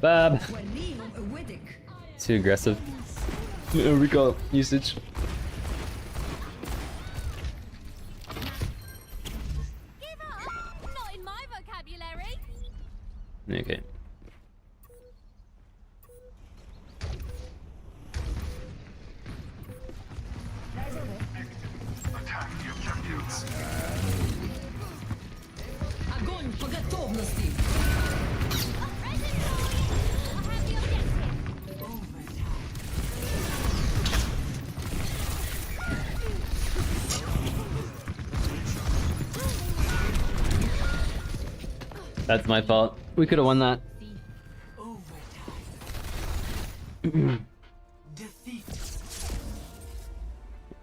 Bob. Too aggressive. No recall usage. Give up? Not in my vocabulary. Okay. Attack the objectives. Огонь по готовности! That's my fault. We could have won that.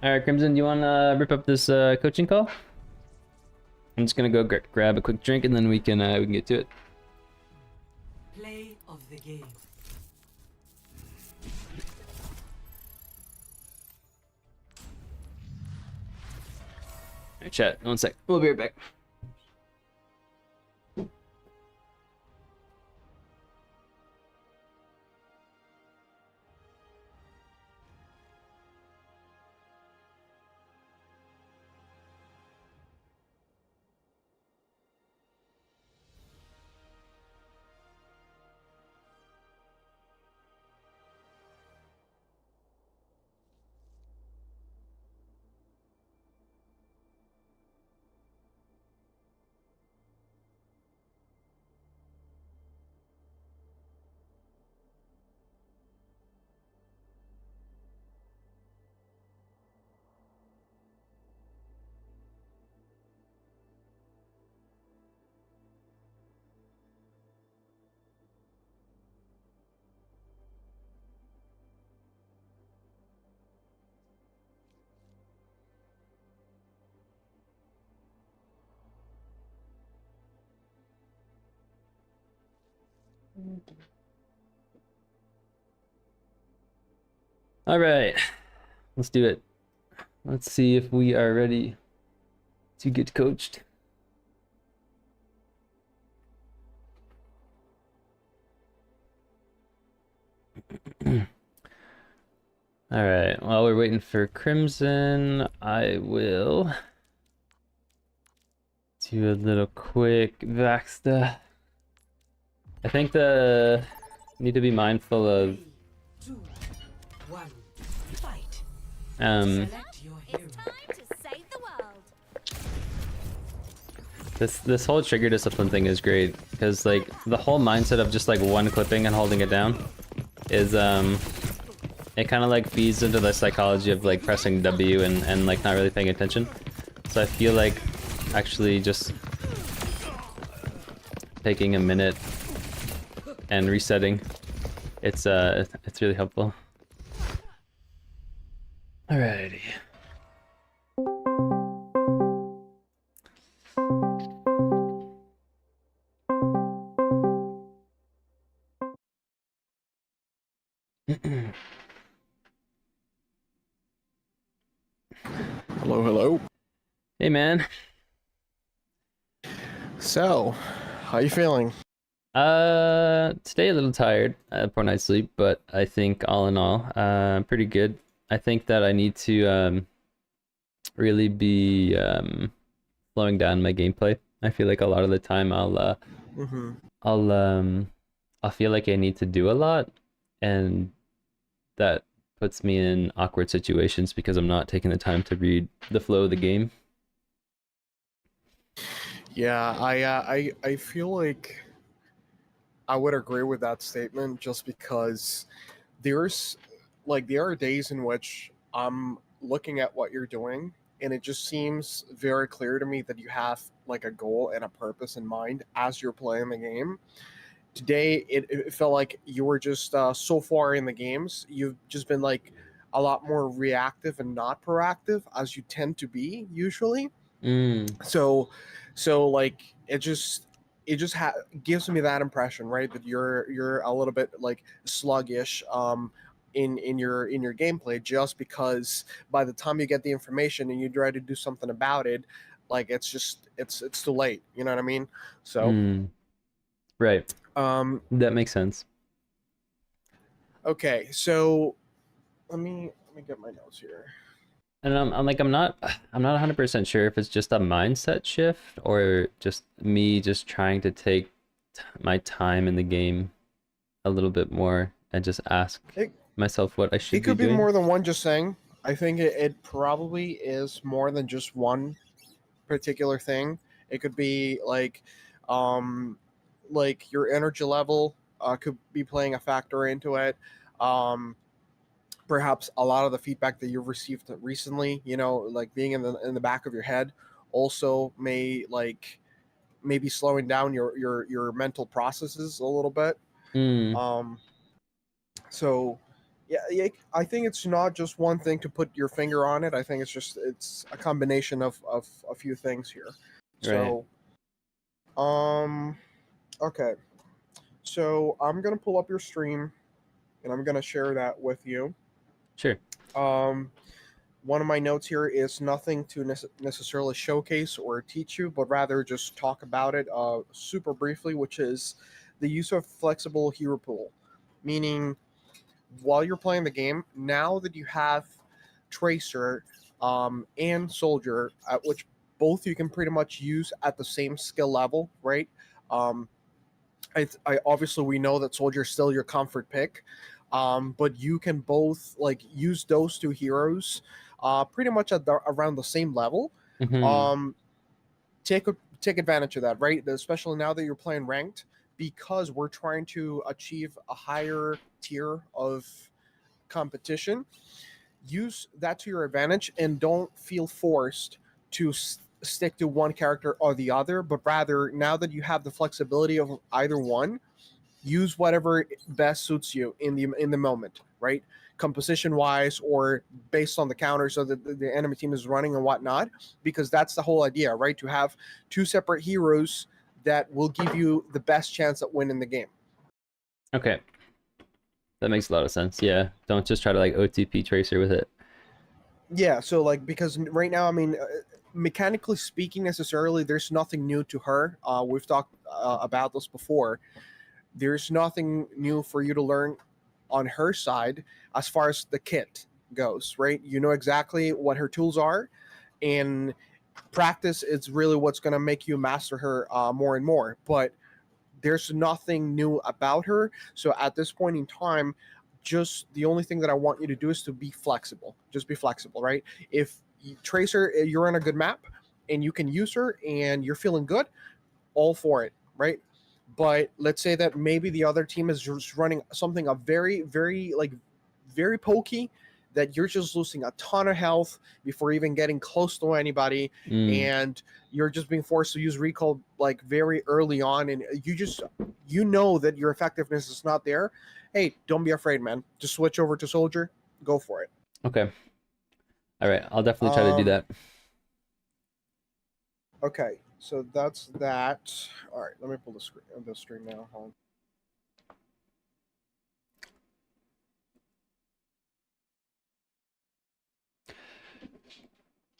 Alright, Crimson, do you want to rip up this coaching call? I'm just gonna go grab a quick drink and then we can get to it. Play of the game. Alright, chat. 1 sec. We'll be right back. All right, let's do it. Let's see if we are ready to get coached. All right, while we're waiting for Crimson, I will do a little quick Vaxta. I think need to be mindful of 2, 1, fight. It's time to save the world. this whole trigger discipline thing is great because like the whole mindset of just like one clipping and holding it down is it kind of like feeds into the psychology of like pressing W and like not really paying attention. So I feel like actually just taking a minute and resetting, it's really helpful. Alrighty. Hello, hello. Hey, man. So, how you feeling? Today a little tired. Poor night's sleep, but I think all in all, pretty good. I think that I need to really be slowing down my gameplay. I feel like a lot of the time I'll feel like I need to do a lot, and that puts me in awkward situations because I'm not taking the time to read the flow of the game. Yeah, I feel like I would agree with that statement just because there's there are days in which I'm looking at what you're doing and it just seems very clear to me that you have like a goal and a purpose in mind as you're playing the game. Today it felt like you were just so far in the games, you've just been like a lot more reactive and not proactive as you tend to be usually. Mm, So like gives me that impression, right, that you're a little bit like sluggish in your gameplay, just because by the time you get the information and you try to do something about it, like it's too late, you know what I mean? So mm, right. um That makes sense. okay, so let me get my notes here. And I'm like I'm not 100% sure if it's just a mindset shift or just me just trying to take my time in the game a little bit more and just ask it, myself what I it should be could be doing. more than one, just saying. I think it probably is more than just one particular thing. It could be um, like your energy level could be playing a factor into it. Um, Perhaps a lot of the feedback that you've received recently, like being in the back of your head, also maybe slowing down your mental processes a little bit. Mm, Um, so yeah, I think it's not just one thing to put your finger on it. I think it's a combination of a few things here. right. So um okay. So I'm gonna pull up your stream and I'm gonna share that with you. Sure. Um One of my notes here is nothing to necessarily showcase or teach you, but rather just talk about it super briefly, which is the use of flexible hero pool. Meaning, while you're playing the game, now that you have Tracer and Soldier, at which both you can pretty much use at the same skill level, right? Um, I obviously we know that Soldier is still your comfort pick, but you can both like use those two heroes, pretty much around the same level. Hmm. Um, take advantage of that, right? Especially now that you're playing ranked, because we're trying to achieve a higher tier of competition. Use that to your advantage and don't feel forced to stick to one character or the other, but rather, now that you have the flexibility of either one, use whatever best suits you in the moment, right? Composition wise or based on the counter, so that the enemy team is running and whatnot, because that's the whole idea, right? To have two separate heroes that will give you the best chance at winning the game. Okay. That makes a lot of sense. Yeah. Don't just try to like OTP Tracer with it. Yeah, so like, because right now, I mean, mechanically speaking, necessarily, there's nothing new to her. We've talked about this before. There's nothing new for you to learn on her side as far as the kit goes, right? You know exactly what her tools are, and practice is really what's going to make you master her more and more. But there's nothing new about her. So at this point in time, just the only thing that I want you to do is to be flexible. Just be flexible, right? If Tracer, you're on a good map and you can use her and you're feeling good, all for it, right? But let's say that maybe the other team is just running something a very, very very pokey, that you're just losing a ton of health before even getting close to anybody, Mm, and you're just being forced to use recall like very early on, and you know that your effectiveness is not there. Hey, don't be afraid, man. Just switch over to Soldier. Go for it. okay. All right. I'll definitely try to do Um. that. Okay. So that's that. All right. Let me pull the stream now. Hold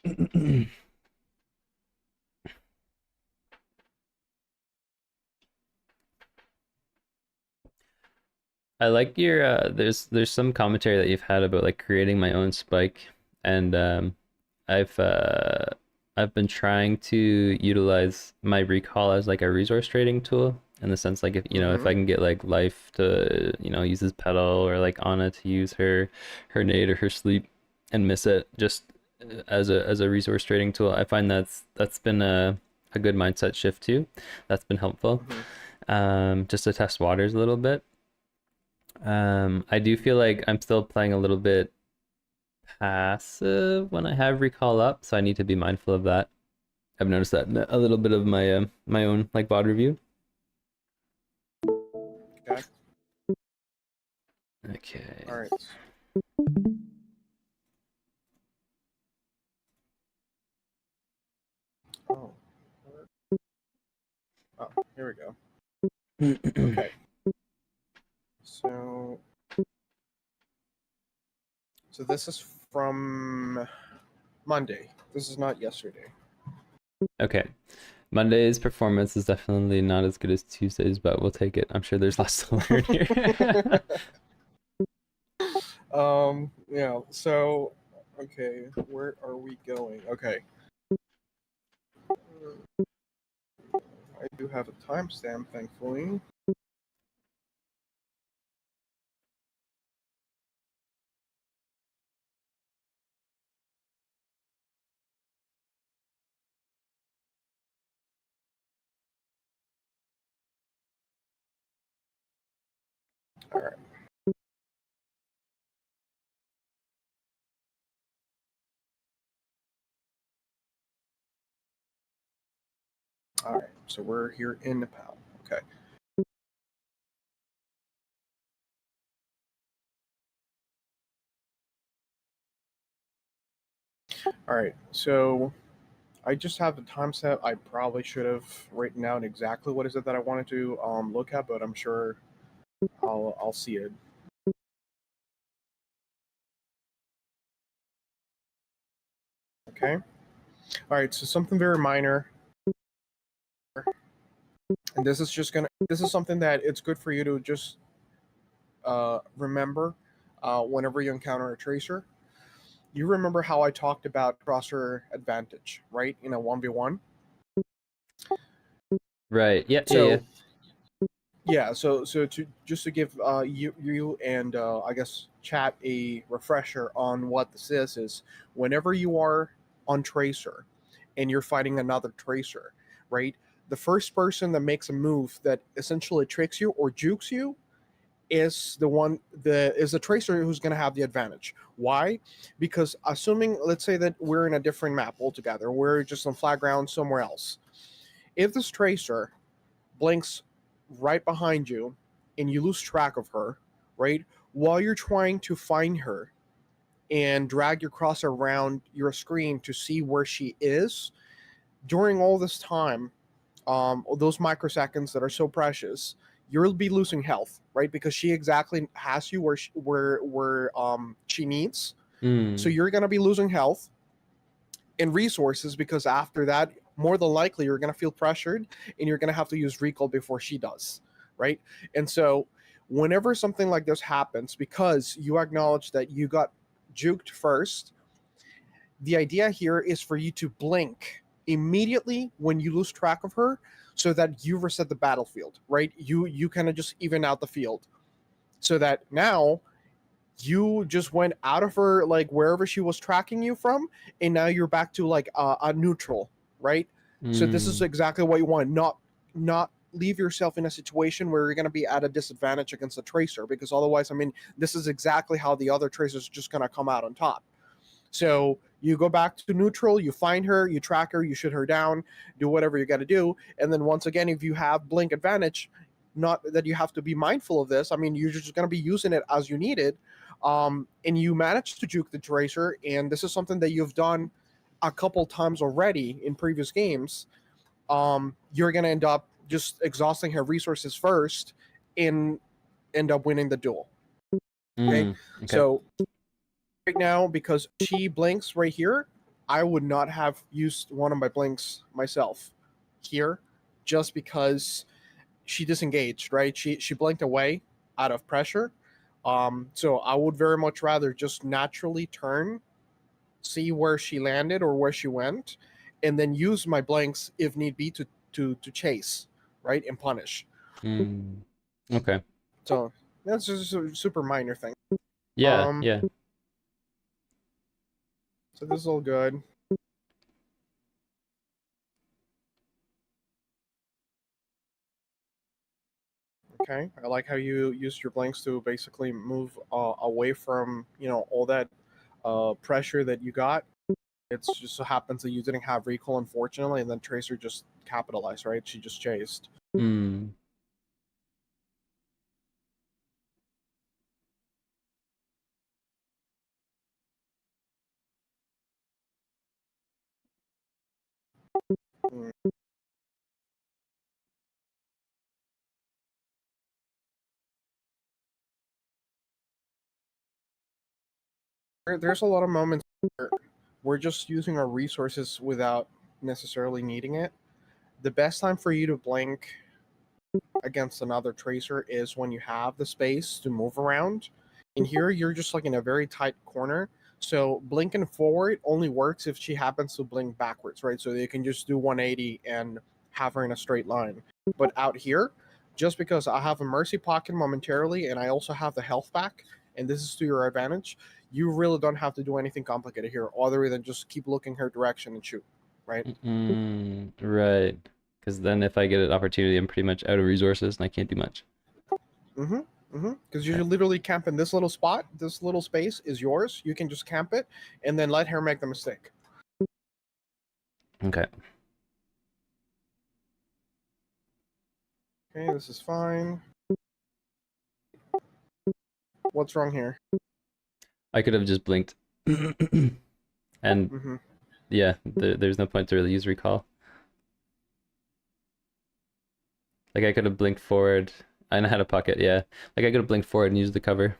on. I like your there's some commentary that you've had about like creating my own spike, and I've uh I've been trying to utilize my recall as like a resource trading tool, in the sense like, if Mm-hmm. I can get like Life to use his pedal, or like Anna to use her nade or her sleep and miss it, just as a resource trading tool. I find that's been a good mindset shift too. That's been helpful. Just to test waters a little bit. I do feel like I'm still playing a little bit passive when I have recall up, so I need to be mindful of that. I've noticed that in a little bit of my my own like VOD review. Okay. Okay. All right. Oh. Oh, here we go. Okay. So this is from Monday. This is not yesterday. Okay. Monday's performance is definitely not as good as Tuesday's, but we'll take it. I'm sure there's lots to learn here. Yeah, so okay, where are we going? Okay. I do have a timestamp, thankfully. All right. All right, so we're here in Nepal. Okay. All right, so I just have the timestamp. I probably should have written down exactly what is it that I wanted to look at, but I'm sure I'll see it. Okay. All right, so something very minor, and this is something that it's good for you to just remember whenever you encounter a tracer. You remember how I talked about crosser advantage, right? In a 1v1. Right. Yeah. So yeah, so to just to give you and I guess chat a refresher on what this is whenever you are on tracer and you're fighting another tracer, right? The first person that makes a move that essentially tricks you or jukes you is the tracer who's going to have the advantage. Why? Because assuming, let's say that we're in a different map altogether, we're just on flat ground somewhere else. If this tracer blinks right behind you and you lose track of her, right? While you're trying to find her and drag your cursor around your screen to see where she is, during all this time, those microseconds that are so precious, you'll be losing health, right? Because she exactly has you where she needs. So you're gonna be losing health and resources because after that, more than likely, you're gonna feel pressured and you're gonna have to use recall before she does, right? And so whenever something like this happens, because you acknowledge that you got juked first, the idea here is for you to blink immediately when you lose track of her so that you reset the battlefield, right? You kind of just even out the field so that now you just went out of her, like wherever she was tracking you from, and now you're back to like a neutral, right? So this is exactly what you want. Not leave yourself in a situation where you're going to be at a disadvantage against a tracer, because otherwise, I mean, this is exactly how the other tracer's just going to come out on top. So you go back to neutral, you find her, you track her, you shoot her down, do whatever you got to do, and then once again, if you have blink advantage, not that you have to be mindful of this. I mean, you're just going to be using it as you need it, and you manage to juke the tracer, and this is something that you've done a couple times already in previous games. You're going to end up just exhausting her resources first and end up winning the duel. Okay. So right now, because she blinks right here, I would not have used one of my blinks myself here, just because she disengaged, right? She blinked away out of pressure. So I would very much rather just naturally turn, see where she landed or where she went, and then use my blinks if need be to chase, right, and punish. Okay. So that's just a super minor thing. Yeah. Yeah. So this is all good. Okay, I like how you used your blinks to basically move away from all that pressure that you got. It just so happens that you didn't have recall, unfortunately, and then Tracer just capitalized, right? She just chased. Hmm. Mm. There's a lot of moments where we're just using our resources without necessarily needing it. The best time for you to blink against another tracer is when you have the space to move around. And here you're just like in a very tight corner. So blinking forward only works if she happens to blink backwards, right? So you can just do 180 and have her in a straight line. But out here, just because I have a mercy pocket momentarily and I also have the health back, and this is to your advantage, you really don't have to do anything complicated here other than just keep looking her direction and shoot, right? Right. Because then if I get an opportunity, I'm pretty much out of resources and I can't do much. Because you literally camp in this little spot. This little space is yours. You can just camp it and then let her make the mistake. Okay. Okay, this is fine. What's wrong here? I could have just blinked. And yeah, there's no point to really use recall. Like I could have blinked forward. I know how to pocket, yeah. Like I could have blinked forward and used the cover.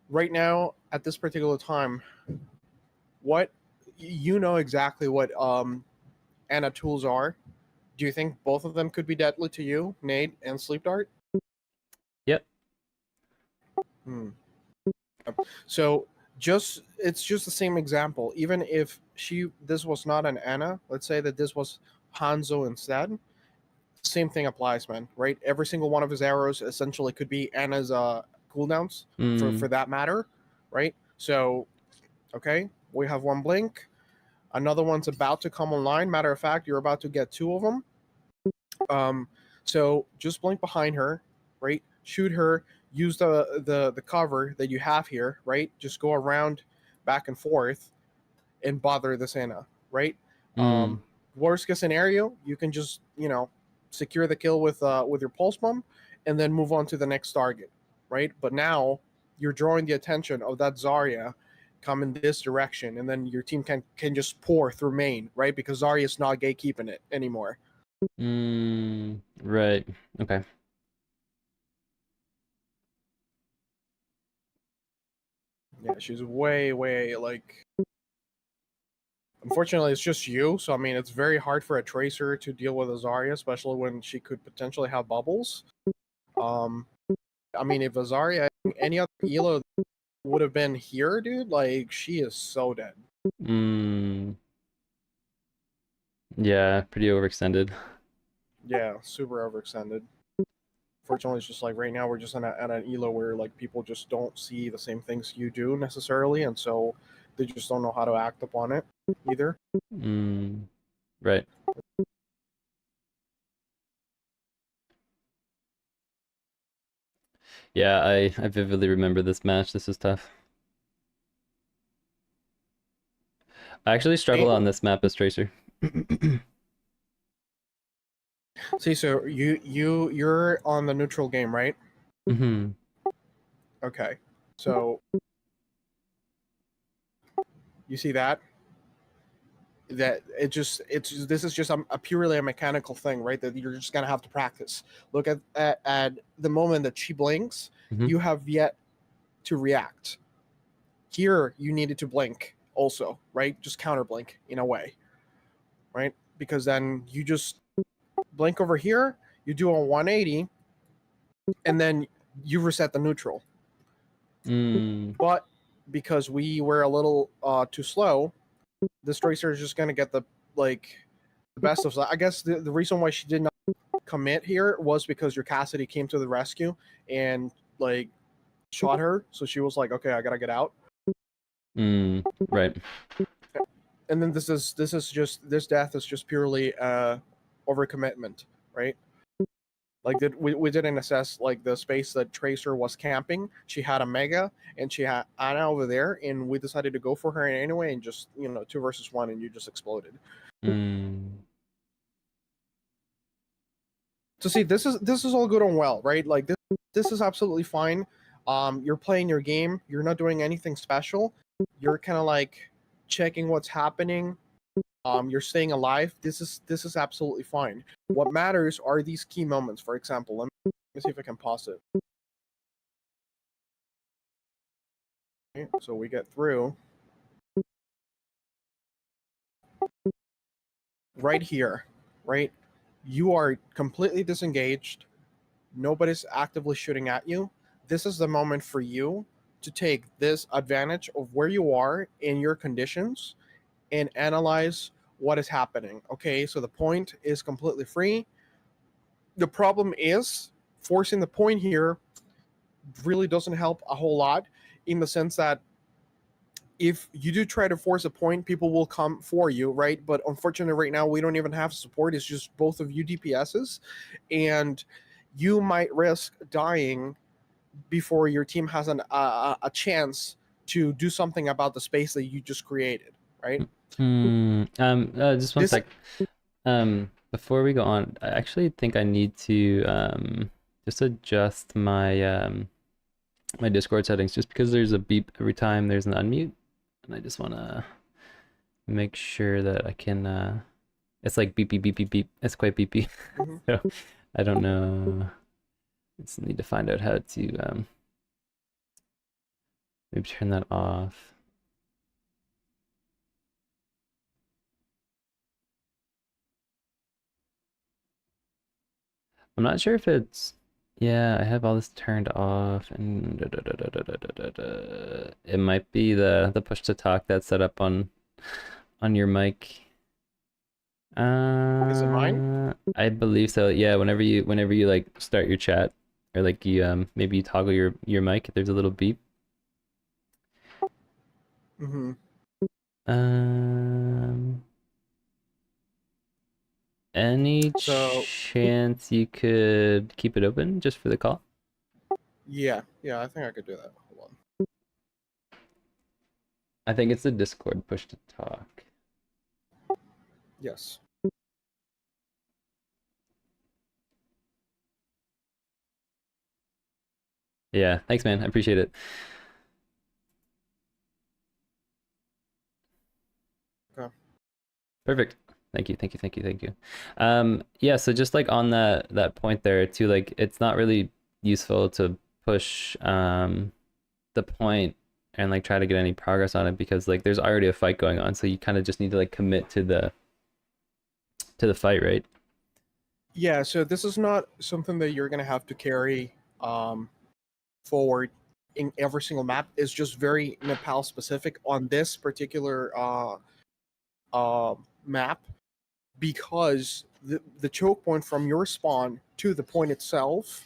Right now, at this particular time, what you know exactly what Anna tools are. Do you think both of them could be deadly to you, Nate and Sleep Dart? Yep. So it's just the same example. Even if this was not an Anna, let's say that this was Hanzo instead, same thing applies, man. Right? Every single one of his arrows essentially could be Anna's cooldowns for that matter, right? So, okay, we have one blink. Another one's about to come online. Matter of fact, you're about to get two of them. So just blink behind her, right? Shoot her. Use the cover that you have here, right? Just go around, back and forth, and bother this Anna, right? Worst case scenario, you can just secure the kill with your pulse bomb, and then move on to the next target, right? But now you're drawing the attention of that Zarya come in this direction, and then your team can just pour through main, right? Because Zarya's not gatekeeping it anymore. Right. Okay. Yeah, she's way like. Unfortunately, it's just you, so I mean, it's very hard for a tracer to deal with a Zarya, especially when she could potentially have bubbles. I mean, if a Zarya, any other Elo would have been here, dude, like she is so dead. Yeah, pretty overextended. Yeah, super overextended. Fortunately, it's just like right now we're just at an Elo where like people just don't see the same things you do necessarily, and so they just don't know how to act upon it either. Right. Yeah, I vividly remember this match. This was tough. I actually struggle on this map as Tracer. See, so you're on the neutral game, right? Okay. So you see that this is just a purely a mechanical thing, right? That you're just gonna have to practice. Look at the moment that she blinks, you have yet to react. Here you needed to blink also, right? Just counter blink in a way, right? Because then you just blink over here, you do a 180, and then you reset the neutral. But because we were a little too slow, this Tracer is just gonna get the best of. I guess the reason why she did not commit here was because your Cassidy came to the rescue and like shot her, so she was like, okay, I gotta get out. Right. And then this death is just purely overcommitment, right? Like we didn't assess like the space that Tracer was camping. She had a Mega and she had Ana over there, and we decided to go for her anyway, and just 2 versus 1, and you just exploded. So see, this is all good and well, right? Like this is absolutely fine. You're playing your game. You're not doing anything special. You're kind of like checking what's happening. You're staying alive. This is absolutely fine. What matters are these key moments. For example, let me see if I can pause it. Okay, so we get through right here, right? You are completely disengaged. Nobody's actively shooting at you. This is the moment for you to take this advantage of where you are in your conditions and analyze what is happening. Okay, so the point is completely free. The problem is forcing the point here really doesn't help a whole lot, in the sense that if you do try to force a point, people will come for you, right? But unfortunately, right now we don't even have support. It's just both of you DPSs, and you might risk dying before your team has a chance to do something about the space that you just created, right? Just one sec. Before we go on, I actually think I need to just adjust my my Discord settings, just because there's a beep every time there's an unmute, and I just want to make sure that I can it's like beep beep beep beep beep. It's quite beepy. So I don't know. Just need to find out how to maybe turn that off. I'm not sure if it's, yeah, I have all this turned off, and it might be the push to talk that's set up on your mic. Is it mine? I believe so. Yeah, whenever you like start your chat, or like you maybe you toggle your mic, there's a little beep. Any chance you could keep it open just for the call? Yeah, I think I could do that. Hold on. I think it's the Discord push to talk. Yes. Yeah, thanks, man. I appreciate it. Okay. Perfect. Thank you. Yeah, so just like on that point there too, like it's not really useful to push the point and like try to get any progress on it, because like there's already a fight going on, so you kind of just need to like commit to the fight, right? Yeah, so this is not something that you're gonna have to carry forward in every single map. It's just very Nepal specific on this particular map, because the choke point from your spawn to the point itself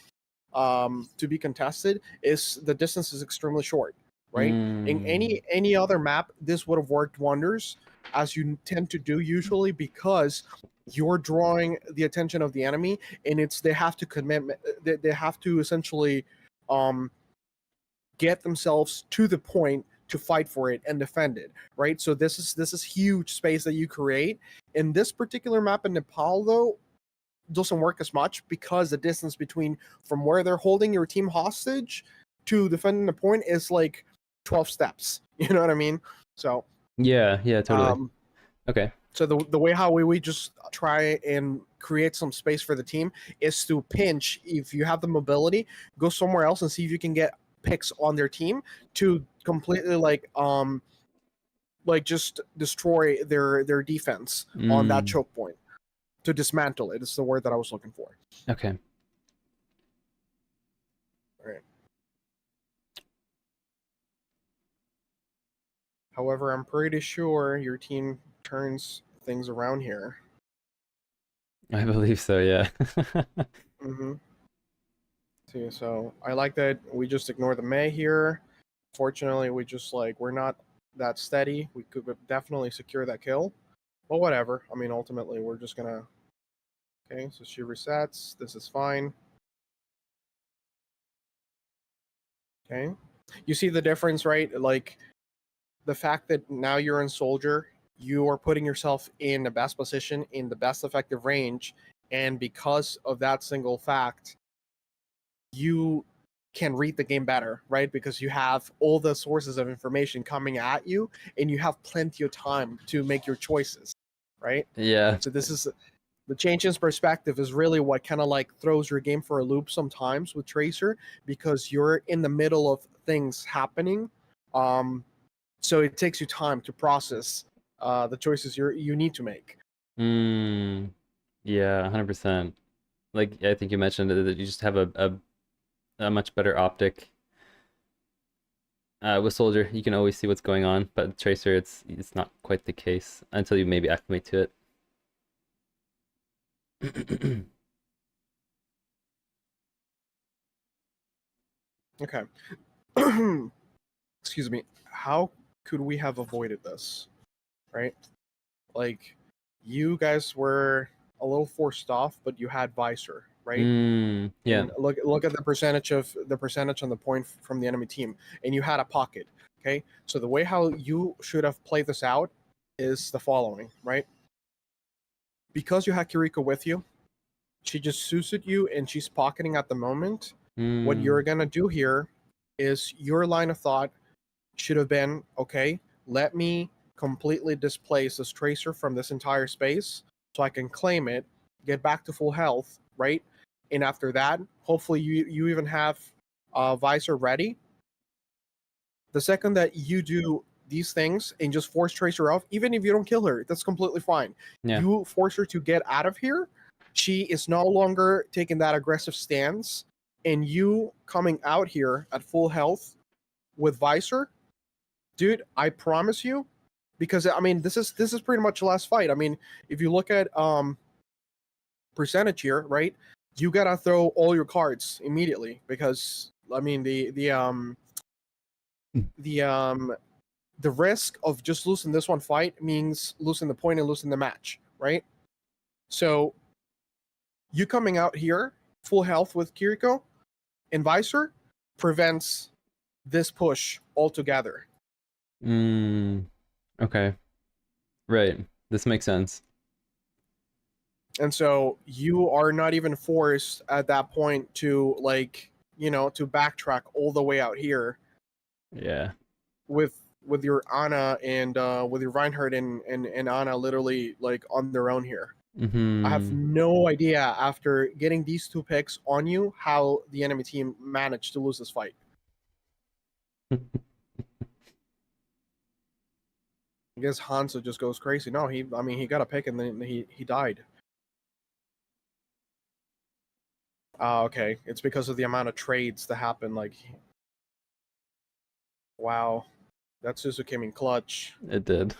to be contested, is the distance is extremely short, right? In any other map, this would have worked wonders, as you tend to do usually, because you're drawing the attention of the enemy, and they have to commit, they have to essentially get themselves to the point to fight for it and defend it, right? So this is huge space that you create. In this particular map in Nepal, though, doesn't work as much, because the distance between from where they're holding your team hostage to defending the point is like 12 steps. You know what I mean? So yeah, totally. Okay. So the way how we just try and create some space for the team is to pinch. If you have the mobility, go somewhere else and see if you can get picks on their team to completely like just destroy their defense on that choke point. To dismantle it is the word that I was looking for. Okay. All right. However, I'm pretty sure your team turns things around here. I believe so, yeah. See, so I like that we just ignore the May here. Fortunately, we're not that steady. We could definitely secure that kill. But whatever. I mean, ultimately, we're just gonna Okay, so she resets. This is fine. Okay. You see the difference, right? Like, the fact that now you're in soldier, you are putting yourself in the best position, in the best effective range, and because of that single fact, you can read the game better, right? Because you have all the sources of information coming at you, and you have plenty of time to make your choices, right? Yeah. So this is the change in perspective is really what kind of like throws your game for a loop sometimes with Tracer, because you're in the middle of things happening. So it takes you time to process the choices you need to make. Yeah, 100%. Like I think you mentioned that you just have a much better optic. With Soldier, you can always see what's going on, but Tracer, it's not quite the case until you maybe acclimate to it. Okay. Excuse me. How could we have avoided this? Right? Like, you guys were a little forced off, but you had Visor, right? Yeah. And look at the percentage on the point from the enemy team, and you had a pocket. Okay, so the way how you should have played this out is the following, right? Because you had Kiriko with you, she just suited you, and she's pocketing at the moment. What you're gonna do here is your line of thought should have been, okay, let me completely displace this Tracer from this entire space so I can claim it, get back to full health, right? And after that, hopefully you even have Visor ready. The second that you do these things and just force Tracer off, even if you don't kill her, that's completely fine. Yeah. You force her to get out of here. She is no longer taking that aggressive stance, and you coming out here at full health with Visor, dude, I promise you, because I mean this is pretty much the last fight. I mean, if you look at percentage here, right? You gotta throw all your cards immediately, because I mean the risk of just losing this one fight means losing the point and losing the match, right? So you coming out here full health with Kiriko and Visor prevents this push altogether. Okay. Right. This makes sense. And so you are not even forced at that point to, like, you know, to backtrack all the way out here. Yeah. With your Ana and with your Reinhardt and Ana literally like on their own here. I have no idea after getting these two picks on you how the enemy team managed to lose this fight. I guess Hanzo just goes crazy. No, he got a pick and then he died. Okay. It's because of the amount of trades that happen. Like, wow. That Suzu came in clutch. It did.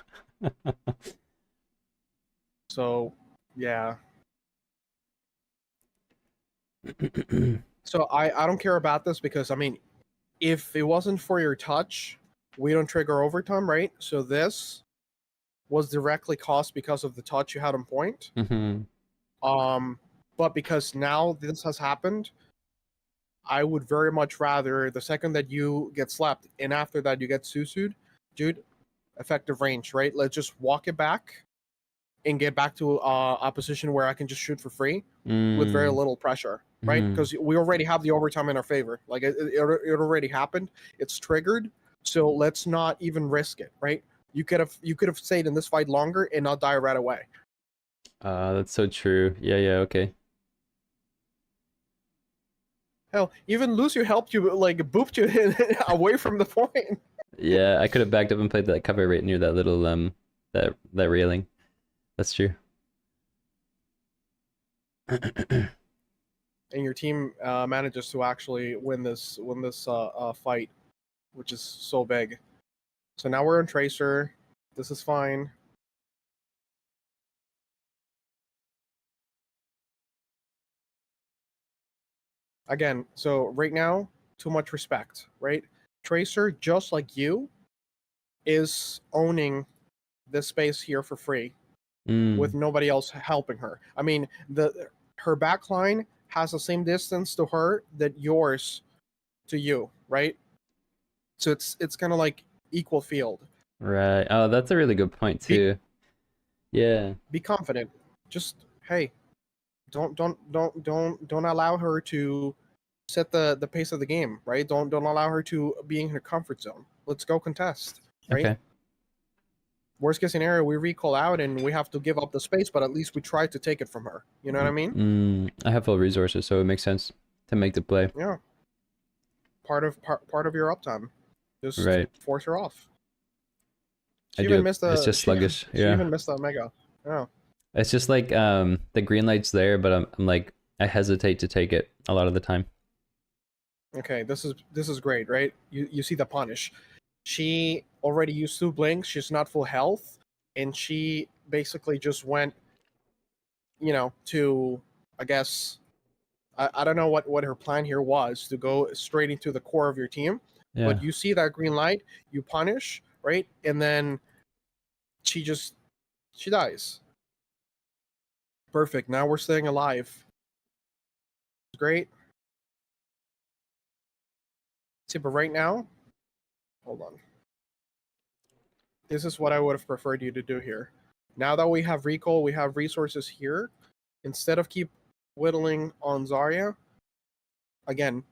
So, yeah. So I don't care about this because, I mean, if it wasn't for your touch, we don't trigger overtime, right? So this was directly cost because of the touch you had on point. But because now this has happened, I would very much rather the second that you get slapped and after that you get susued, dude, effective range, right? Let's just walk it back and get back to a position where I can just shoot for free with very little pressure, right? Because we already have the overtime in our favor. Like it already happened. It's triggered. So let's not even risk it, right? You could have stayed in this fight longer and not die right away. That's so true. Yeah, okay. Hell, even Lucio helped you, like, booped you away from the point. Yeah, I could have backed up and played that cover right near that little that railing. That's true. And your team manages to actually win this fight, which is so big. So now we're on Tracer. This is fine. Again, so right now, too much respect, right? Tracer, just like you, is owning this space here for free with nobody else helping her. I mean, her back line has the same distance to her that yours to you, right? So it's kind of like equal field. Right. Oh, that's a really good point too. Yeah. Be confident. Just hey, don't allow her to set the pace of the game, right? Don't allow her to be in her comfort zone. Let's go contest, right? Okay. Worst case scenario, we recall out and we have to give up the space, but at least we try to take it from her. You know what I mean? I have full resources, so it makes sense to make the play. Yeah. Part of your uptime. Just Right. force her off. I She do. even missed It's just sluggish. She Yeah. even missed the mega. Yeah. It's just like the green light's there, but I'm like I hesitate to take it a lot of the time. Okay, this is great, right? You see the punish. She already used 2 blinks. She's not full health, and she basically just went, to, I guess, I don't know what her plan here was, to go straight into the core of your team. Yeah. But you see that green light, you punish, right? And then she dies. Perfect. Now we're staying alive. Great. See, but right now, hold on. This is what I would have preferred you to do here. Now that we have recall, we have resources here. Instead of keep whittling on Zarya, again,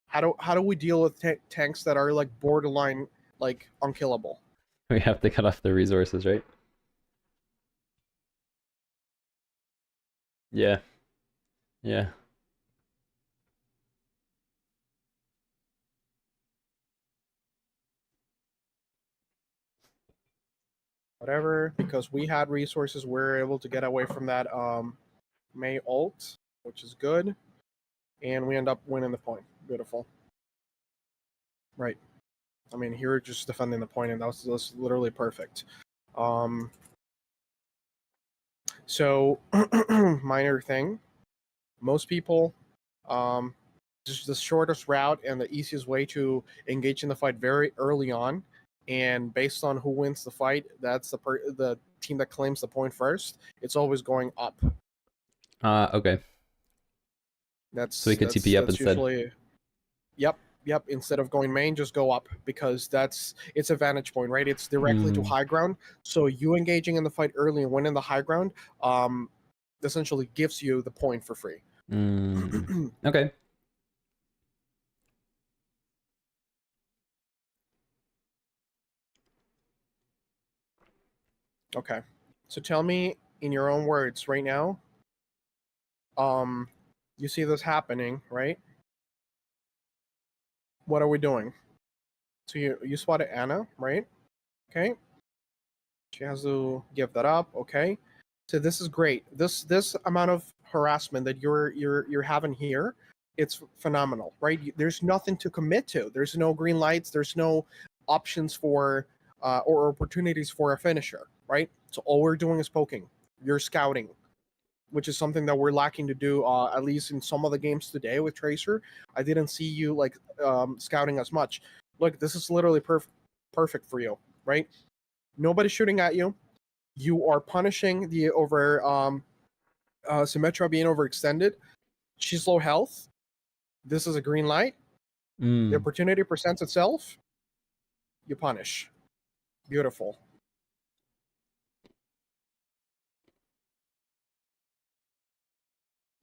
how do we deal with tanks that are like borderline like unkillable? We have to cut off the resources, right? Yeah. Yeah. Whatever, because we had resources, we're able to get away from that May ult, which is good, and we end up winning the point. Beautiful. Right. I mean, here we're just defending the point, and that's literally perfect. So minor thing. Most people, just the shortest route and the easiest way to engage in the fight very early on, and based on who wins the fight, that's the team that claims the point first. It's always going up. Okay. So we could TP up instead. Usually, yep. Instead of going main, just go up, because it's a vantage point, right? It's directly to high ground. So you engaging in the fight early and winning the high ground, essentially gives you the point for free. Okay. Okay. So tell me in your own words right now. You see this happening, right? What are we doing? So you spotted Anna, right? Okay. She has to give that up. Okay. So this is great. This amount of harassment that you're having here, it's phenomenal, right? There's nothing to commit to. There's no green lights. There's no options for or opportunities for a finisher, right? So all we're doing is poking. You're scouting, which is something that we're lacking to do, at least in some of the games today with Tracer. I didn't see you like scouting as much. Look, this is literally perfect for you, right? Nobody's shooting at you. You are punishing the Symmetra being overextended. She's low health. This is a green light. The opportunity presents itself. You punish. Beautiful.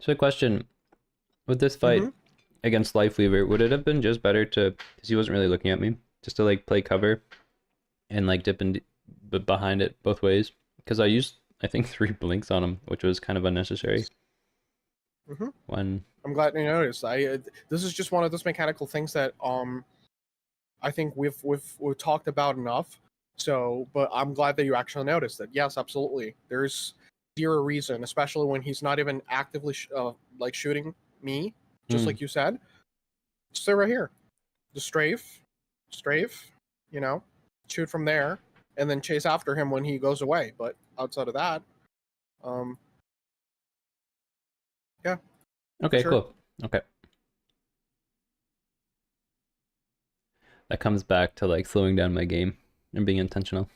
So, question: with this fight against Lifeweaver, would it have been just better to, because he wasn't really looking at me, just to like play cover and like dip in behind it both ways? Because I used, I think, 3 blinks on him, which was kind of unnecessary. When I'm glad you noticed. This is just one of those mechanical things that I think we've talked about enough. So, but I'm glad that you actually noticed it. Yes, absolutely. There's zero reason, especially when he's not even actively like shooting me, just like you said. Stay right here. Just strafe, shoot from there, and then chase after him when he goes away. But outside of that, yeah. Okay, sure. cool. Okay. That comes back to like slowing down my game and being intentional.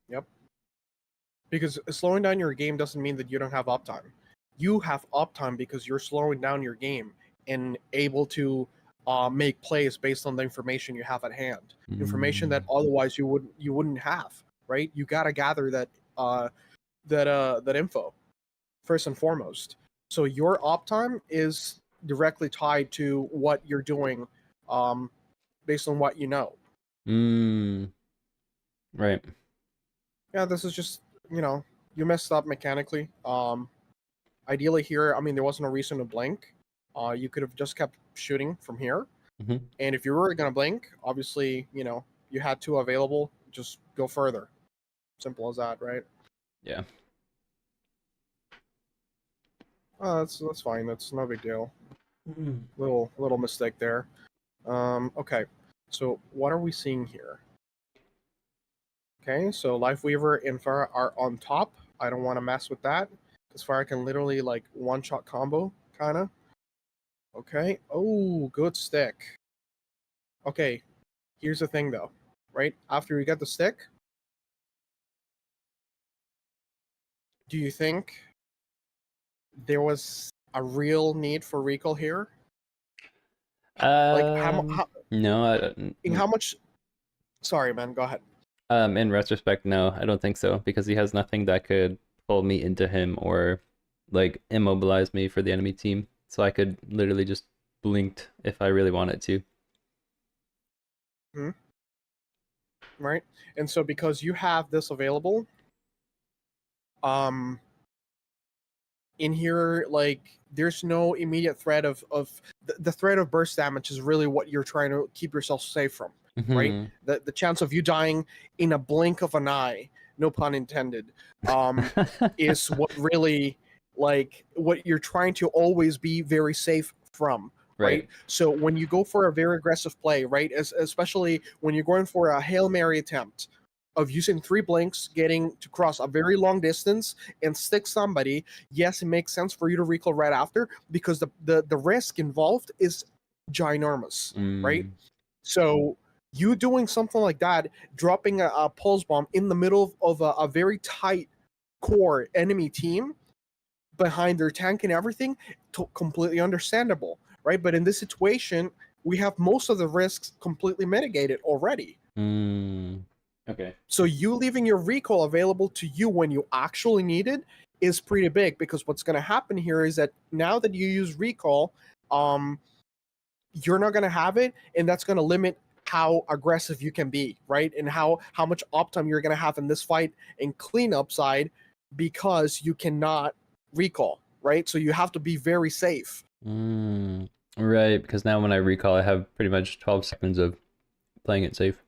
Yep. Because slowing down your game doesn't mean that you don't have uptime. you have uptime because you're slowing down your game and able to make plays based on the information you have at hand, information that otherwise you wouldn't have, right? You gotta gather that info first and foremost. So your uptime is directly tied to what you're doing, based on what you know. Right. Yeah, this is just, you messed up mechanically. Ideally here, I mean, there wasn't a reason to blink. You could have just kept shooting from here. And if you were gonna blink, obviously, you had two available. Just go further. Simple as that, right? Yeah. That's fine. That's no big deal. Little mistake there. Okay. So what are we seeing here? Okay, so Lifeweaver and Farah are on top. I don't want to mess with that, because Farah can literally like one-shot combo, kinda. Okay. Oh, good stick. Okay. Here's the thing though, right? After you get the stick, do you think there was a real need for recall here? Like how No. in how much? Sorry, man. Go ahead. In retrospect, no, I don't think so, because he has nothing that could pull me into him or like immobilize me for the enemy team. So I could literally just blinked if I really wanted to. Right, and so because you have this available, in here, like, there's no immediate threat of the threat of burst damage is really what you're trying to keep yourself safe from, right? The chance of you dying in a blink of an eye, no pun intended, is what really, like, what you're trying to always be very safe from. Right. So when you go for a very aggressive play, right, especially when you're going for a Hail Mary attempt of using 3 blinks, getting to cross a very long distance and stick somebody, yes, it makes sense for you to recall right after, because the risk involved is ginormous, right? So you doing something like that, dropping a pulse bomb in the middle of a very tight core enemy team behind their tank and everything, completely understandable. Right, but in this situation, we have most of the risks completely mitigated already. Okay. So you leaving your recall available to you when you actually need it is pretty big, because what's going to happen here is that now that you use recall, you're not going to have it, and that's going to limit how aggressive you can be, right? And how much uptime you're going to have in this fight and cleanup side, because you cannot recall, right? So you have to be very safe. Right, because now when I recall, I have pretty much 12 seconds of playing it safe.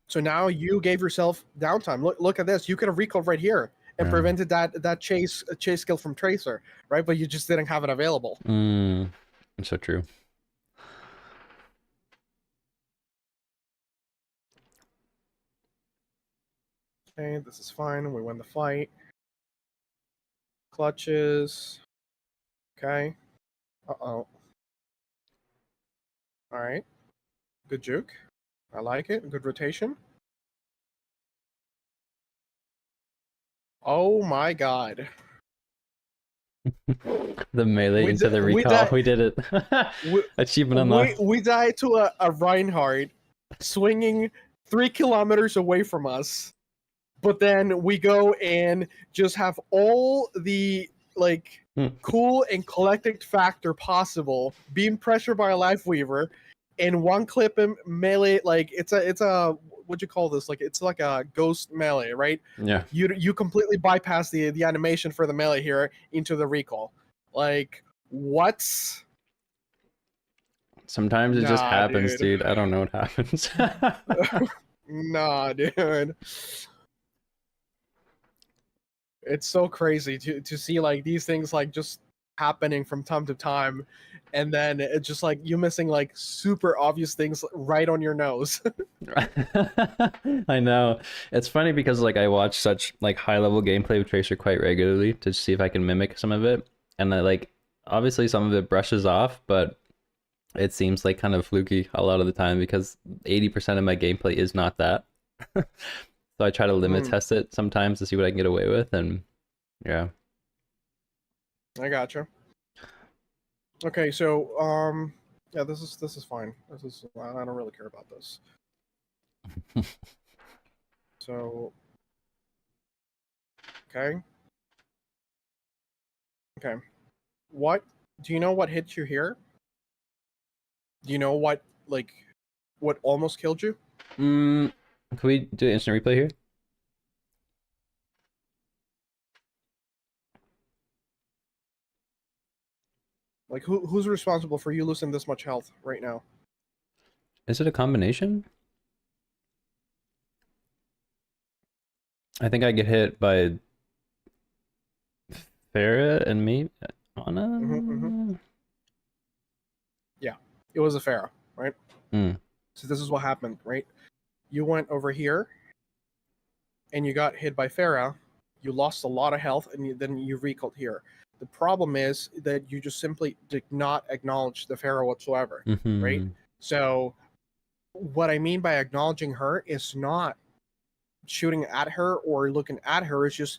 So now you gave yourself downtime. Look at this. You could have recalled right here and prevented that chase skill from Tracer, right? But you just didn't have it available. That's so true. Okay, this is fine. We win the fight. Clutches. Okay. Uh-oh. All right. Good juke. I like it. Good rotation. Oh my god. The melee into the recall. We did it. Achievement unlocked. We died to a Reinhardt swinging 3 kilometers away from us. But then we go and just have all the cool and collected factor possible, being pressured by a Lifeweaver, and one clip him melee. Like it's a what'd you call this? Like it's like a ghost melee, right? Yeah. You completely bypass the animation for the melee here into the recall. Like what? Sometimes it just happens, dude. I don't know what happens. Nah, dude. It's so crazy to see like these things like just happening from time to time, and then it's just like you missing like super obvious things right on your nose. I know. It's funny because like I watch such like high level gameplay with Tracer quite regularly to see if I can mimic some of it, and I like obviously some of it brushes off, but it seems like kind of fluky a lot of the time because 80% of my gameplay is not that. So I try to limit test it sometimes to see what I can get away with, and yeah. I gotcha. Okay, so yeah, this is fine. I don't really care about this. So, okay, okay. What do you know? What hit you here? Do you know what what almost killed you? Can we do instant replay here? Like who's responsible for you losing this much health right now? Is it a combination? I think I get hit by Farah and me. Anna? Yeah, it was a Pharaoh, right? Mm. So this is what happened, right? You went over here, and you got hit by Farah. You lost a lot of health, and then you recalled here. The problem is that you just simply did not acknowledge the Pharaoh whatsoever, right? So what I mean by acknowledging her is not shooting at her or looking at her. It's just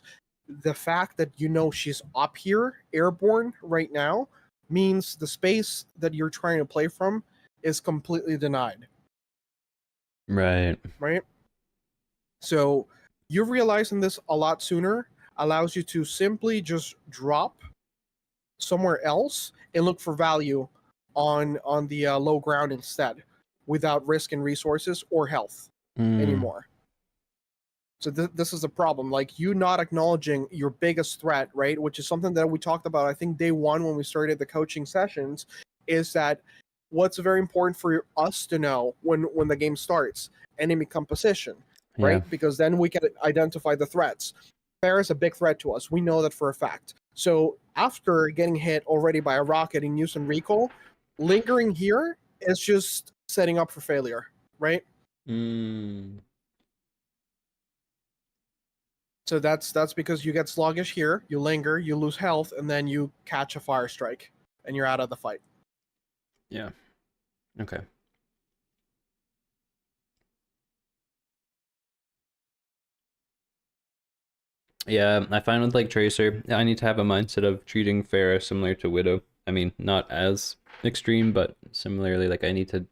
the fact that you know she's up here, airborne right now, means the space that you're trying to play from is completely denied. Right. Right? So you realizing this a lot sooner allows you to simply just drop somewhere else and look for value on the low ground instead, without risking resources or health anymore. So this is a problem. Like, you not acknowledging your biggest threat, right? Which is something that we talked about, I think, day one when we started the coaching sessions, is that what's very important for us to know when the game starts: enemy composition, right? Yeah. Because then we can identify the threats. Fair is a big threat to us. We know that for a fact. So after getting hit already by a rocket and using recall, lingering here is just setting up for failure, right? So that's because you get sluggish here, you linger, you lose health, and then you catch a fire strike, and you're out of the fight. Yeah. Okay. Yeah, I find with like Tracer, I need to have a mindset of treating Pharah similar to Widow. I mean, not as extreme, but similarly, like I need to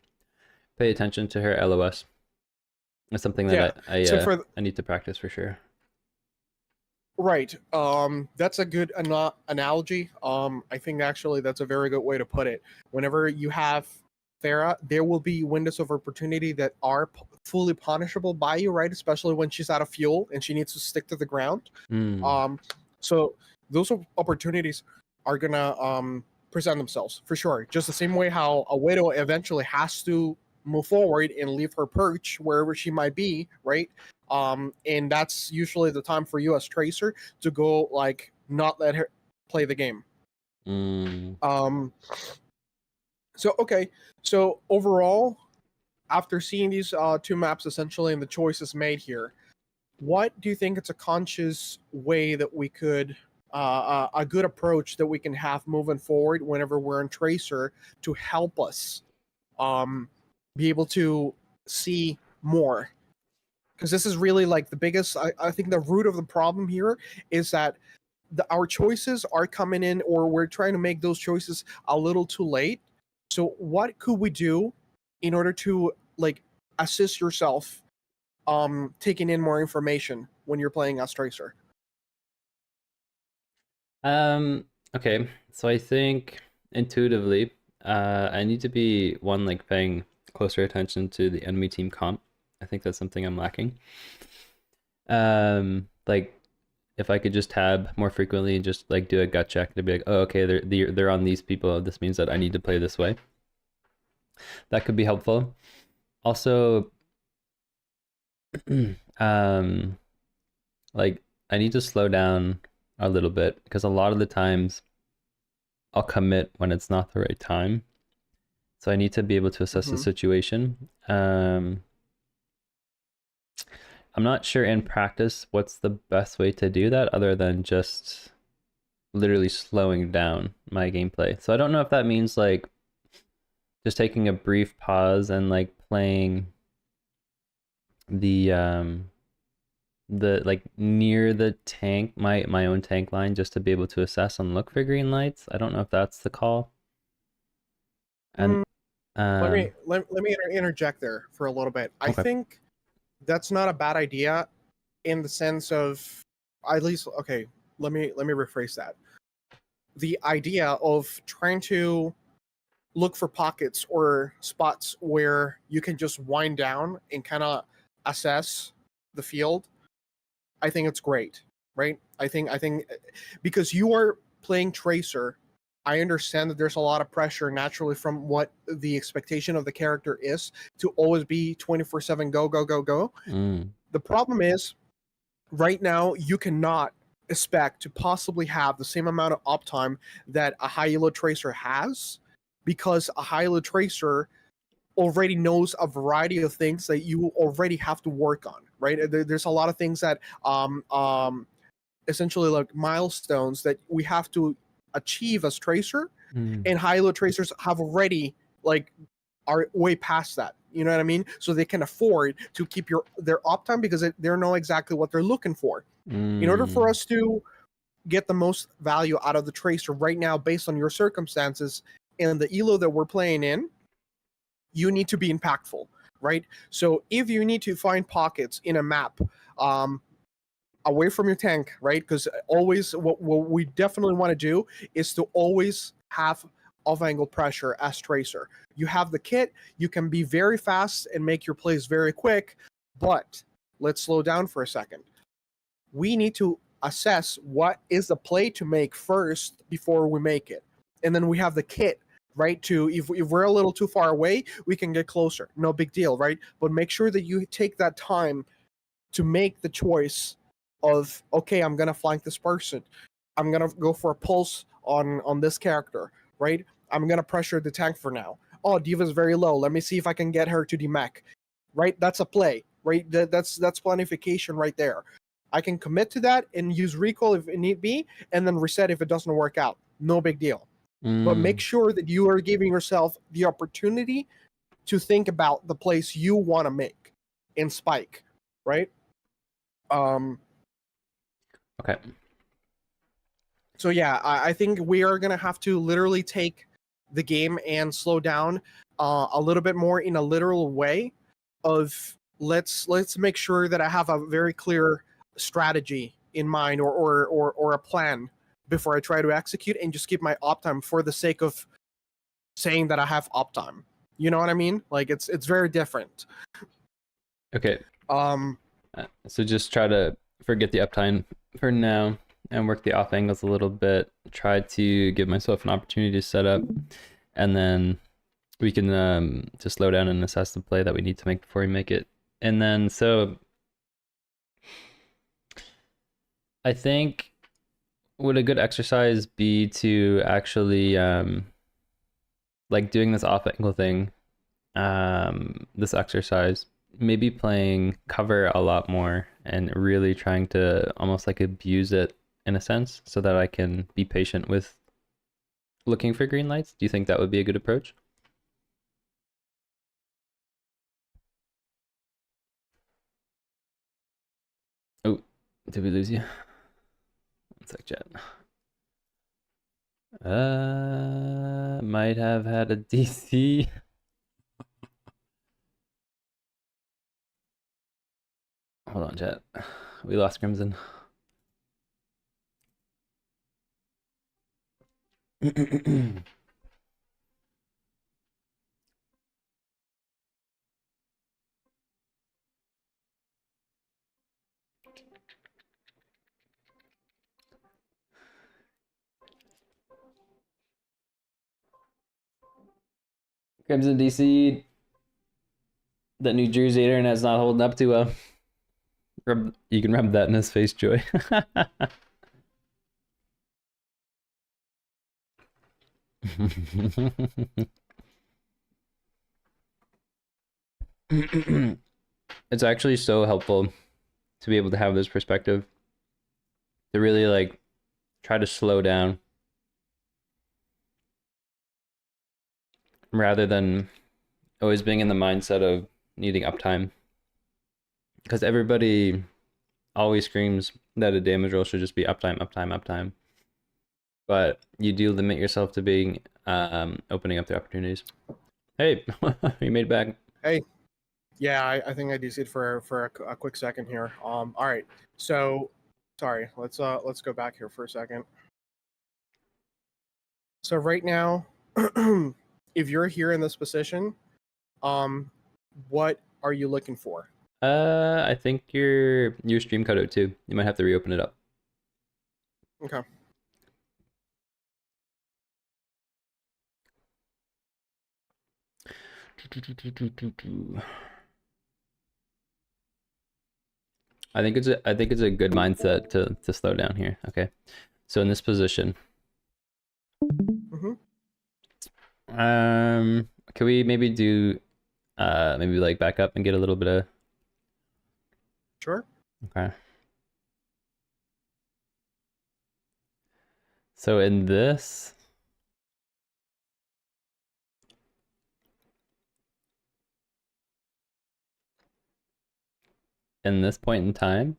pay attention to her LOS. It's something that I need to practice for sure. Right. That's a good analogy. I think actually that's a very good way to put it. Whenever you have Farah, there will be windows of opportunity that are fully punishable by you, right? Especially when she's out of fuel and she needs to stick to the ground. So those opportunities are gonna present themselves for sure. Just the same way how a widow eventually has to move forward and leave her perch wherever she might be, right? And that's usually the time for you as Tracer to go, like, not let her play the game. So okay, so overall, after seeing these two maps essentially and the choices made here, what do you think it's a conscious way that we could a good approach that we can have moving forward whenever we're in Tracer to help us be able to see more? Because this is really like the biggest, I think the root of the problem here is that our choices are coming in, or we're trying to make those choices a little too late. So what could we do in order to, like, assist yourself taking in more information when you're playing as Tracer? Okay, so I think intuitively, I need to be one, like, paying closer attention to the enemy team comp. I think that's something I'm lacking. Like, if I could just tab more frequently and just like do a gut check to be like, oh, okay, they're on these people. This means that I need to play this way. That could be helpful. Also, like, I need to slow down a little bit, because a lot of the times I'll commit when it's not the right time. So I need to be able to assess the situation. I'm not sure in practice what's the best way to do that, other than just literally slowing down my gameplay. So I don't know if that means like just taking a brief pause and like playing the the like near the tank, my own tank line, just to be able to assess and look for green lights. I don't know if that's the call. And let me interject there for a little bit. I Okay. think that's not a bad idea in the sense of, at least, okay, let me rephrase that. The idea of trying to look for pockets or spots where you can just wind down and kind of assess the field, I think it's great, right? I think because you are playing Tracer, I understand that there's a lot of pressure naturally from what the expectation of the character is to always be 24/7 go go go go. The problem is, right now you cannot expect to possibly have the same amount of uptime that a high elo tracer has, because a high elo tracer already knows a variety of things that you already have to work on, right? There's a lot of things that essentially like milestones that we have to achieve as tracer, and high elo tracers have already like are way past that. You know what I mean? So they can afford to keep their uptime because they know exactly what they're looking for. In order for us to get the most value out of the tracer right now, based on your circumstances and the elo that we're playing in, you need to be impactful, right? So if you need to find pockets in a map, away from your tank, right? Because always what we definitely want to do is to always have off-angle pressure as tracer. You have the kit, you can be very fast and make your plays very quick, but let's slow down for a second. We need to assess what is the play to make first before we make it. And then we have the kit, right? To if we're a little too far away, we can get closer. No big deal, right? But make sure that you take that time to make the choice of, okay, I'm gonna flank this person. I'm gonna go for a pulse on this character, right? I'm gonna pressure the tank for now. Oh, Diva's very low. Let me see if I can get her to demech. Right? That's a play, right? That's planification right there. I can commit to that and use recoil if it need be, and then reset if it doesn't work out. No big deal. But make sure that you are giving yourself the opportunity to think about the place you want to make in Spike, right? Okay. So yeah, I think we are gonna have to literally take the game and slow down a little bit more in a literal way. Of let's make sure that I have a very clear strategy in mind, or a plan before I try to execute, and just keep my uptime for the sake of saying that I have uptime. You know what I mean? Like it's very different. Okay. So just try to forget the uptime for now and work the off angles a little bit. Try to give myself an opportunity to set up, and then we can just slow down and assess the play that we need to make before we make it. And then so I think would a good exercise be to actually like doing this off angle thing, this exercise, maybe playing cover a lot more and really trying to almost like abuse it in a sense so that I can be patient with looking for green lights. Do you think that would be a good approach? Oh, did we lose you? One sec, chat. Might have had a DC. Hold on, chat. We lost Crimson. Crimson DC. That New Jersey internet's not holding up too well. You can rub that in his face, Joy. It's actually so helpful to be able to have this perspective, to really like try to slow down rather than always being in the mindset of needing uptime, because everybody always screams that a damage roll should just be uptime, uptime, uptime. But you do limit yourself to being opening up the opportunities. Hey, you made it back. Hey, yeah, I think I DC'd for a quick second here. All right, so sorry, let's go back here for a second. So right now, if you're here in this position, what are you looking for? I think your stream cut out too. You might have to reopen it up. Okay. I think it's a good mindset to slow down here. Okay, so in this position, can we maybe do maybe like back up and get a little bit of. Sure. Okay. So in this. In this point in time,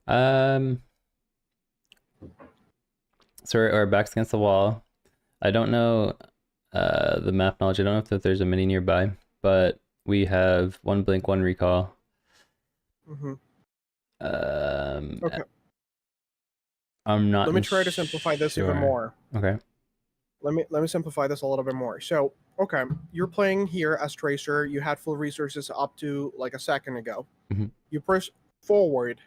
so our back's against the wall. I don't know the map knowledge. I don't know if there's a mini nearby, but we have one blink, one recall. Okay. I'm not. Let me try to simplify this even more. Okay. Let me simplify this a little bit more. So, okay, you're playing here as Tracer. You had full resources up to like a second ago. You push forward.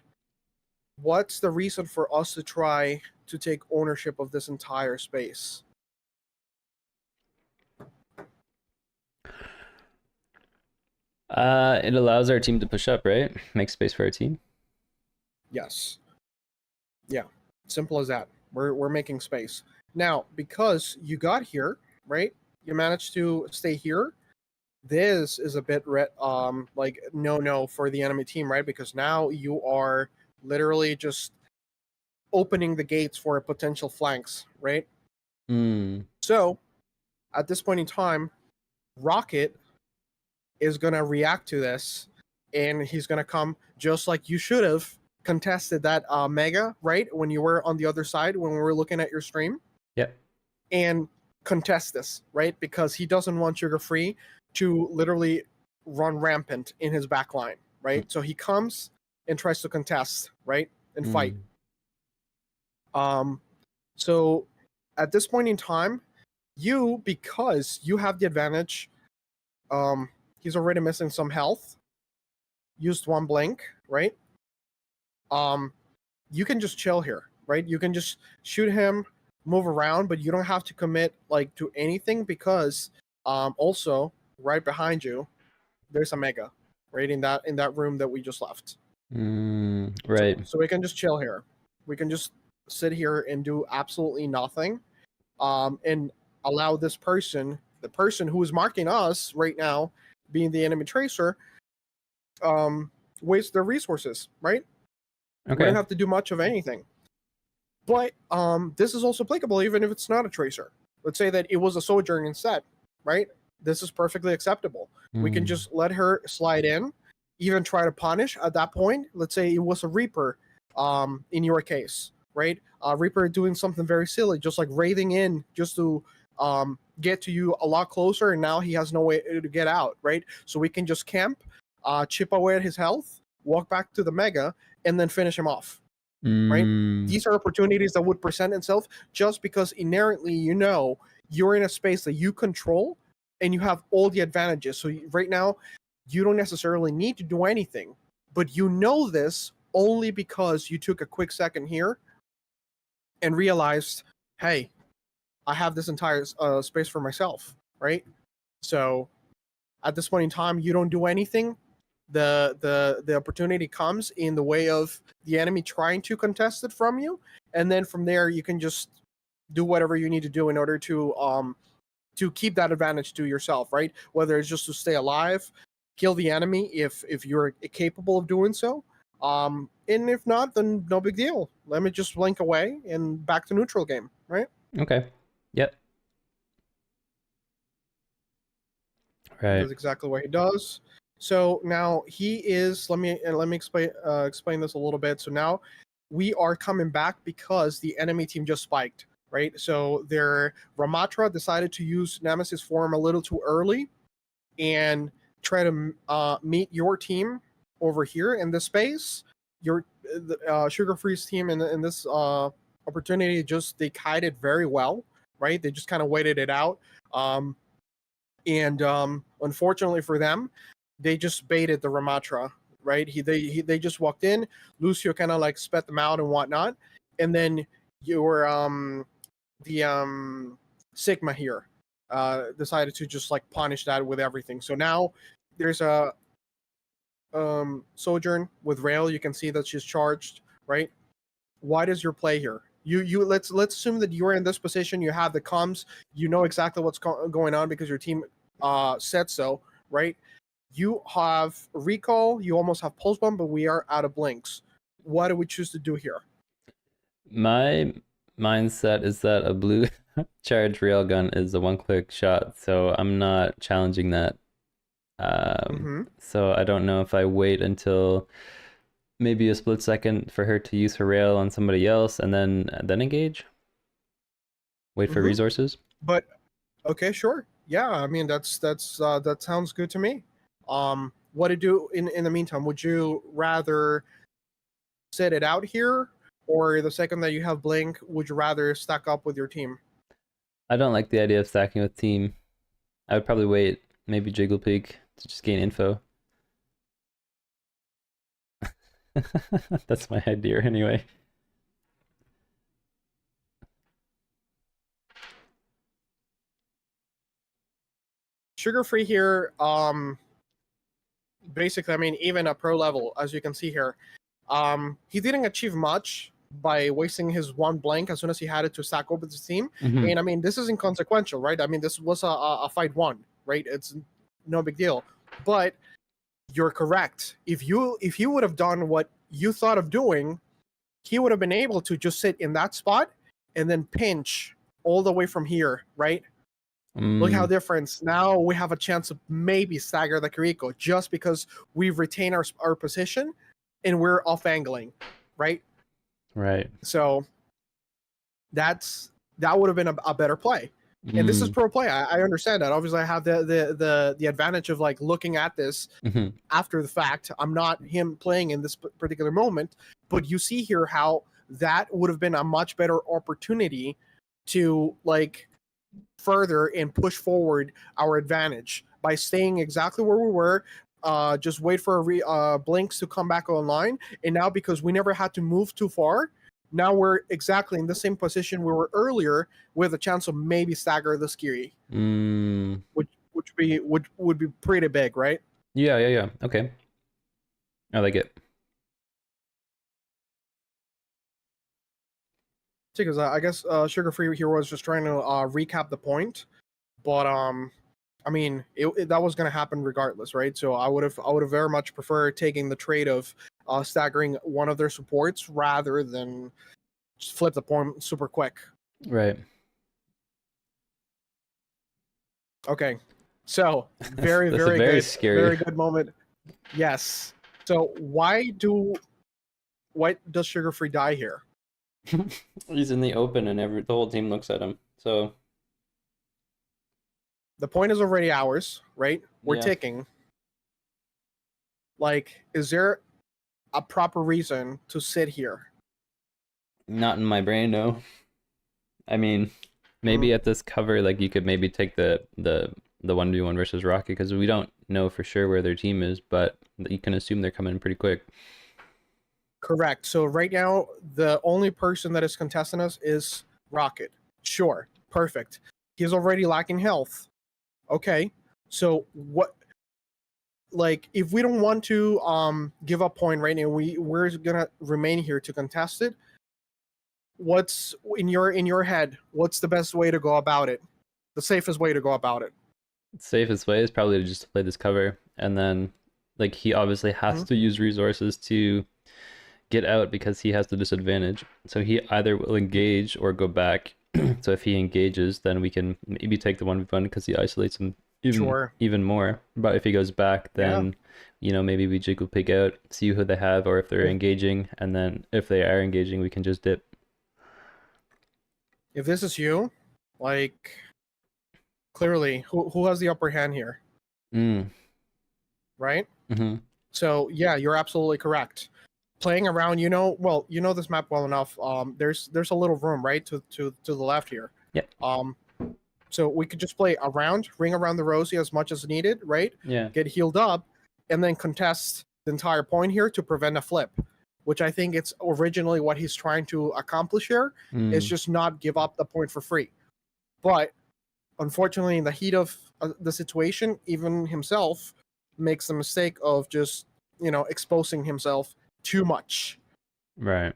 What's the reason for us to try to take ownership of this entire space? It allows our team to push up, right? Make space for our team. Yes. Yeah. Simple as that. We're making space. Now, because you got here, right? You managed to stay here. This is a bit like no for the enemy team, right? Because now you are literally just opening the gates for potential flanks, right? So, at this point in time, Rocket is gonna react to this, and he's gonna come just like you should have contested that mega, right? When you were on the other side, when we were looking at your stream. Yep. And contest this, right? Because he doesn't want Sugar Free to literally run rampant in his back line, right? So he comes and tries to contest, right? And fight. So at this point in time, because you have the advantage, he's already missing some health, used one blink, right? You can just chill here, right? You can just shoot him, move around, but you don't have to commit like to anything, because also right behind you there's a mega, right? In that room that we just left. Right. So we can just chill here. We can just sit here and do absolutely nothing, and allow this person, the person who is marking us right now, being the enemy tracer, waste their resources, right? Okay. We don't have to do much of anything. But this is also applicable even if it's not a tracer. Let's say that it was a sojourn instead, right? This is perfectly acceptable. We can just let her slide in, even try to punish at that point. Let's say it was a Reaper, in your case, right? Reaper doing something very silly, just like raiding in just to get to you a lot closer, and now he has no way to get out, right? So we can just camp, chip away at his health, walk back to the mega, and then finish him off. Right? These are opportunities that would present itself just because inherently you're in a space that you control and you have all the advantages. So right now, you don't necessarily need to do anything, but you know this only because you took a quick second here and realized, hey, I have this entire space for myself, right? So at this point in time, you don't do anything. The opportunity comes in the way of the enemy trying to contest it from you, and then from there you can just do whatever you need to do in order to keep that advantage to yourself, right? Whether it's just to stay alive, kill the enemy if you're capable of doing so, and if not, then no big deal. Let me just blink away and back to neutral game, right? Okay. Yep. Right. That's exactly what he does. So now he is. Let me explain this a little bit. So now we are coming back because the enemy team just spiked, right? So their Ramatra decided to use Nemesis form a little too early and try to meet your team over here in this space. Your Sugar Free's team in this opportunity they kited very well, right? They just kind of waited it out, and unfortunately for them, they just baited the Ramatra, right? They just walked in. Lucio kind of like spat them out and whatnot, and then your Sigma here decided to just like punish that with everything. So now there's a Sojourn with Rail. You can see that she's charged, right? What is your play here? You let's assume that you're in this position. You have the comms. You know exactly what's going on because your team said so, right? You have recall. You almost have pulse bomb, but we are out of blinks. What do we choose to do here? My mindset is that a blue charge railgun is a one-click shot, so I'm not challenging that. So I don't know if I wait until maybe a split second for her to use her rail on somebody else and then engage. Wait for resources. But okay, sure. Yeah, I mean that sounds good to me. What to do in the meantime? Would you rather sit it out here, or the second that you have blink, would you rather stack up with your team? I don't like the idea of stacking with team. I would probably wait, maybe jiggle peek to just gain info. That's my idea anyway. Sugar Free here, basically, I mean, even at pro level, as you can see here, he didn't achieve much by wasting his one blank as soon as he had it to stack up with his team. And I mean, this is inconsequential, right? I mean, this was a fight won, right? It's no big deal. But you're correct. If he would have done what you thought of doing, he would have been able to just sit in that spot and then pinch all the way from here, right? Look how different. Now we have a chance to maybe stagger the Kiriko just because we've retained our position and we're off angling, right? Right. So that would have been a better play. And this is pro play. I understand that. Obviously, I have the advantage of like looking at this after the fact. I'm not him playing in this particular moment, but you see here how that would have been a much better opportunity to like further and push forward our advantage by staying exactly where we were. Just wait for blinks to come back online, and now because we never had to move too far, now we're exactly in the same position we were earlier, with a chance of maybe stagger the Skiri, which would be pretty big, right? Yeah. Okay, I like it. Because I guess Sugar Free here was just trying to recap the point, but I mean that was going to happen regardless, right? So I would have very much preferred taking the trade of staggering one of their supports rather than just flip the point super quick. Right. Okay. So very very good, scary. very good moment. Yes. So why does Sugar Free die here? He's in the open and the whole team looks at him. So the point is already ours, right? We're Yeah. ticking. Like, is there a proper reason to sit here? not in my brain, no. I mean, maybe at this cover, like you could maybe take the 1v1 versus Rocket, because we don't know for sure where their team is, but you can assume they're coming pretty quick. Correct. So right now, the only person that is contesting us is Rocket. Sure. Perfect. He's already lacking health. Okay. So what, like, if we don't want to give up point right now, we're gonna remain here to contest it. What's in your head? What's the best way to go about it? The safest way to go about it? Safest way is probably to just play this cover, and then like he obviously has to use resources to get out because he has the disadvantage. So he either will engage or go back. So if he engages, then we can maybe take the 1v1 because he isolates him Sure. even more. But if he goes back, then maybe we jiggle pig out, see who they have, or if they're engaging, and then if they are engaging, we can just dip. If this is you, like, clearly, who has the upper hand here? Right? Mm-hmm. So yeah, you're absolutely correct. Playing around, you know this map well enough. There's a little room right to the left here. Yeah. So we could just play around, ring around the rosy as much as needed, right? Yeah. Get healed up, and then contest the entire point here to prevent a flip, which I think it's originally what he's trying to accomplish here, is just not give up the point for free. But unfortunately, in the heat of the situation, even himself makes the mistake of just, exposing himself too much. Right.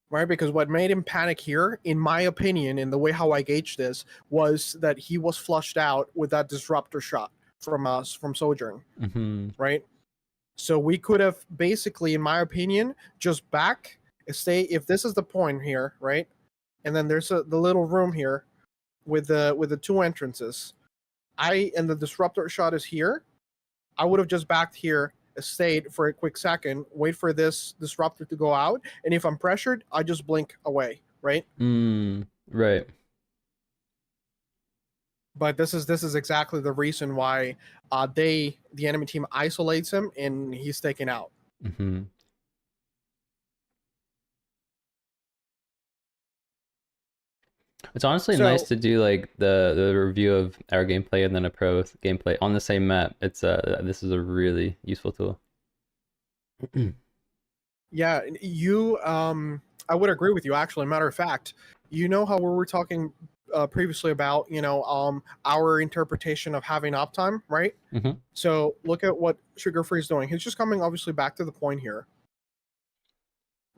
Right? Because what made him panic here, in my opinion, in the way how I gauge this, was that he was flushed out with that disruptor shot from Sojourn. Mm-hmm. Right? So we could have basically, in my opinion, just stay, if this is the point here, right? And then there's the little room here with the two entrances. And the disruptor shot is here. I would have just backed here, stayed for a quick second, wait for this disruptor to go out, and if I'm pressured, I just blink away, right? Right. But this is exactly the reason why the enemy team isolates him and he's taken out. Mm-hmm. It's honestly nice to do like the review of our gameplay and then a pro gameplay on the same map. It's this is a really useful tool. Yeah, I would agree with you, actually. Matter of fact, how we were talking previously about our interpretation of having uptime, right? Mm-hmm. So look at what Sugar Free is doing. He's just coming obviously back to the point here.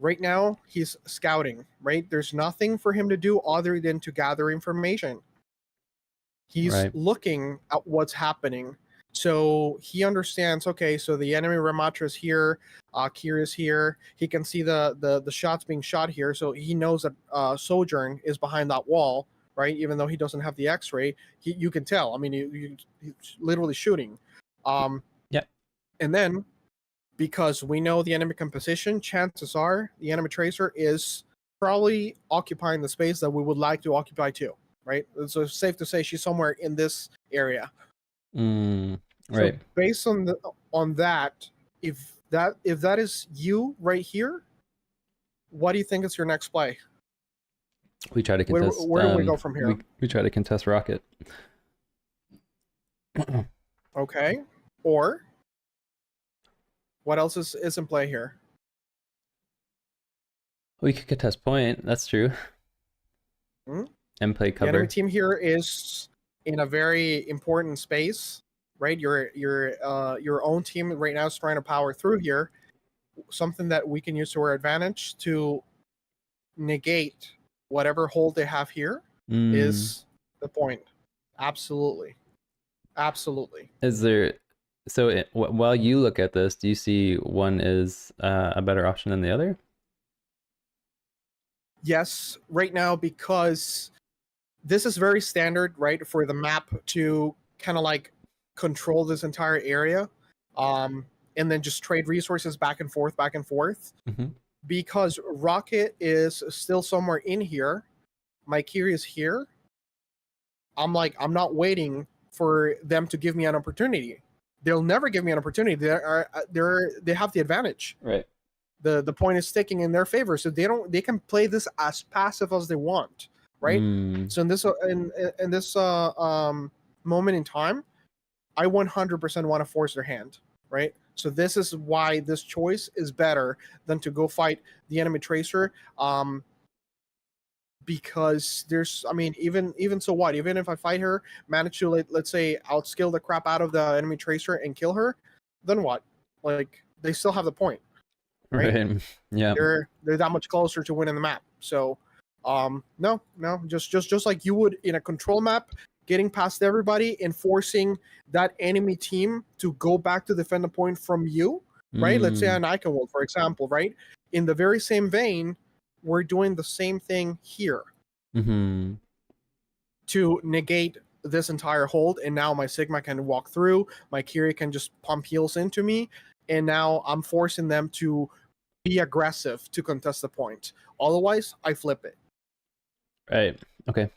Right now, he's scouting, right? There's nothing for him to do other than to gather information. He's looking at what's happening. So he understands, okay, so the enemy Ramatra is here, Kira is here. He can see the shots being shot here. So he knows that Sojourn is behind that wall, right? Even though he doesn't have the X-ray, you can tell. I mean, he's literally shooting. Yeah. And then, because we know the enemy composition, chances are the enemy tracer is probably occupying the space that we would like to occupy too, right? So it's safe to say she's somewhere in this area. Right. So based on that, if that is you right here, what do you think is your next play? We try to contest. Where do we go from here? We try to contest Rocket. Okay. Or what else is in play here? We could contest point. That's true. And play cover. The enemy team here is in a very important space, right? Your own team right now is trying to power through here. Something that we can use to our advantage to negate whatever hold they have here is the point. Absolutely. Is there? So while you look at this, do you see one is a better option than the other? Yes, right now, because this is very standard, right, for the map to kind of like control this entire area, and then just trade resources back and forth. Mm-hmm. Because Rocket is still somewhere in here, my Kiri is here. I'm not waiting for them to give me an opportunity. They'll never give me an opportunity. They have the advantage. Right. The point is sticking in their favor, so they can play this as passive as they want, right? So in this moment in time, I 100% want to force their hand, right? So this is why this choice is better than to go fight the enemy tracer. Because there's, I mean, even so what? Even if I fight her, manage to let's say outskill the crap out of the enemy tracer and kill her, then what? Like, they still have the point, right? Yeah. They're that much closer to winning the map. So, no, just like you would in a control map, getting past everybody and forcing that enemy team to go back to defend the point from you, right? Let's say an Iconworld, for example, right? In the very same vein, we're doing the same thing here to negate this entire hold, and now my Sigma can walk through, my Kiri can just pump heals into me, and now I'm forcing them to be aggressive to contest the point. Otherwise, I flip it. Right. Okay.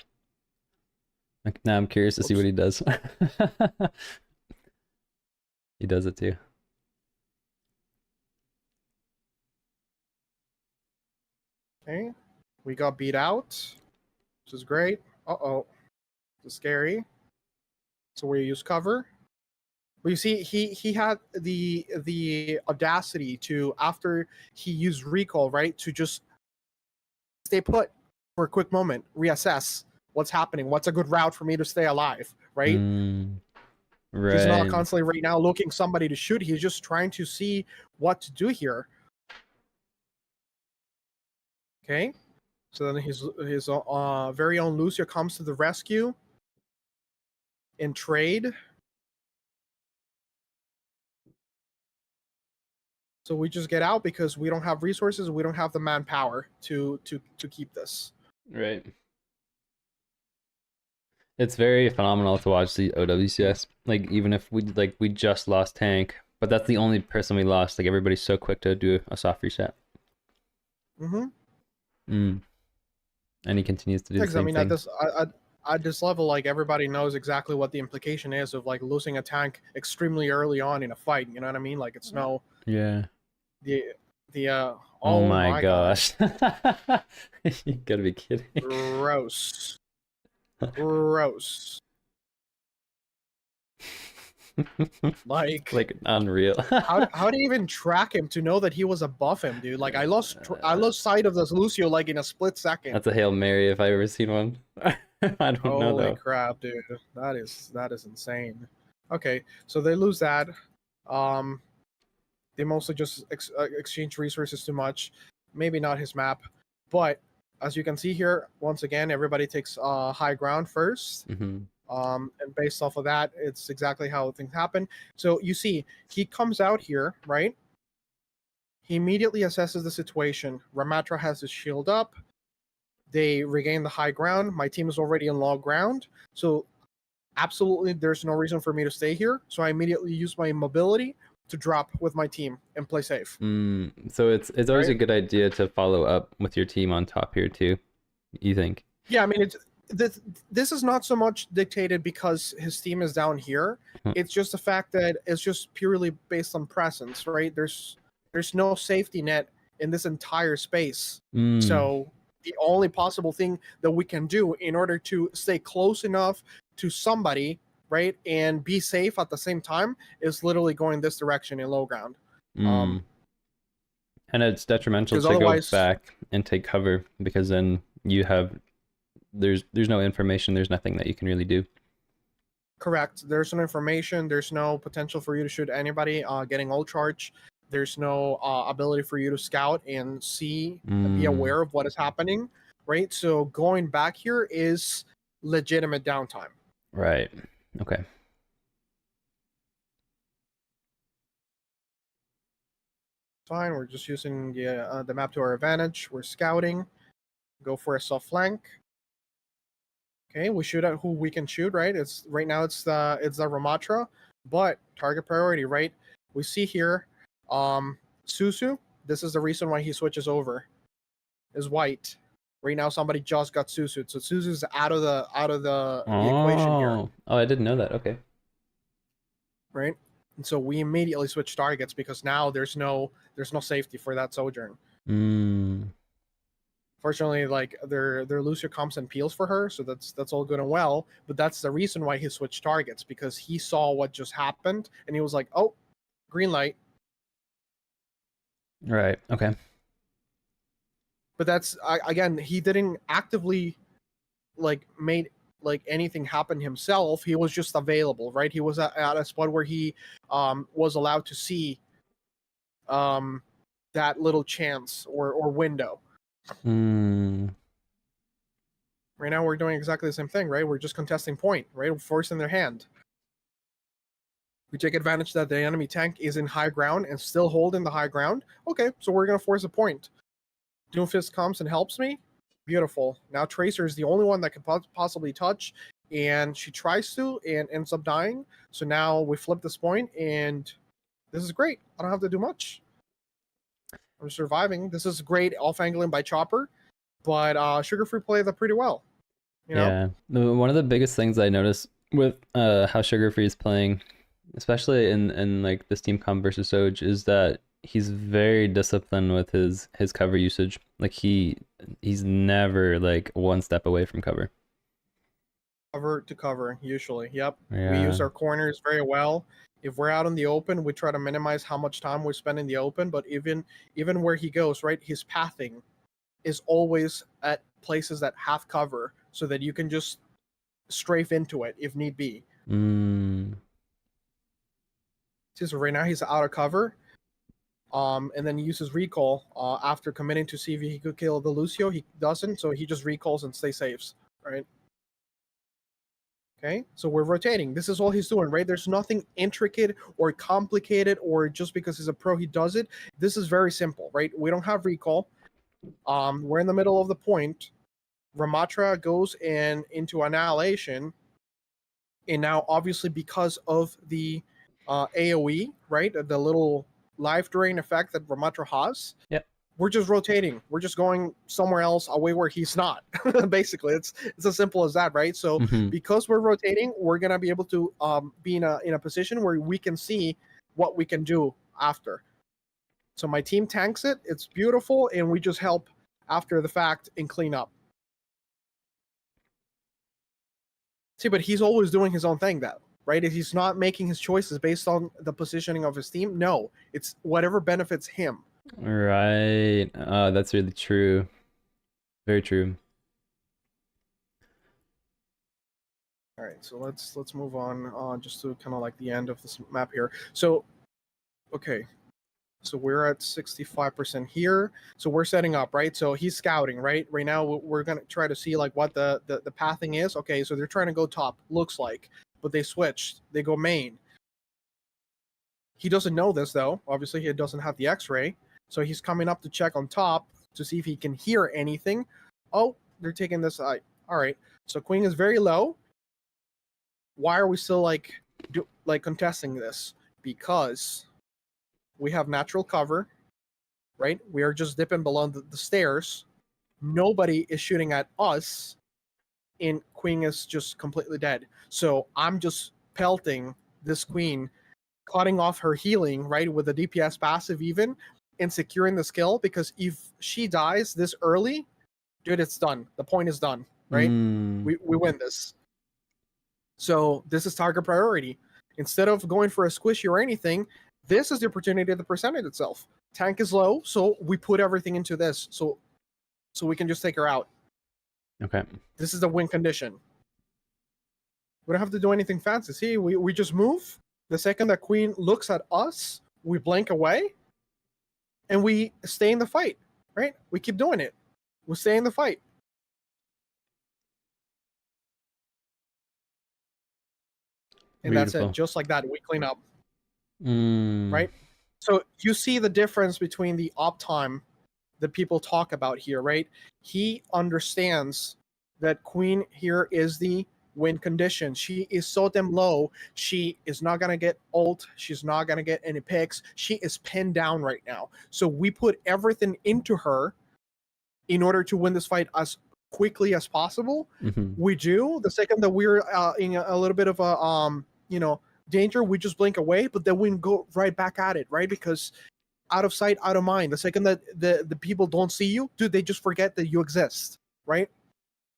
Now I'm curious to see what he does. He does it too. Okay, we got beat out, which is great. Uh-oh, this is scary. So we use cover. But you see, he had the audacity to, after he used recall, right, to just stay put for a quick moment, reassess what's happening, what's a good route for me to stay alive, right? Right. He's not constantly right now looking somebody to shoot. He's just trying to see what to do here. Okay, so then his very own Lucio comes to the rescue in trade. So we just get out because we don't have resources. We don't have the manpower to keep this. Right. It's very phenomenal to watch the OWCS. Like, even if we just lost tank, but that's the only person we lost. Like, everybody's so quick to do a soft reset. And he continues to do the same thing. At this level, like, everybody knows exactly what the implication is of like losing a tank extremely early on in a fight. You know what I mean? Like, it's no. Yeah. Oh my gosh. You gotta be kidding. Gross. Gross. like unreal. how do you even track him to know that he was above him, dude? Like, I lost sight of this Lucio like in a split second. That's a Hail Mary if I've ever seen one. I don't know though. Holy crap, dude. That is insane. Okay, so they lose that. They mostly just exchange resources too much. Maybe not his map, but as you can see here, once again, everybody takes high ground first. And based off of that, it's exactly how things happen. So you see, he comes out here, right? He immediately assesses the situation. Ramatra has his shield up. They regain the high ground. My team is already in low ground. So absolutely, there's no reason for me to stay here. So I immediately use my mobility to drop with my team and play safe. So it's always a good idea to follow up with your team on top here too, you think? Yeah, I mean, this is not so much dictated because his team is down here. It's just the fact that it's just purely based on presence, right? There's no safety net in this entire space. So the only possible thing that we can do in order to stay close enough to somebody, right, and be safe at the same time is literally going this direction in low ground. And it's detrimental to go back and take cover because then you have there's no information, there's nothing that you can really do. Correct. There's no information, there's no potential for you to shoot anybody getting ult charge. There's no ability for you to scout and see and be aware of what is happening, right? So going back here is legitimate downtime. Right. Okay. Fine. We're just using the map to our advantage. We're scouting. Go for a soft flank. Okay, we shoot at who we can shoot. Right. It's right now. It's the Ramatra, but target priority. Right. We see here, Susu. This is the reason why he switches over. Is white. Right now, somebody just got Susu, so Susu's out of the equation here. Oh, I didn't know that. Okay. Right, and so we immediately switch targets because now there's no safety for that Sojourn. Fortunately, like their Lucio comes and peels for her, so that's all good and well. But that's the reason why he switched targets, because he saw what just happened and he was like, "Oh, green light." Right. Okay. But that's again, he didn't actively made anything happen himself. He was just available, right? He was at a spot where he was allowed to see that little chance or window. Right now we're doing exactly the same thing, right? We're just contesting point, right? We're forcing their hand. We take advantage that the enemy tank is in high ground and still holding the high ground. Okay, so we're gonna force a point. Doomfist comes and helps me. Beautiful. Now Tracer is the only one that can possibly touch, and she tries to and ends up dying. So now we flip this point, and this is great. I don't have to do much. I'm surviving. This is great off angling by Chopper, but Sugar Free played that pretty well. You know? Yeah, one of the biggest things I noticed with how Sugar Free is playing, especially in like this team comp versus Soj, is that he's very disciplined with his cover usage. Like he's never like one step away from cover. Cover to cover, usually. Yep. Yeah. We use our corners very well. If we're out in the open, we try to minimize how much time we spend in the open. But even where he goes, right, his pathing is always at places that have cover, so that you can just strafe into it if need be. See, so right now he's out of cover. And then he uses recall after committing to see if he could kill the Lucio. He doesn't, so he just recalls and stays safe, right? Okay, so we're rotating. This is all he's doing, right? There's nothing intricate or complicated, or just because he's a pro he does it. This is very simple, right? We don't have recall. We're in the middle of the point. Ramatra goes into annihilation, and now obviously because of the AoE, right, the little life drain effect that Ramatra has. Yep. We're just rotating. We're just going somewhere else away where he's not. Basically, it's as simple as that, right? So because we're rotating, we're gonna be able to be in a position where we can see what we can do after. So my team tanks it. It's beautiful, and we just help after the fact and clean up. See, but he's always doing his own thing, though, right? If he's not making his choices based on the positioning of his team, no, it's whatever benefits him. Right. That's really true. Very true. All right, so let's move on just to kind of like the end of this map here. So, okay, so we're at 65% here. So we're setting up, right? So he's scouting, right? Right now we're gonna try to see like what the pathing is. Okay, so they're trying to go top, looks like, but they switched. They go main. He doesn't know this though. Obviously, he doesn't have the X-ray. So he's coming up to check on top to see if he can hear anything. Oh, they're taking this side. All right. So Queen is very low. Why are we still like contesting this? Because we have natural cover, right? We are just dipping below the stairs. Nobody is shooting at us, and Queen is just completely dead. So I'm just pelting this Queen, cutting off her healing, right, with the DPS passive even, and securing the skill, because if she dies this early, dude, it's done. The point is done, right? We win this. So this is target priority. Instead of going for a squishy or anything, this is the opportunity to present it itself. Tank is low, so we put everything into this, so we can just take her out. Okay. This is the win condition. We don't have to do anything fancy. See, we just move. The second that Queen looks at us, we blink away, and we stay in the fight, right? We keep doing it. We stay in the fight. And Beautiful. that's it. Just like that, we clean up. Right? So you see the difference between the uptime that people talk about here, right? He understands that Queen here is the win condition. She is so damn low. She is not going to get ult. She's not going to get any picks. She is pinned down right now. So we put everything into her in order to win this fight as quickly as possible. We do. The second that we're in a little bit of a, danger, we just blink away, but then we go right back at it, right? Because out of sight, out of mind. The second that the people don't see you, dude, they just forget that you exist, right?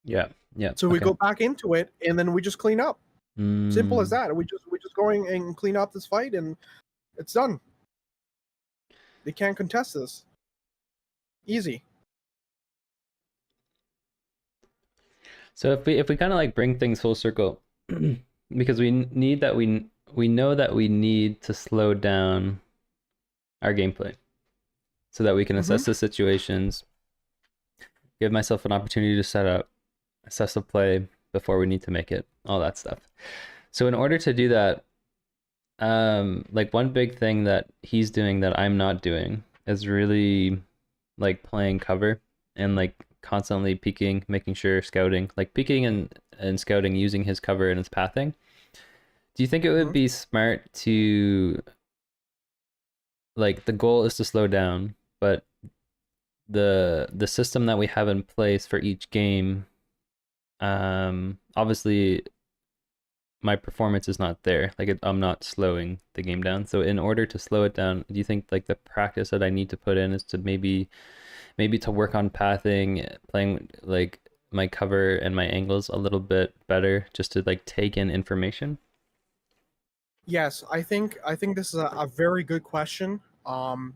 Yeah. So we go back into it, and then we just clean up. Simple as that. We just going and clean up this fight, and it's done. They can't contest this. Easy. So if we kind of like bring things full circle, because we know that we need to slow down our gameplay so that we can assess the situations, give myself an opportunity to set up, assess the play before we need to make it, all that stuff. So in order to do that, like one big thing that he's doing that I'm not doing is really like playing cover and like constantly peeking, making sure scouting, like peeking and scouting using his cover and his pathing. Do you think it would be smart to, like, the goal is to slow down, but the system that we have in place for each game, obviously my performance is not there. Like I'm not slowing the game down. So in order to slow it down, do you think like the practice that I need to put in is to maybe to work on pathing, playing like my cover and my angles a little bit better, just to like take in information? Yes, I think this is a very good question.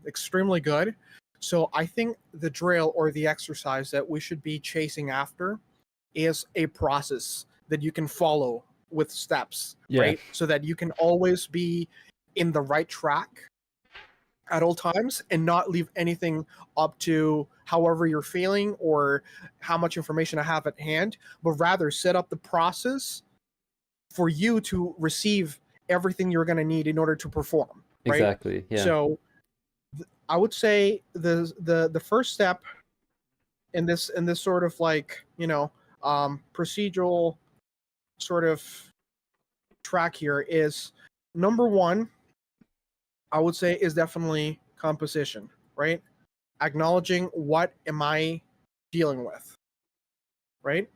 Extremely good. So I think the drill or the exercise that we should be chasing after is a process that you can follow with steps, right? So that you can always be in the right track at all times and not leave anything up to however you're feeling or how much information I have at hand, but rather set up the process for you to receive everything you're going to need in order to perform, right? Exactly. Yeah. So I would say the first step in this sort of like, you know, procedural sort of track here is number one, I would say, is definitely composition, right? Acknowledging what am I dealing with, right?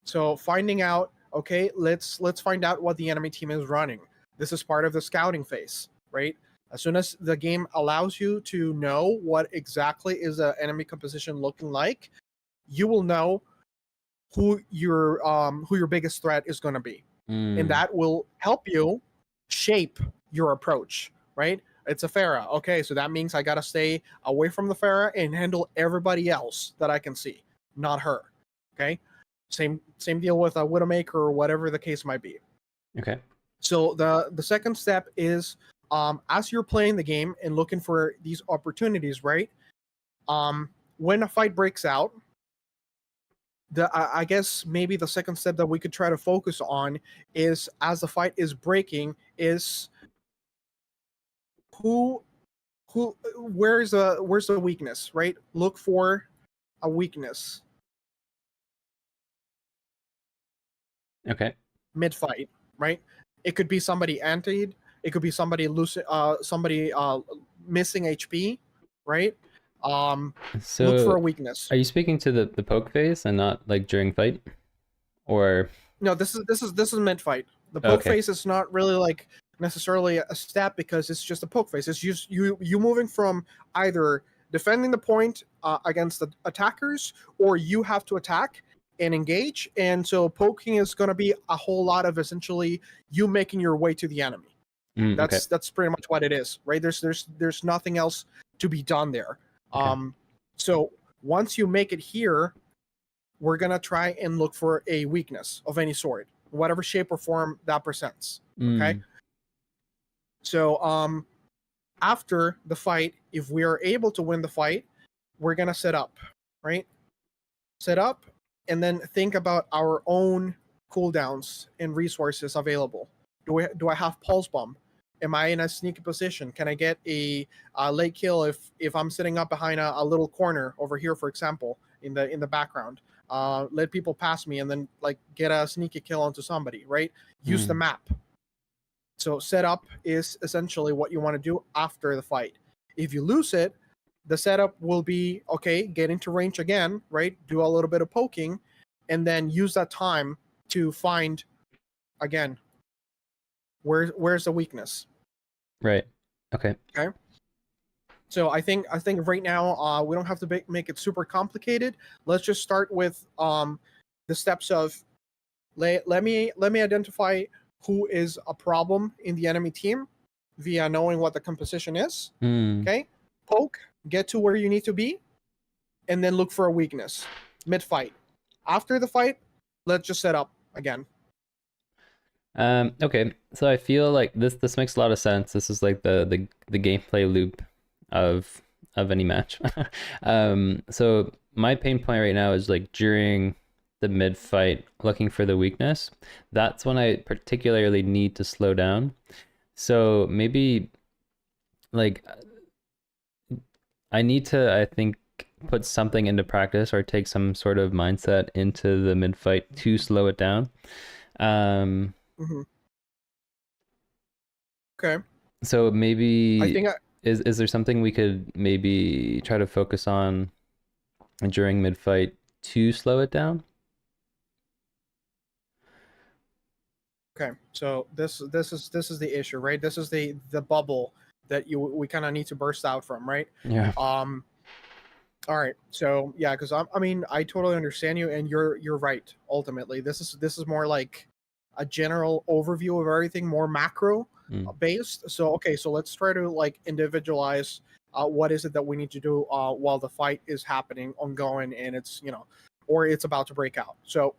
So finding out, okay, let's find out what the enemy team is running. This is part of the scouting phase, right? As soon as the game allows you to know what exactly is the enemy composition looking like, you will know who your biggest threat is going to be, and that will help you shape your approach, right? It's a Pharah. Okay, so that means I gotta stay away from the Pharah and handle everybody else that I can see, not her. Okay, same deal with a Widowmaker or whatever the case might be. Okay. So the second step is, as you're playing the game and looking for these opportunities, right? When a fight breaks out, I guess maybe the second step that we could try to focus on is, as the fight is breaking, is where's the weakness, right? Look for a weakness. Okay. Mid fight, right? It could be somebody antied. It could be somebody missing HP, right? So look for a weakness. Are you speaking to the poke phase and not like during fight, or? No, this is mid fight. The poke phase is not really like necessarily a step because it's just a poke phase. It's just you moving from either defending the point against the attackers, or you have to attack and engage. And so poking is going to be a whole lot of essentially you making your way to the enemy. That's pretty much what it is, right? There's nothing else to be done there. So once you make it here, we're gonna try and look for a weakness of any sort, whatever shape or form that presents. Okay. So after the fight, if we are able to win the fight, we're gonna set up, right? Set up, and then think about our own cooldowns and resources available. Do I have pulse bomb? Am I in a sneaky position? Can I get a late kill if I'm sitting up behind a little corner over here, for example, in the background? Let people pass me and then like get a sneaky kill onto somebody, right? Use the map. So setup is essentially what you want to do after the fight. If you lose it, the setup will be, okay, get into range again, right? Do a little bit of poking, and then use that time to find, again, where's the weakness. Right. Okay. Okay. So I think right now we don't have to make it super complicated. Let's just start with the steps of let me identify who is a problem in the enemy team via knowing what the composition is. Okay. Poke, get to where you need to be, and then look for a weakness mid fight. After the fight, let's just set up again. Okay, so I feel like this makes a lot of sense. This is like the gameplay loop of any match. So my pain point right now is like during the mid fight, looking for the weakness. That's when I particularly need to slow down. So maybe like I need to, I think, put something into practice or take some sort of mindset into the mid fight to slow it down. Mm-hmm. Okay. So maybe I think is there something we could maybe try to focus on during mid fight to slow it down? Okay, so this is the issue, right? This is the bubble that we kind of need to burst out from, right? Yeah. All right. So yeah, because I mean, I totally understand you, and you're right. Ultimately, this is more like a general overview of everything, more macro based. So okay, so let's try to like individualize what is it that we need to do while the fight is happening, ongoing, and it's or it's about to break out. So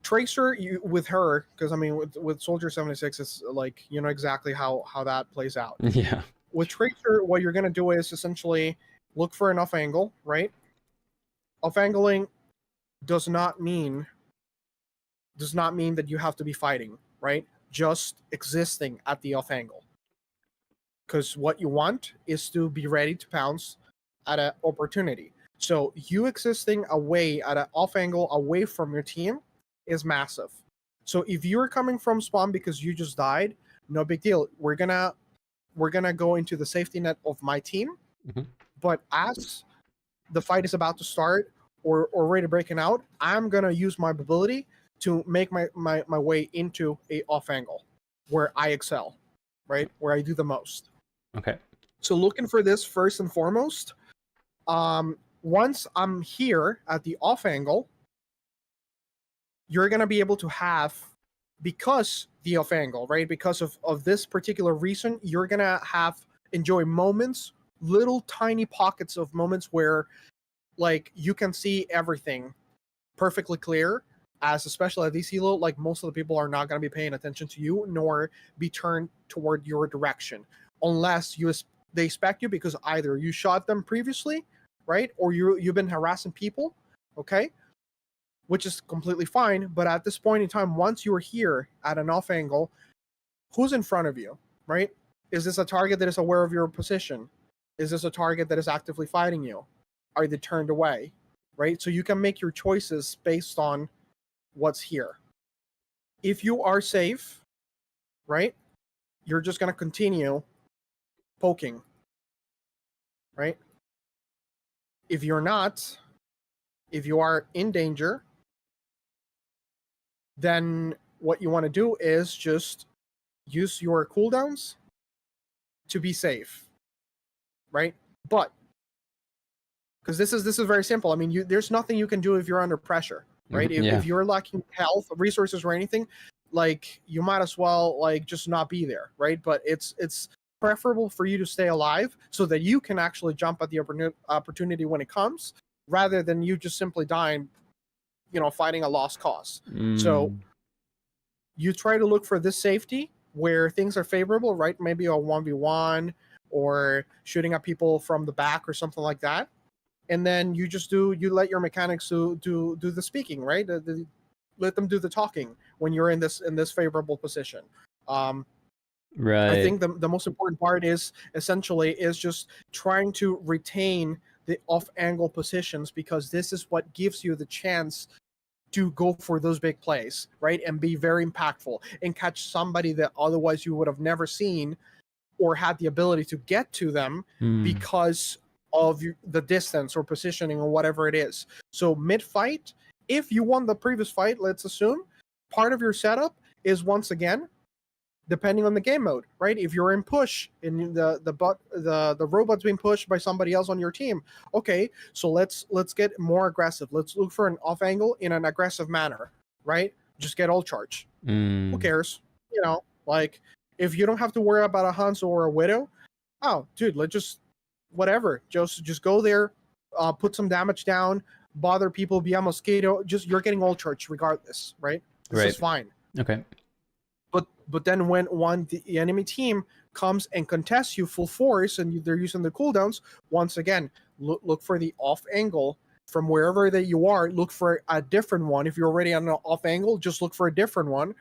Tracer, with her, because I mean, with Soldier 76, it's like exactly how that plays out. Yeah. With Tracer, what you're gonna do is essentially look for an off angle, right? Off angling does not mean that you have to be fighting, right? Just existing at the off angle. Because what you want is to be ready to pounce at an opportunity. So you existing away at an off angle away from your team is massive. So if you're coming from spawn because you just died, no big deal. We're gonna go into the safety net of my team. Mm-hmm. But as the fight is about to start or already breaking out, I'm gonna use my ability to make my way into a off angle where I excel, right? Where I do the most. Okay. So looking for this first and foremost. Once I'm here at the off angle, you're gonna be able to have, because the off angle, right? Because of this particular reason, you're gonna enjoy moments, little tiny pockets of moments where like you can see everything perfectly clear, as especially at this elo, like most of the people are not going to be paying attention to you nor be turned toward your direction unless they expect you, because either you shot them previously, right, or you've been harassing people, okay, which is completely fine. But at this point in time, once you're here at an off angle, who's in front of you, right? Is this a target that is aware of your position? Is this a target that is actively fighting you? Are they turned away? Right? So you can make your choices based on what's here. If you are safe, right, you're just going to continue poking, right? If you're not, if you are in danger, then what you want to do is just use your cooldowns to be safe, right? But because this is very simple. I mean, there's nothing you can do if you're under pressure, right? If you're lacking health, resources, or anything, like you might as well like just not be there, right? But it's preferable for you to stay alive so that you can actually jump at the opportunity when it comes, rather than you just simply dying, fighting a lost cause. So you try to look for this safety where things are favorable, right? Maybe a 1v1 or shooting at people from the back or something like that. And then you let your mechanics do the speaking, right? Let them do the talking when you're in this favorable position. Right. I think the most important part is just trying to retain the off angle positions, because this is what gives you the chance to go for those big plays, right? And be very impactful and catch somebody that otherwise you would have never seen or had the ability to get to them because of the distance or positioning or whatever it is. So mid-fight, if you won the previous fight, let's assume, part of your setup is, once again, depending on the game mode, right? If you're in push and the robot's being pushed by somebody else on your team, okay, so let's get more aggressive. Let's look for an off angle in an aggressive manner, right? Just get all charge. Who cares? Like if you don't have to worry about a Hanzo or a Widow, oh, dude, let's just whatever. Just go there, put some damage down, bother people, be a mosquito. Just you're getting all charge regardless, right? This is fine. Okay. But then when the enemy team comes and contests you full force and they're using the cooldowns, once again, look for the off angle from wherever that you are. Look for a different one. If you're already on an off angle, just look for a different one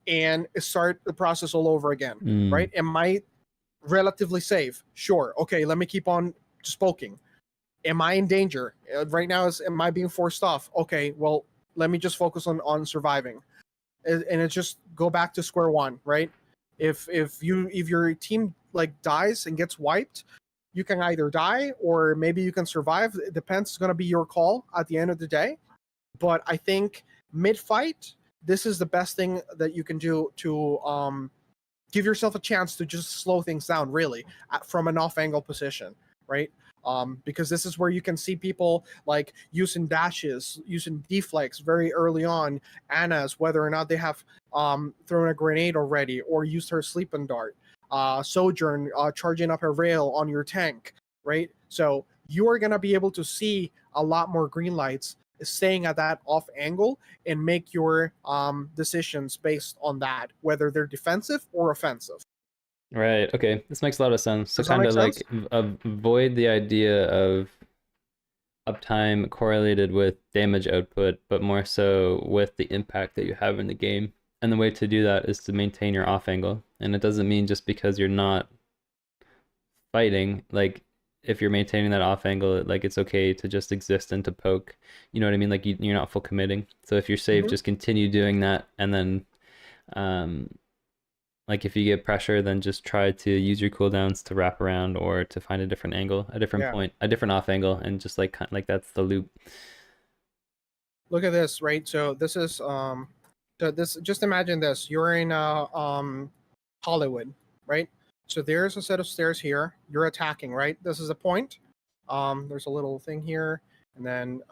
and start the process all over again, right? Am I relatively safe? Sure. Okay, let me keep on just poking. Am I in danger right now? Am I being forced off? Okay, well, let me just focus on surviving, and it's just go back to square one, right? If your team like dies and gets wiped, you can either die or maybe you can survive. It depends. It's going to be your call at the end of the day. But I think mid-fight, this is the best thing that you can do to give yourself a chance to just slow things down, really, from an off-angle position, right? Because this is where you can see people like using dashes, using deflects very early on, Anna's, whether or not they have thrown a grenade already or used her sleeping dart, Sojourn charging up a rail on your tank, right? So you are going to be able to see a lot more green lights staying at that off angle and make your decisions based on that, whether they're defensive or offensive. Right. Okay. This makes a lot of sense. So Does that kind make of like sense? avoid the idea of uptime correlated with damage output, but more so with the impact that you have in the game. And the way to do that is to maintain your off angle. And it doesn't mean just because you're not fighting, like if you're maintaining that off angle, like it's okay to just exist and to poke. You know what I mean? Like you're not full committing. So if you're safe, just continue doing that, and then like if you get pressure, then just try to use your cooldowns to wrap around or to find a different angle, a different point, a different off angle, and just like that's the loop. Look at this, right? So this is so this, just imagine this. You're in Hollywood, right? So there's a set of stairs here. You're attacking, right? This is a point. There's a little thing here, and then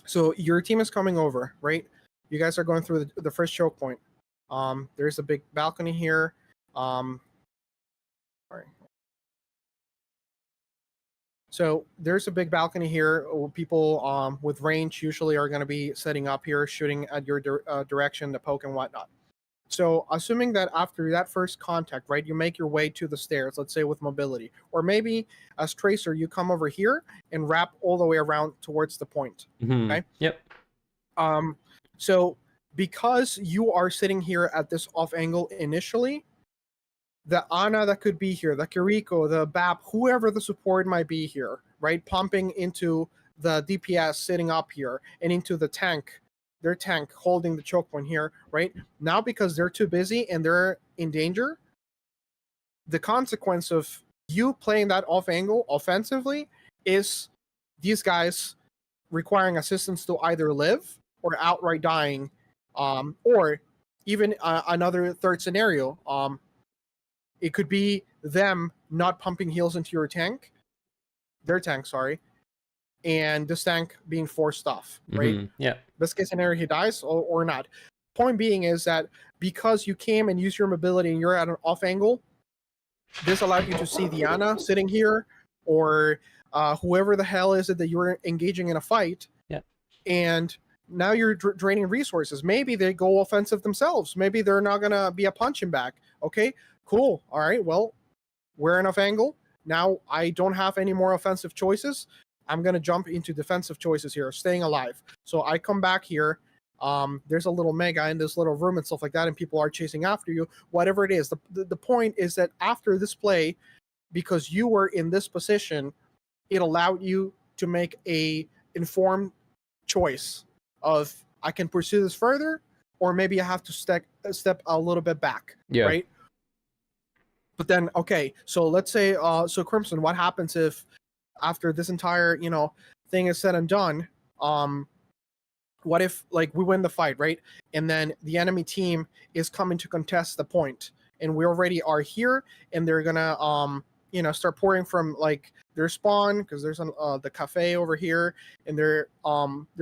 so your team is coming over, right? You guys are going through the first choke point. There's a big balcony here. Sorry. So there's a big balcony here. People with range usually are going to be setting up here, shooting at your direction to poke and whatnot. So assuming that after that first contact, right, you make your way to the stairs, let's say with mobility, or maybe as Tracer, you come over here and wrap all the way around towards the point. Okay. Yep. So because you are sitting here at this off angle initially, the Ana that could be here, the Kiriko, the BAP, whoever the support might be here, right, pumping into the DPS sitting up here and into the tank, their tank holding the choke point here, right? Now because they're too busy and they're in danger, the consequence of you playing that off angle offensively is these guys requiring assistance to either live or outright dying, or even another third scenario. It could be them not pumping heals into your tank, their tank, sorry, and this tank being forced off, right? Yeah. Best case scenario, he dies or not. Point being is that because you came and used your mobility and you're at an off angle, this allowed you to see the Ana sitting here or whoever the hell is it that you're engaging in a fight. Yeah. And now you're draining resources. Maybe they go offensive themselves. Maybe they're not going to be a punching bag. Okay, cool. All right, well, we're in off angle. Now I don't have any more offensive choices. I'm going to jump into defensive choices here, staying alive. So I come back here. There's a little mega in this little room and stuff like that, and people are chasing after you. Whatever it is, the point is that after this play, because you were in this position, it allowed you to make a informed choice of I can pursue this further, or maybe I have to step a little bit back. Yeah. Right. But then, okay, so let's say, so Crimson, what happens if after this entire, thing is said and done, what if like we win the fight, right? And then the enemy team is coming to contest the point, and we already are here, and they're gonna start pouring from like their spawn because there's the cafe over here, and they're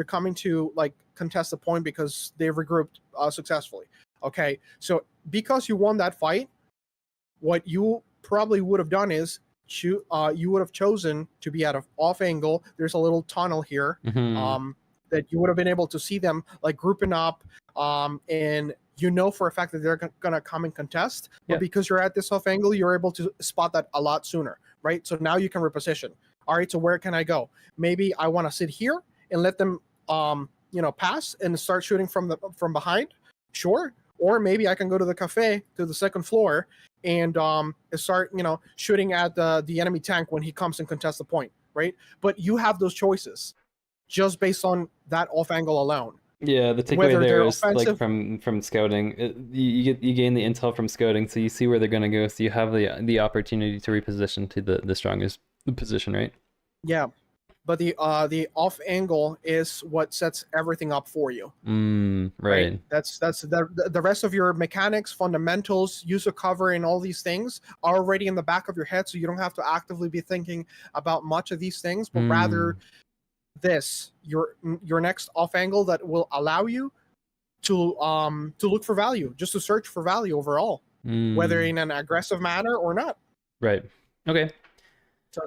coming to like contest the point because they've regrouped successfully. Okay, so because you won that fight, what you probably would have done is you would have chosen to be at an off angle. There's a little tunnel here. That you would have been able to see them like grouping up, and for a fact that they're gonna come and contest. But because you're at this off angle, you're able to spot that a lot sooner, right? So now you can reposition. All right, so where can I go? Maybe I want to sit here and let them, pass and start shooting from behind. Sure. Or maybe I can go to the cafe to the second floor and start, shooting at the enemy tank when he comes and contests the point. right? But you have those choices just based on that off angle alone. Yeah, the takeaway Whether there they're is like offensive, from scouting, you gain the intel from scouting, so you see where they're gonna go, so you have the opportunity to reposition to the strongest position, right? yeah. But the off angle is what sets everything up for you. Right. That's the rest of your mechanics, fundamentals, use of cover, and all these things are already in the back of your head, so you don't have to actively be thinking about much of these things, but rather this your next off angle that will allow you to look for value, just to search for value overall, whether in an aggressive manner or not. Right. Okay. So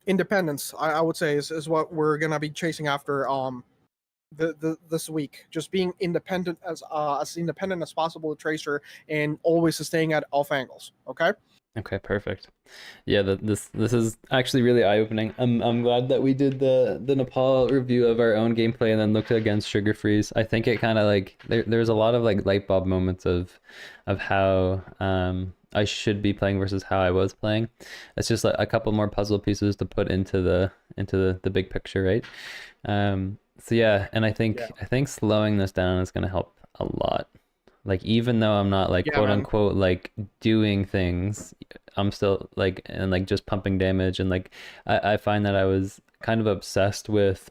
independence, I would say, is what we're gonna be chasing after this week. Just being independent as independent as possible with Tracer, and always staying at off angles. Okay, perfect. Yeah, this is actually really eye-opening. I'm glad that we did the Nepal review of our own gameplay and then looked against Sugar Freeze. I think it kind of like there's a lot of like light bulb moments of how I should be playing versus how I was playing. It's just like a couple more puzzle pieces to put into the big picture, right? So yeah, and I think slowing this down is going to help a lot. Like, even though I'm not like quote unquote like doing things, I'm still like, and like just pumping damage. And like I find that I was kind of obsessed with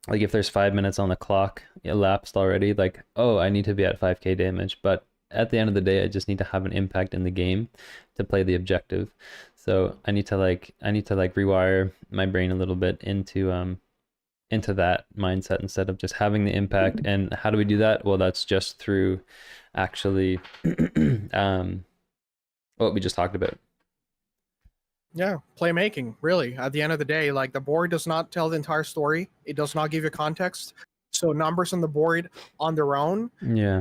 like, if there's 5 minutes on the clock elapsed already, like, oh, I need to be at 5k damage. But at the end of the day, I just need to have an impact in the game to play the objective. So I need to rewire my brain a little bit into that mindset instead of just having the impact. And how do we do that? Well, that's just through actually what we just talked about. Yeah, playmaking, really. At the end of the day, like, the board does not tell the entire story. It does not give you context. So numbers on the board on their own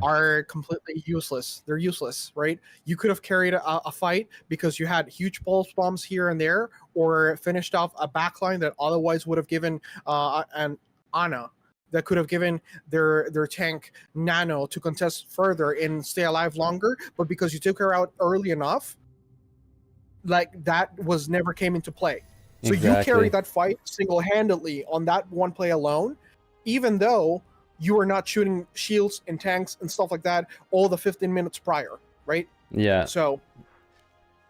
are completely useless. They're useless, right? You could have carried a fight because you had huge pulse bombs here and there, or finished off a backline that otherwise would have given an Ana that could have given their tank Nano to contest further and stay alive longer. But because you took her out early enough, like, that was never came into play. So you carried that fight single-handedly on that one play alone, even though you were not shooting shields and tanks and stuff like that all the 15 minutes prior, right? Yeah. So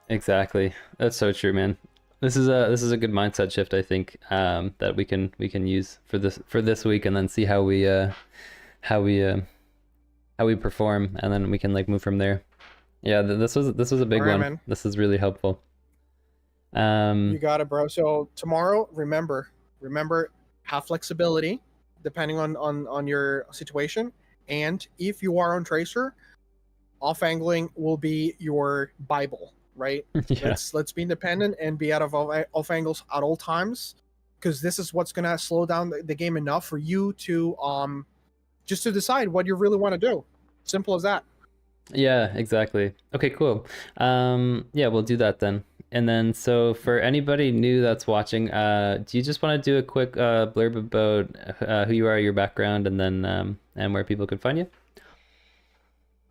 exactly. That's so true, man. This is a good mindset shift, I think, that we can use for this week, and then see how we perform, and then we can like move from there. Yeah, this was a big one. Man. This is really helpful. You got it, bro. So tomorrow, remember, have flexibility depending on your situation. And if you are on Tracer, off angling will be your Bible, right? Yeah. Let's be independent and be out of off angles at all times, because this is what's gonna slow down the game enough for you to just to decide what you really want to do. Simple as that. Yeah, exactly. Okay, cool. Yeah, we'll do that then. And then, so for anybody new that's watching, do you just want to do a quick blurb about who you are, your background, and then and where people can find you?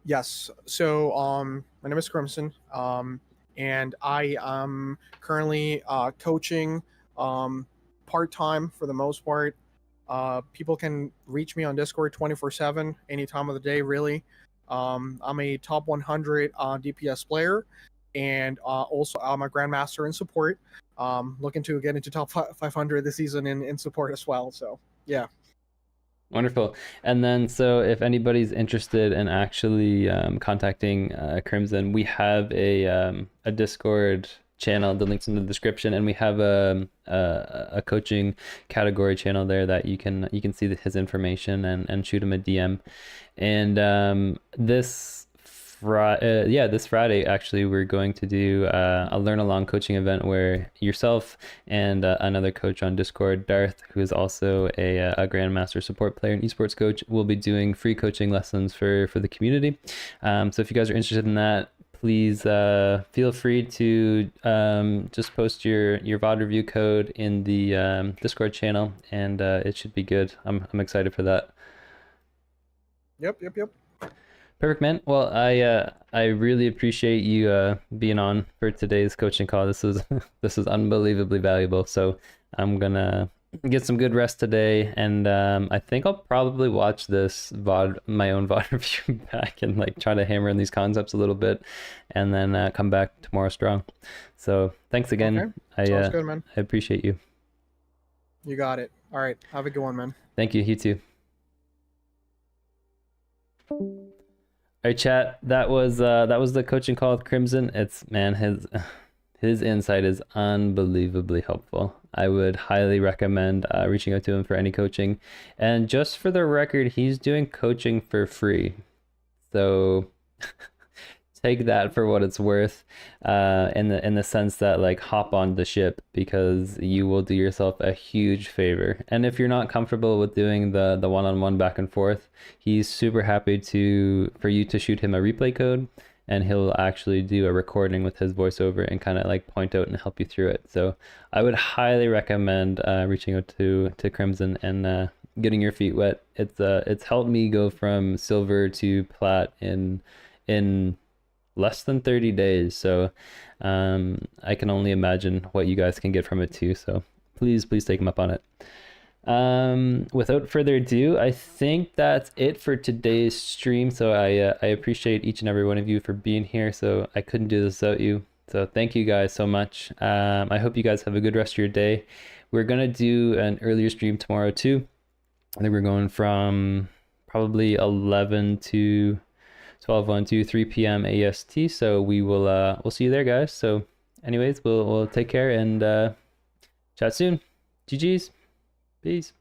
Yes. So my name is Crimson, and I am currently coaching part-time for the most part. People can reach me on Discord 24/7, any time of the day, really. I'm a top 100 DPS player, and also I'm a Grandmaster in support. Looking to get into top 500 this season in support as well. So yeah. Wonderful. And then, so if anybody's interested in actually contacting Crimson, we have a Discord channel. The link's in the description, and we have a coaching category channel there that you can see his information and shoot him a DM. And this Friday, actually, we're going to do a learn along coaching event where yourself and another coach on Discord, Darth, who is also a Grandmaster support player and esports coach, will be doing free coaching lessons for the community. So if you guys are interested in that, please feel free to just post your VOD review code in the Discord channel, and it should be good. I'm excited for that. Yep. Perfect, man. Well, I really appreciate you being on for today's coaching call. This is this is unbelievably valuable. So I'm gonna get some good rest today, and I think I'll probably watch this my own VOD review back and like try to hammer in these concepts a little bit, and then come back tomorrow strong. So thanks again. Okay. Sounds good, man. I appreciate you. You got it. All right. Have a good one, man. Thank you. You too. All right, chat. That was the coaching call with Crimson. It's man, his insight is unbelievably helpful. I would highly recommend reaching out to him for any coaching. And just for the record, he's doing coaching for free. So take that for what it's worth, in the sense that like hop on the ship, because you will do yourself a huge favor. And if you're not comfortable with doing the one-on-one back and forth, he's super happy for you to shoot him a replay code, and he'll actually do a recording with his voiceover and kind of like point out and help you through it. So I would highly recommend reaching out to Crimson and getting your feet wet. It's helped me go from silver to plat in less than 30 days. So I can only imagine what you guys can get from it too. So please take him up on it. Without further ado, I think that's it for today's stream. So I appreciate each and every one of you for being here. So I couldn't do this without you. So thank you guys so much. I hope you guys have a good rest of your day. We're gonna do an earlier stream tomorrow too. I think we're going from probably 11 to 12, 1, 2, 3 p.m. AST. So we'll see you there, guys. So anyways, we'll take care and chat soon. GG's. Peace.